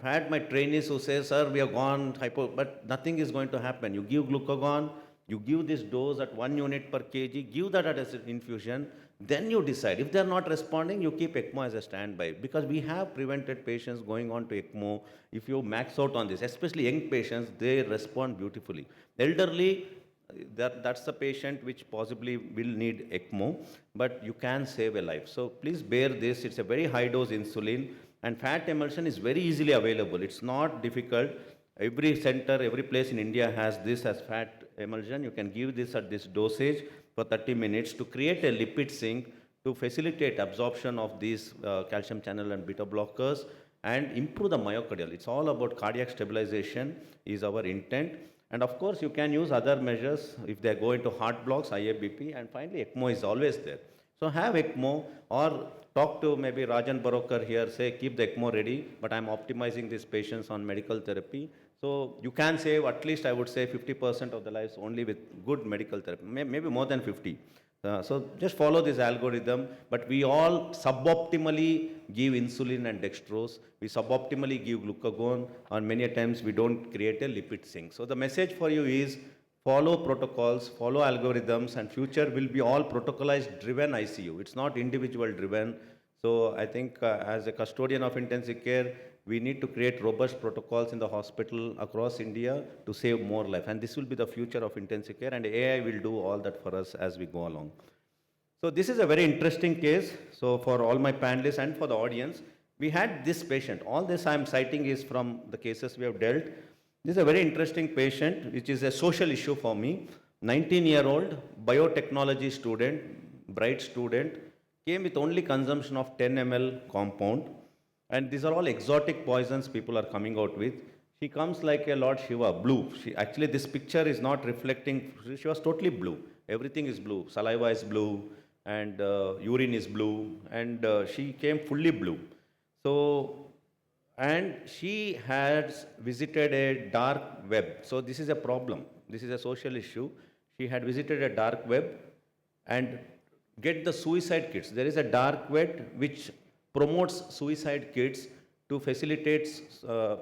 had my trainees who say, sir, we have gone hypo, but nothing is going to happen. You give glucagon, you give this dose at 1 unit per kg, give that as an infusion, then you decide. If they're not responding, you keep ECMO as a standby, because we have prevented patients going on to ECMO. If you max out on this, especially young patients, they respond beautifully. Elderly, that's the patient which possibly will need ECMO, but you can save a life. So please bear this. It's a very high dose insulin, and fat emulsion is very easily available. It's not difficult. Every center, every place in India has this as fat emulsion. You can give this at this dosage for 30 minutes to create a lipid sink to facilitate absorption of these calcium channel and beta blockers and improve the myocardial. It's all about cardiac stabilization is our intent. And of course, you can use other measures if they go into heart blocks, IABP, and finally ECMO is always there. So have ECMO or talk to maybe Rajan Barokar here, say keep the ECMO ready, but I'm optimizing these patients on medical therapy. So you can save at least, I would say, 50% of the lives only with good medical therapy, maybe more than 50. So just follow this algorithm, but we all suboptimally give insulin and dextrose. We suboptimally give glucagon, and many a times we don't create a lipid sink. So the message for you is follow protocols, follow algorithms, and future will be all protocolized driven ICU. It's not individual driven. So I think as a custodian of intensive care, we need to create robust protocols in the hospital across India to save more life. And this will be the future of intensive care, and AI will do all that for us as we go along. So this is a very interesting case. So for all my panelists and for the audience, we had this patient. All this I'm citing is from the cases we have dealt. This is a very interesting patient, which is a social issue for me. 19-year-old biotechnology student, bright student, came with only consumption of 10 ml compound. And these are all exotic poisons people are coming out with. She comes like a Lord Shiva, blue. Actually, this picture is not reflecting, she was totally blue. Everything is blue. Saliva is blue, and urine is blue, and she came fully blue. So, and she has visited a dark web. So this is a problem. This is a social issue. She had visited a dark web and get the suicide kits. There is a dark web which promotes suicide kits to facilitate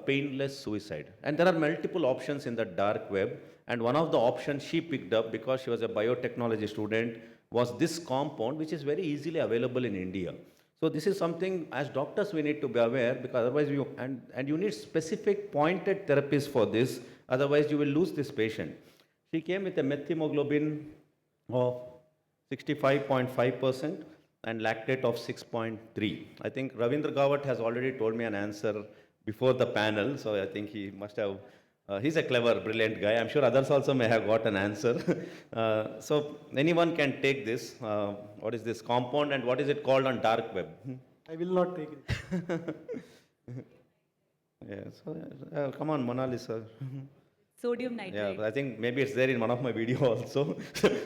painless suicide. And there are multiple options in the dark web. And one of the options she picked up, because she was a biotechnology student, was this compound, which is very easily available in India. So this is something as doctors we need to be aware, because otherwise and you need specific pointed therapies for this, otherwise you will lose this patient. She came with a methemoglobin of 65.5% and lactate of 6.3. I think Ravindra Gawat has already told me an answer before the panel, so I think he must have, he's a clever, brilliant guy. I'm sure others also may have got an answer. So anyone can take this. What is this compound and what is it called on dark web? I will not take it. Yeah, so come on, Mona Lisa. Sodium nitrite. Yeah, I think maybe it's there in one of my videos also.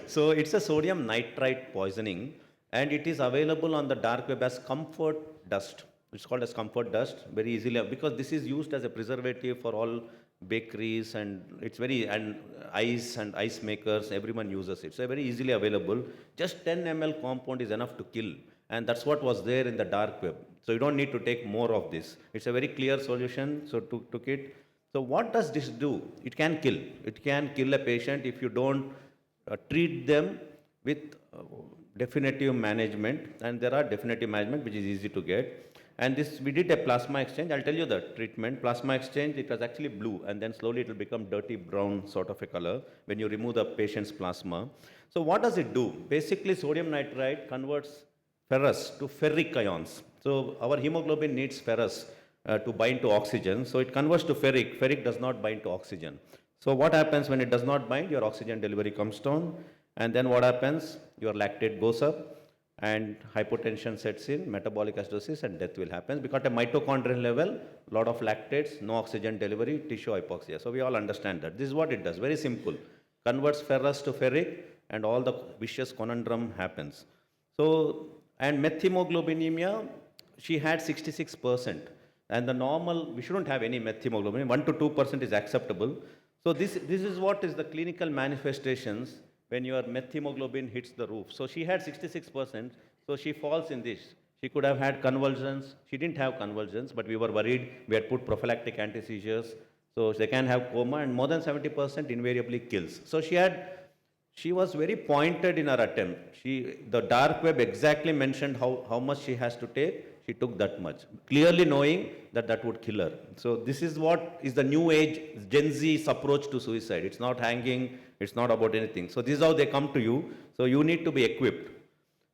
So it's a sodium nitrite poisoning, and it is available on the dark web as comfort dust. It's called as comfort dust, very easily, because this is used as a preservative for all bakeries, and it's very, and ice makers, everyone uses it. So very easily available. Just 10 ml compound is enough to kill. And that's what was there in the dark web. So you don't need to take more of this. It's a very clear solution, so took it. So what does this do? It can kill. It can kill a patient if you don't treat them with definitive management. And there are definitive management which is easy to get. And this, we did a plasma exchange. I'll tell you the treatment. Plasma exchange, it was actually blue, and then slowly it will become dirty brown sort of a color when you remove the patient's plasma. So what does it do? Basically, sodium nitrite converts ferrous to ferric ions. So our hemoglobin needs ferrous to bind to oxygen. So it converts to ferric. Ferric does not bind to oxygen. So what happens when it does not bind? Your oxygen delivery comes down. And then what happens? Your lactate goes up, and hypotension sets in, metabolic acidosis, and death will happen. Because at a mitochondrial level, lot of lactates, no oxygen delivery, tissue hypoxia. So we all understand that. This is what it does, very simple. Converts ferrous to ferric, and all the vicious conundrum happens. So, and methemoglobinemia, she had 66%. And the normal, we shouldn't have any methemoglobinemia, 1 to 2% is acceptable. So this is what is the clinical manifestations when your methemoglobin hits the roof. So she had 66%, so she falls in this. She could have had convulsions. She didn't have convulsions, but we were worried. We had put prophylactic anti-seizures. So they can have coma, and more than 70% invariably kills. So she was very pointed in her attempt. The dark web exactly mentioned how much she has to take. She took that much, clearly knowing that that would kill her. So this is what is the new age Gen Z's approach to suicide. It's not hanging, it's not about anything. So this is how they come to you. So you need to be equipped.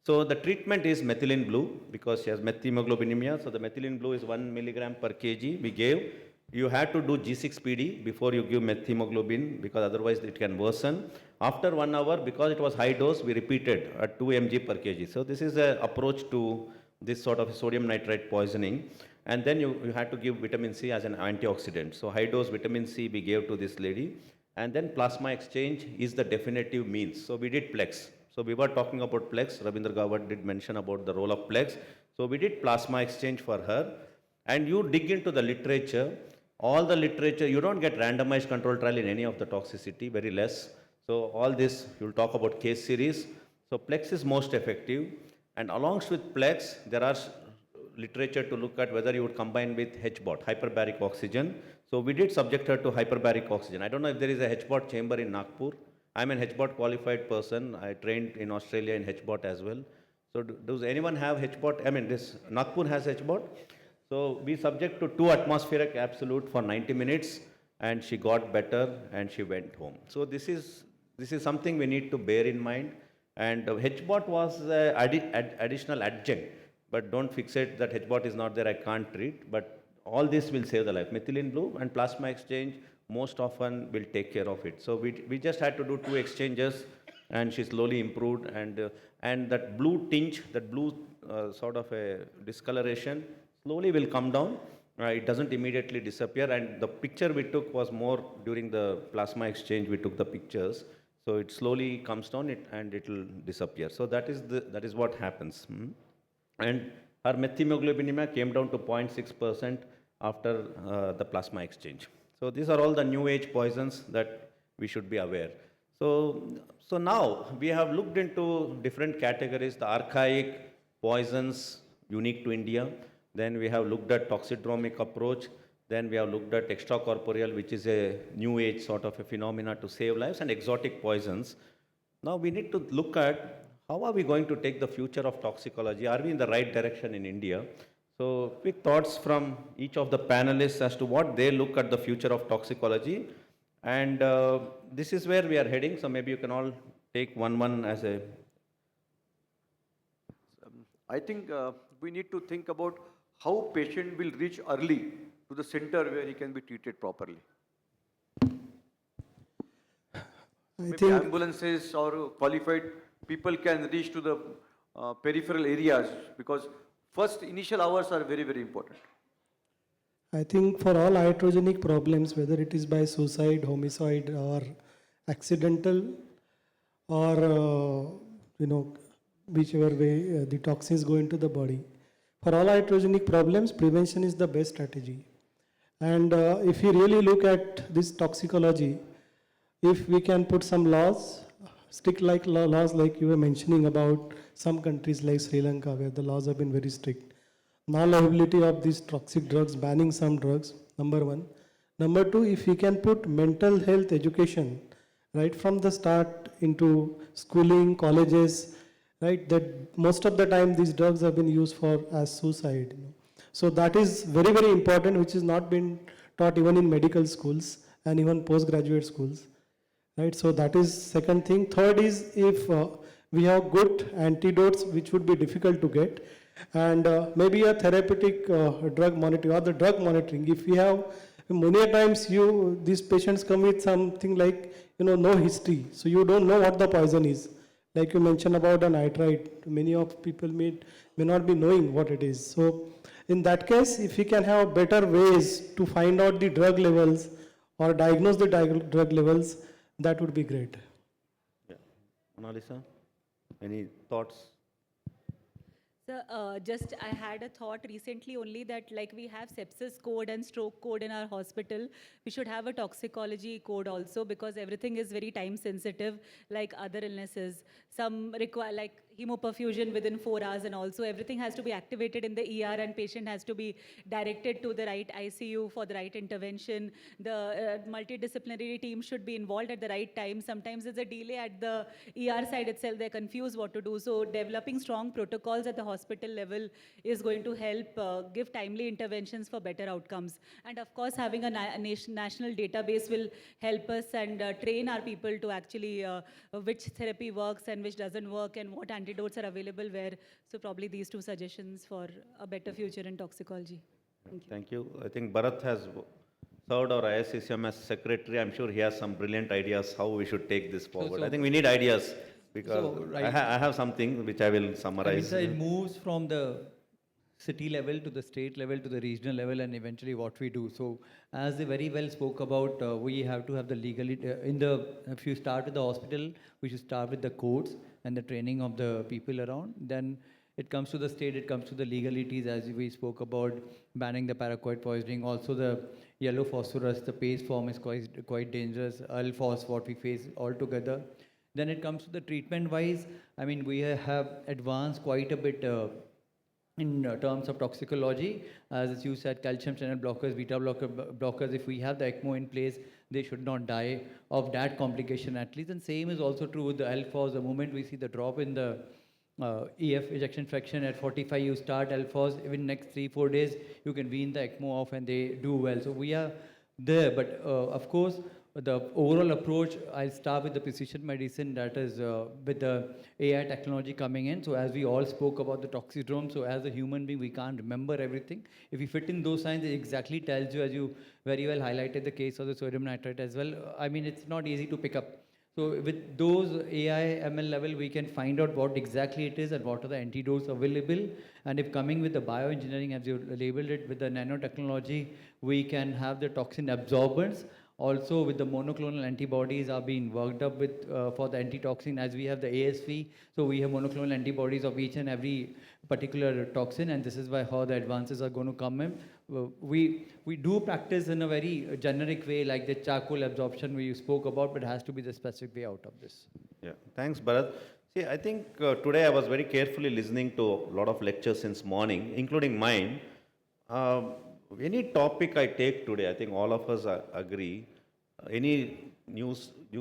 So the treatment is methylene blue because she has methemoglobinemia. So the methylene blue is 1 milligram per kg we gave. You have to do G6PD before you give methemoglobin because otherwise it can worsen. After 1 hour, because it was high dose, we repeated at 2 mg per kg. So this is an approach to this sort of sodium nitrite poisoning. And then you had to give vitamin C as an antioxidant. So high dose vitamin C we gave to this lady. And then plasma exchange is the definitive means. So we did Plex. So we were talking about Plex. Ravindra Gawat did mention about the role of Plex. So we did plasma exchange for her. And you dig into the literature. All the literature, you don't get randomized control trial in any of the toxicity, very less. So all this, you'll talk about case series. So Plex is most effective. And along with Plex, there are literature to look at whether you would combine with HBOT, hyperbaric oxygen. So we did subject her to hyperbaric oxygen. I don't know if there is a HBOT chamber in Nagpur. I'm an HBOT qualified person. I trained in Australia in HBOT as well. So does anyone have HBOT? I mean, this Nagpur has HBOT. So we subject to 2 atmospheric absolute for 90 minutes, and she got better and she went home. So this is something we need to bear in mind. And HBOT was additional adjunct, but don't fixate that HBOT is not there, I can't treat, but all this will save the life. Methylene blue and plasma exchange most often will take care of it. So we just had to do 2 exchanges, and she slowly improved, and that blue tinge, that blue sort of a discoloration slowly will come down. It doesn't immediately disappear, and the picture we took was more during the plasma exchange. We took the pictures. So it slowly comes down and it will disappear. So that is what happens. And her methemoglobinemia came down to 0.6% after the plasma exchange. So these are all the new age poisons that we should be aware. So now we have looked into different categories, the archaic poisons unique to India. Then we have looked at toxidromic approach. Then we have looked at extracorporeal, which is a new age sort of a phenomena to save lives, and exotic poisons. Now we need to look at how are we going to take the future of toxicology? Are we in the right direction in India? So quick thoughts from each of the panelists as to what they look at the future of toxicology. And this is where we are heading. So maybe you can all take one as a... I think we need to think about how patient will reach early to the center where he can be treated properly. Maybe ambulances or qualified people can reach to the peripheral areas, because first initial hours are very, very important. I think for all iatrogenic problems, whether it is by suicide, homicide, or accidental, or whichever way the toxins go into the body, For all iatrogenic problems, prevention is the best strategy. And if you really look at this toxicology, if we can put some laws, strict like laws like you were mentioning about some countries like Sri Lanka where the laws have been very strict. Non-liability of these toxic drugs, banning some drugs, number one. Number two, if we can put mental health education right from the start into schooling, colleges, right, that most of the time these drugs have been used for as suicide. So that is very, very important, which is not been taught even in medical schools and even postgraduate schools. Right, so that is second thing. Third is if we have good antidotes, which would be difficult to get, and maybe a therapeutic drug monitoring or the drug monitoring. If we have many a times these patients come with something like no history, so you don't know what the poison is. Like you mentioned about a nitrite, many of people may not be knowing what it is. So in that case, if we can have better ways to find out the drug levels or diagnose the drug levels, that would be great. Yeah. Monalisa, any thoughts? So just I had a thought recently only that like we have sepsis code and stroke code in our hospital. We should have a toxicology code also because everything is very time sensitive like other illnesses. Some require like hemoperfusion within 4 hours and also everything has to be activated in the ER and patient has to be directed to the right ICU for the right intervention. The multidisciplinary team should be involved at the right time. Sometimes there's a delay at the ER side itself. They're confused what to do. So developing strong protocols at the hospital level is going to help give timely interventions for better outcomes. And of course, having a national database will help us and train our people to actually which therapy works and which doesn't work and what antidotes are available where. So probably these two suggestions for a better future in toxicology. Thank you. I think Bharat has served our ISCCM as secretary. I'm sure he has some brilliant ideas how we should take this forward. I think we need ideas because I have something which I will summarize. It moves from the city level to the state level to the regional level and eventually what we do. So as they very well spoke about, we have to have the legally, if you start with the hospital, we should start with the codes and the training of the people around. Then it comes to the state, it comes to the legalities as we spoke about banning the paraquat poisoning. Also the yellow phosphorus, the paste form is quite dangerous. Alphos, what we face altogether. Then it comes to the treatment wise. I mean, we have advanced quite a bit in terms of toxicology. As you said, calcium channel blockers, beta blockers, if we have the ECMO in place, they should not die of that complication at least. And same is also true with the Alphos. The moment we see the drop in the EF ejection fraction at 45, you start Alphos, even next 3-4 days, you can wean the ECMO off and they do well. So we are there, but of course, the overall approach, I'll start with the precision medicine, that is with the AI technology coming in. So as we all spoke about the toxidrome, so as a human being, we can't remember everything. If we fit in those signs, it exactly tells you, as you very well highlighted the case of the sodium nitrite as well. I mean, it's not easy to pick up. So with those AI ML level, we can find out what exactly it is and what are the antidotes available. And if coming with the bioengineering, as you labeled it, with the nanotechnology, we can have the toxin absorbers. Also with the monoclonal antibodies are being worked up with for the antitoxin, as we have the ASV. So we have monoclonal antibodies of each and every particular toxin, and this is why how the advances are going to come in. We do practice in a very generic way, like the charcoal absorption we spoke about, but it has to be the specific way out of this. Yeah, thanks Bharat. See, I think today I was very carefully listening to a lot of lectures since morning, including mine. Any topic I take today, I think all of us agree, any new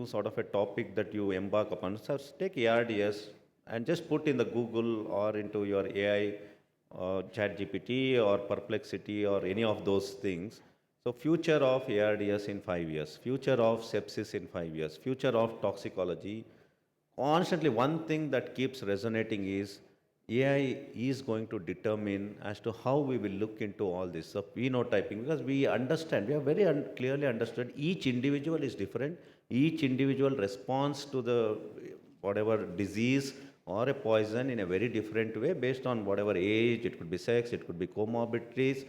sort of a topic that you embark upon, so take ARDS and just put in the Google or into your AI, ChatGPT or Perplexity or any of those things. So future of ARDS in 5 years, future of sepsis in 5 years, future of toxicology. Constantly one thing that keeps resonating is AI is going to determine as to how we will look into all this phenotyping, because we understand, we have very clearly understood each individual is different, each individual responds to the whatever disease or a poison in a very different way based on whatever age, it could be sex, it could be comorbidities,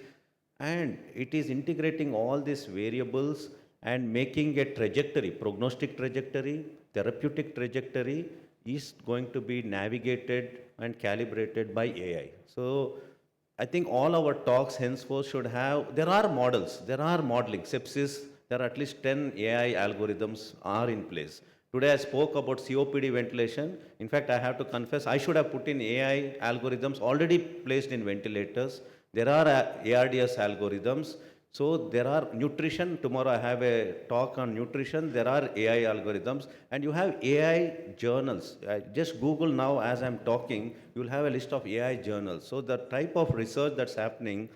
and it is integrating all these variables and making a trajectory, prognostic trajectory, therapeutic trajectory is going to be navigated and calibrated by AI. So I think all our talks henceforth should have, there are models, there are modeling, sepsis, there are at least 10 AI algorithms are in place. Today I spoke about COPD ventilation. In fact, I have to confess, I should have put in AI algorithms already placed in ventilators. There are ARDS algorithms. So there are nutrition. Tomorrow I have a talk on nutrition. There are AI algorithms and you have AI journals. Just Google now as I'm talking, you'll have a list of AI journals. So the type of research that's happening,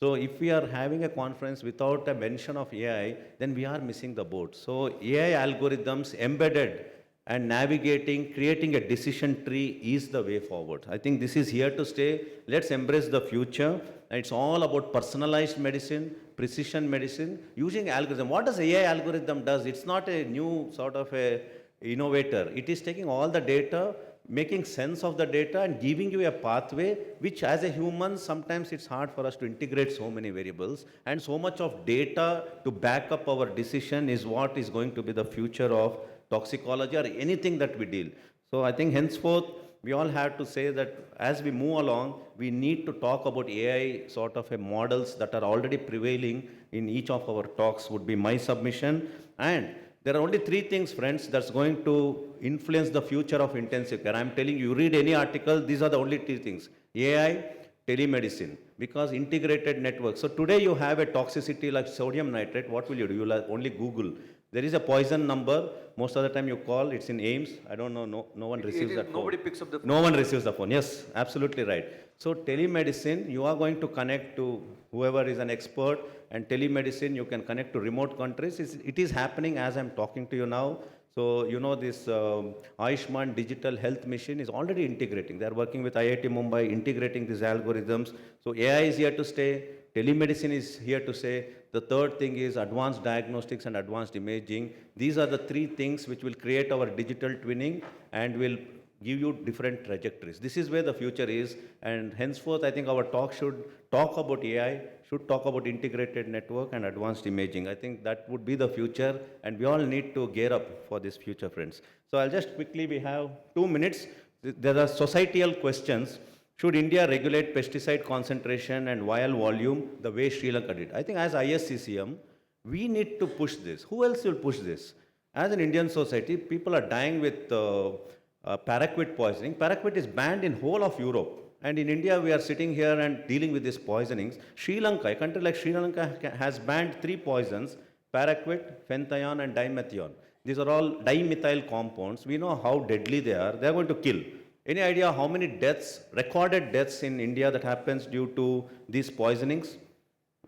so if we are having a conference without a mention of AI, then we are missing the boat. So AI algorithms embedded and navigating, creating a decision tree is the way forward. I think this is here to stay. Let's embrace the future. And it's all about personalized medicine, precision medicine, using algorithm. What does AI algorithm does? It's not a new sort of a innovator. It is taking all the data, making sense of the data and giving you a pathway, which as a human, sometimes it's hard for us to integrate so many variables. And so much of data to back up our decision is what is going to be the future of toxicology or anything that we deal. So I think henceforth, we all have to say that as we move along, we need to talk about AI sort of a models that are already prevailing in each of our talks would be my submission. And there are only three things, friends, that's going to influence the future of intensive care. I'm telling you, read any article, these are the only three things. AI, telemedicine, because integrated networks. So today you have a toxicity like sodium nitrate, what will you do? You'll only Google. There is a poison number. Most of the time you call, it's in AIMS. I don't know, no one receives that phone. Nobody picks up the phone. No one receives the phone. Yes, absolutely right. So telemedicine, you are going to connect to whoever is an expert, and telemedicine, you can connect to remote countries. It is happening as I'm talking to you now. So, you know, this Ayushman Digital Health Mission is already integrating. They're working with IIT Mumbai, integrating these algorithms. So AI is here to stay. Telemedicine is here to stay. The third thing is advanced diagnostics and advanced imaging. These are the three things which will create our digital twinning and will give you different trajectories. This is where the future is, and henceforth I think our talk should talk about AI, should talk about integrated network and advanced imaging. I think that would be the future, and we all need to gear up for this future, friends. So I'll just quickly, we have 2 minutes. There are societal questions. Should India regulate pesticide concentration and vial volume the way Sri Lanka did? I think as ISCCM, we need to push this. Who else will push this? As an Indian society, people are dying with paraquat poisoning. Paraquat is banned in whole of Europe. And in India, we are sitting here and dealing with these poisonings. Sri Lanka, a country like Sri Lanka has banned 3 poisons, paraquat, phenthyon and dimethion. These are all dimethyl compounds. We know how deadly they are. They are going to kill. Any idea how many deaths, recorded deaths in India that happens due to these poisonings?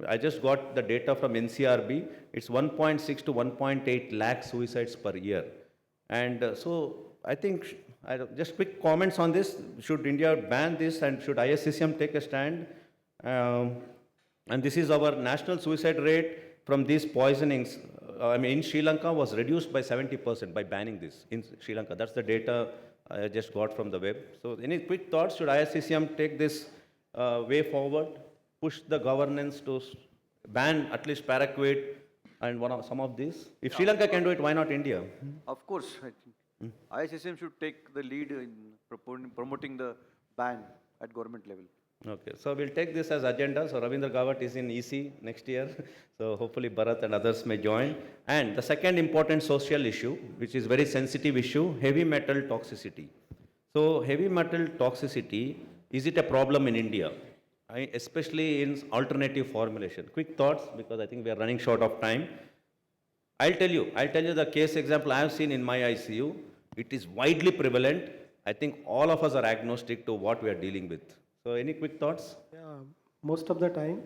I just got the data from NCRB. It's 1.6 to 1.8 lakh suicides per year. And so I think, just quick comments on this. Should India ban this and should ISCCM take a stand? And this is our national suicide rate from these poisonings. In Sri Lanka was reduced by 70% by banning this in Sri Lanka. That's the data I just got from the web. So any quick thoughts? Should ISCCM take this way forward, push the governance to ban at least paraquat and some of these? If Sri Lanka can do it, why not India? Of course, I think ISCCM should take the lead in promoting the ban at government level. Okay, so we'll take this as agenda. So Ravindra Gawat is in EC next year. So hopefully Bharat and others may join. And the second important social issue, which is very sensitive issue, heavy metal toxicity. So heavy metal toxicity, is it a problem in India? Especially in alternative formulation. Quick thoughts, because I think we are running short of time. I'll tell you the case example I have seen in my ICU. It is widely prevalent. I think all of us are agnostic to what we are dealing with. So any quick thoughts? Yeah, most of the time.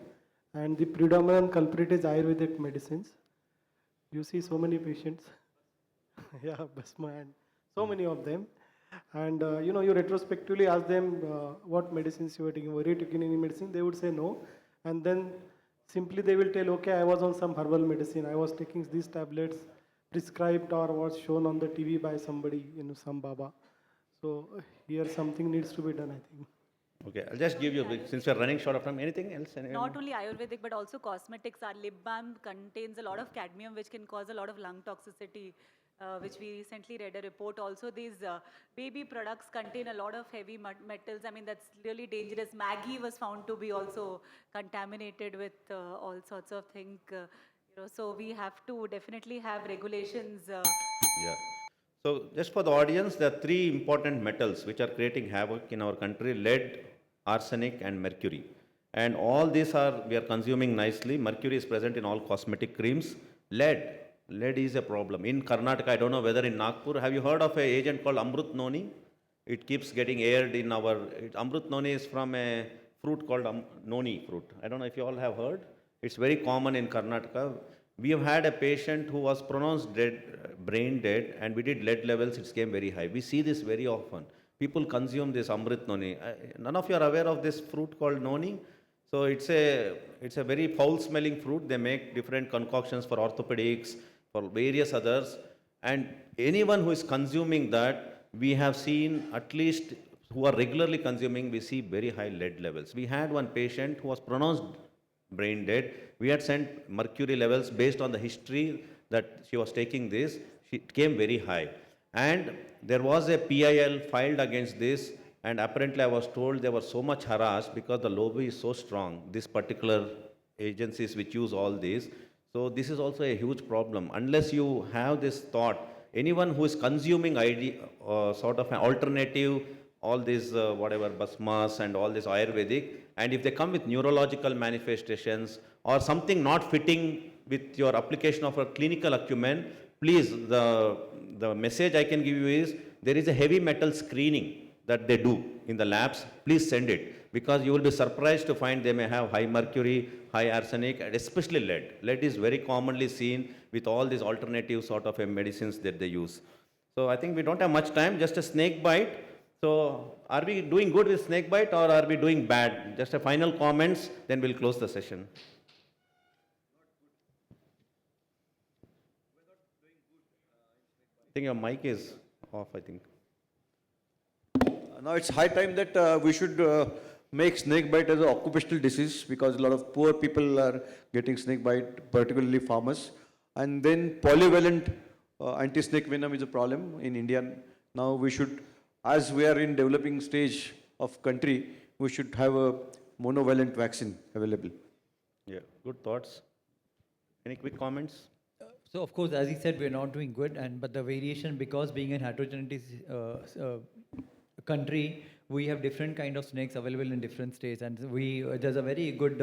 And the predominant culprit is Ayurvedic medicines. You see so many patients. Yeah, Basma and so many of them. And you retrospectively ask them what medicines you were taking. Were you taking any medicine? They would say no. And then simply they will tell, okay, I was on some herbal medicine. I was taking these tablets prescribed or was shown on the TV by somebody, some Baba. So here something needs to be done, I think. Okay, I'll just give you, since we're running short of time, anything else? Not only Ayurvedic, but also cosmetics. Our lip balm contains a lot of cadmium, which can cause a lot of lung toxicity. which we recently read a report also. These baby products contain a lot of heavy metals. I mean, that's really dangerous. Maggi was found to be also contaminated with all sorts of things. So we have to definitely have regulations. Yeah. So just for the audience, there are three important metals which are creating havoc in our country: lead, arsenic, and mercury. And all these we are consuming nicely. Mercury is present in all cosmetic creams. Lead is a problem. In Karnataka, I don't know whether in Nagpur, have you heard of an agent called Amrut Noni? It keeps getting aired in Amrut Noni is from a fruit called Noni fruit. I don't know if you all have heard. It's very common in Karnataka. We have had a patient who was pronounced dead, brain dead, and we did lead levels, it came very high. We see this very often. People consume this Amrit Noni. None of you are aware of this fruit called Noni? So it's a very foul smelling fruit. They make different concoctions for orthopedics, for various others. And anyone who is consuming that, we have seen at least who are regularly consuming, we see very high lead levels. We had one patient who was pronounced brain dead. We had sent mercury levels based on the history that she was taking this. It came very high. And there was a PIL filed against this. And apparently I was told they were so much harassed because the lobby is so strong, these particular agencies which use all these. So this is also a huge problem. Unless you have this thought, anyone who is consuming sort of an alternative, all these whatever basmas and all this Ayurvedic, and if they come with neurological manifestations or something not fitting with your application of a clinical acumen, please, the message I can give you is, there is a heavy metal screening that they do in the labs. Please send it, because you will be surprised to find they may have high mercury, high arsenic, and especially lead. Lead is very commonly seen with all these alternative sort of medicines that they use. So I think we don't have much time, just a snake bite. So are we doing good with snake bite or are we doing bad? Just a final comments, then we'll close the session. I think your mic is off, I think. Now it's high time that we should make snake bite as an occupational disease, because a lot of poor people are getting snake bite, particularly farmers. And then polyvalent anti-snake venom is a problem in India. Now we should, as we are in developing stage of country, we should have a monovalent vaccine available. Yeah, good thoughts. Any quick comments? So of course, as he said, we're not doing good, but the variation, because being a heterogeneous country, we have different kind of snakes available in different states, and there's a very good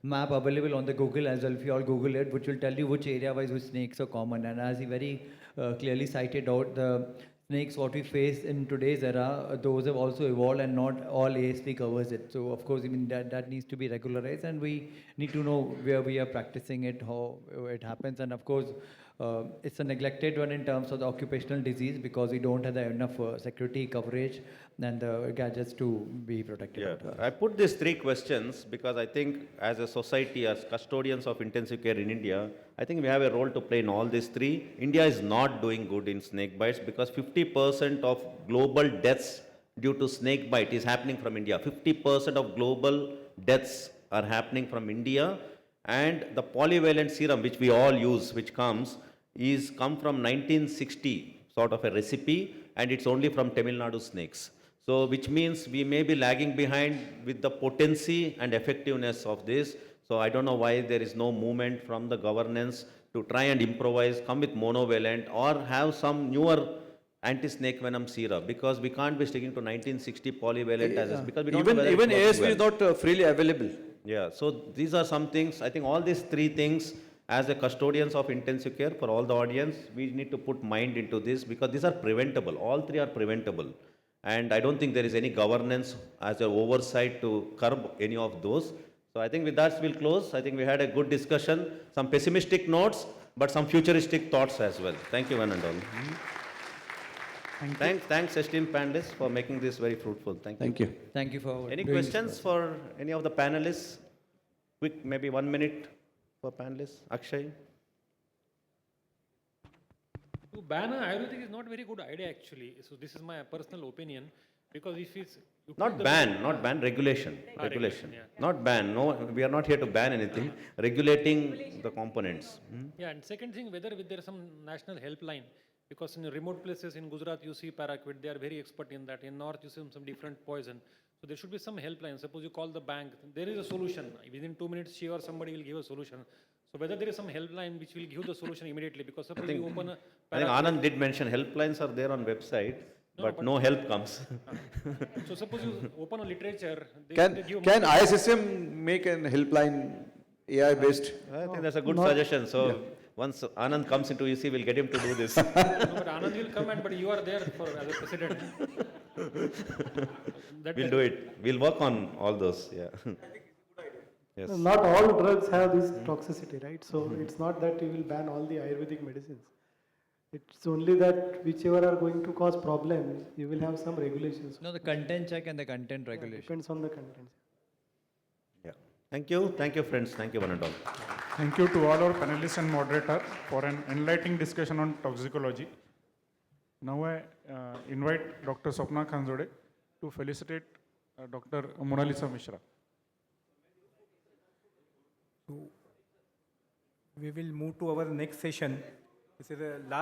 map available on the Google as well. If you all Google it, which will tell you which area-wise which snakes are common. And as he very clearly cited out, the snakes what we face in today's era, those have also evolved, and not all ASP covers it. So of course, I mean that needs to be regularized, and we need to know where we are practicing it, how it happens, and of course. It's a neglected one in terms of the occupational disease, because we don't have enough security coverage and the gadgets to be protected. Yeah, I put these three questions because I think as a society, as custodians of intensive care in India, I think we have a role to play in all these three. India is not doing good in snake bites, because 50% of global deaths due to snake bite is happening from India. 50% of global deaths are happening from India. And the polyvalent serum, which we all use, which come from 1960, sort of a recipe, and it's only from Tamil Nadu snakes. So, which means we may be lagging behind with the potency and effectiveness of this. So, I don't know why there is no movement from the governance to try and improvise, come with monovalent, or have some newer anti-snake venom serum, because we can't be sticking to 1960 polyvalent because we don't know whether even it works ASV is not freely available. Yeah, so these are some things. I think all these three things, as a custodians of intensive care, for all the audience, we need to put mind into this, because these are preventable. All three are preventable. And I don't think there is any governance as an oversight to curb any of those. So I think with that we'll close. I think we had a good discussion, some pessimistic notes, but some futuristic thoughts as well. Thank you, one and all. Thanks, esteemed panelists, for making this very fruitful. Thank you. Thank you. Thank you for Any doing this questions for any of the panelists? Quick, maybe 1 minute for panelists. Akshay? To ban Ayurvedic is not very good idea actually. So this is my personal opinion, because if it's Not ban, regulation. regulation, yeah. Not ban. No, we are not here to ban anything. Regulating the components. Yeah, and second thing, whether there is some national helpline Because in remote places in Gujarat, you see paraquat, they are very expert in that. In north, you see some different poison. So there should be some helpline. Suppose you call the bank, there is a solution. Within 2 minutes, she or somebody will give a solution. So whether there is some helpline which will give the solution immediately, because suppose you open a I think Anand did mention helplines are there on website, but no help comes. So suppose you open a literature, they give Can ISSM make an helpline AI based? I think that's a good suggestion. So once Anand comes into EC, we'll get him to do this. No, but Anand will come but you are there for as a president. We'll do it. We'll work on all those. Yeah. Yes. Not all drugs have this toxicity, right? So it's not that you will ban all the Ayurvedic medicines. It's only that whichever are going to cause problems, you will have some regulations. No, the content check and the content regulation. Depends on the content. Yeah. Thank you. Thank you, friends. Thank you, one and all. Thank you to all our panelists and moderator for an enlightening discussion on toxicology. Now I invite Dr. Swapna Khanzode to felicitate Dr. Monalisa Mishra. We will move to our next session. This is the last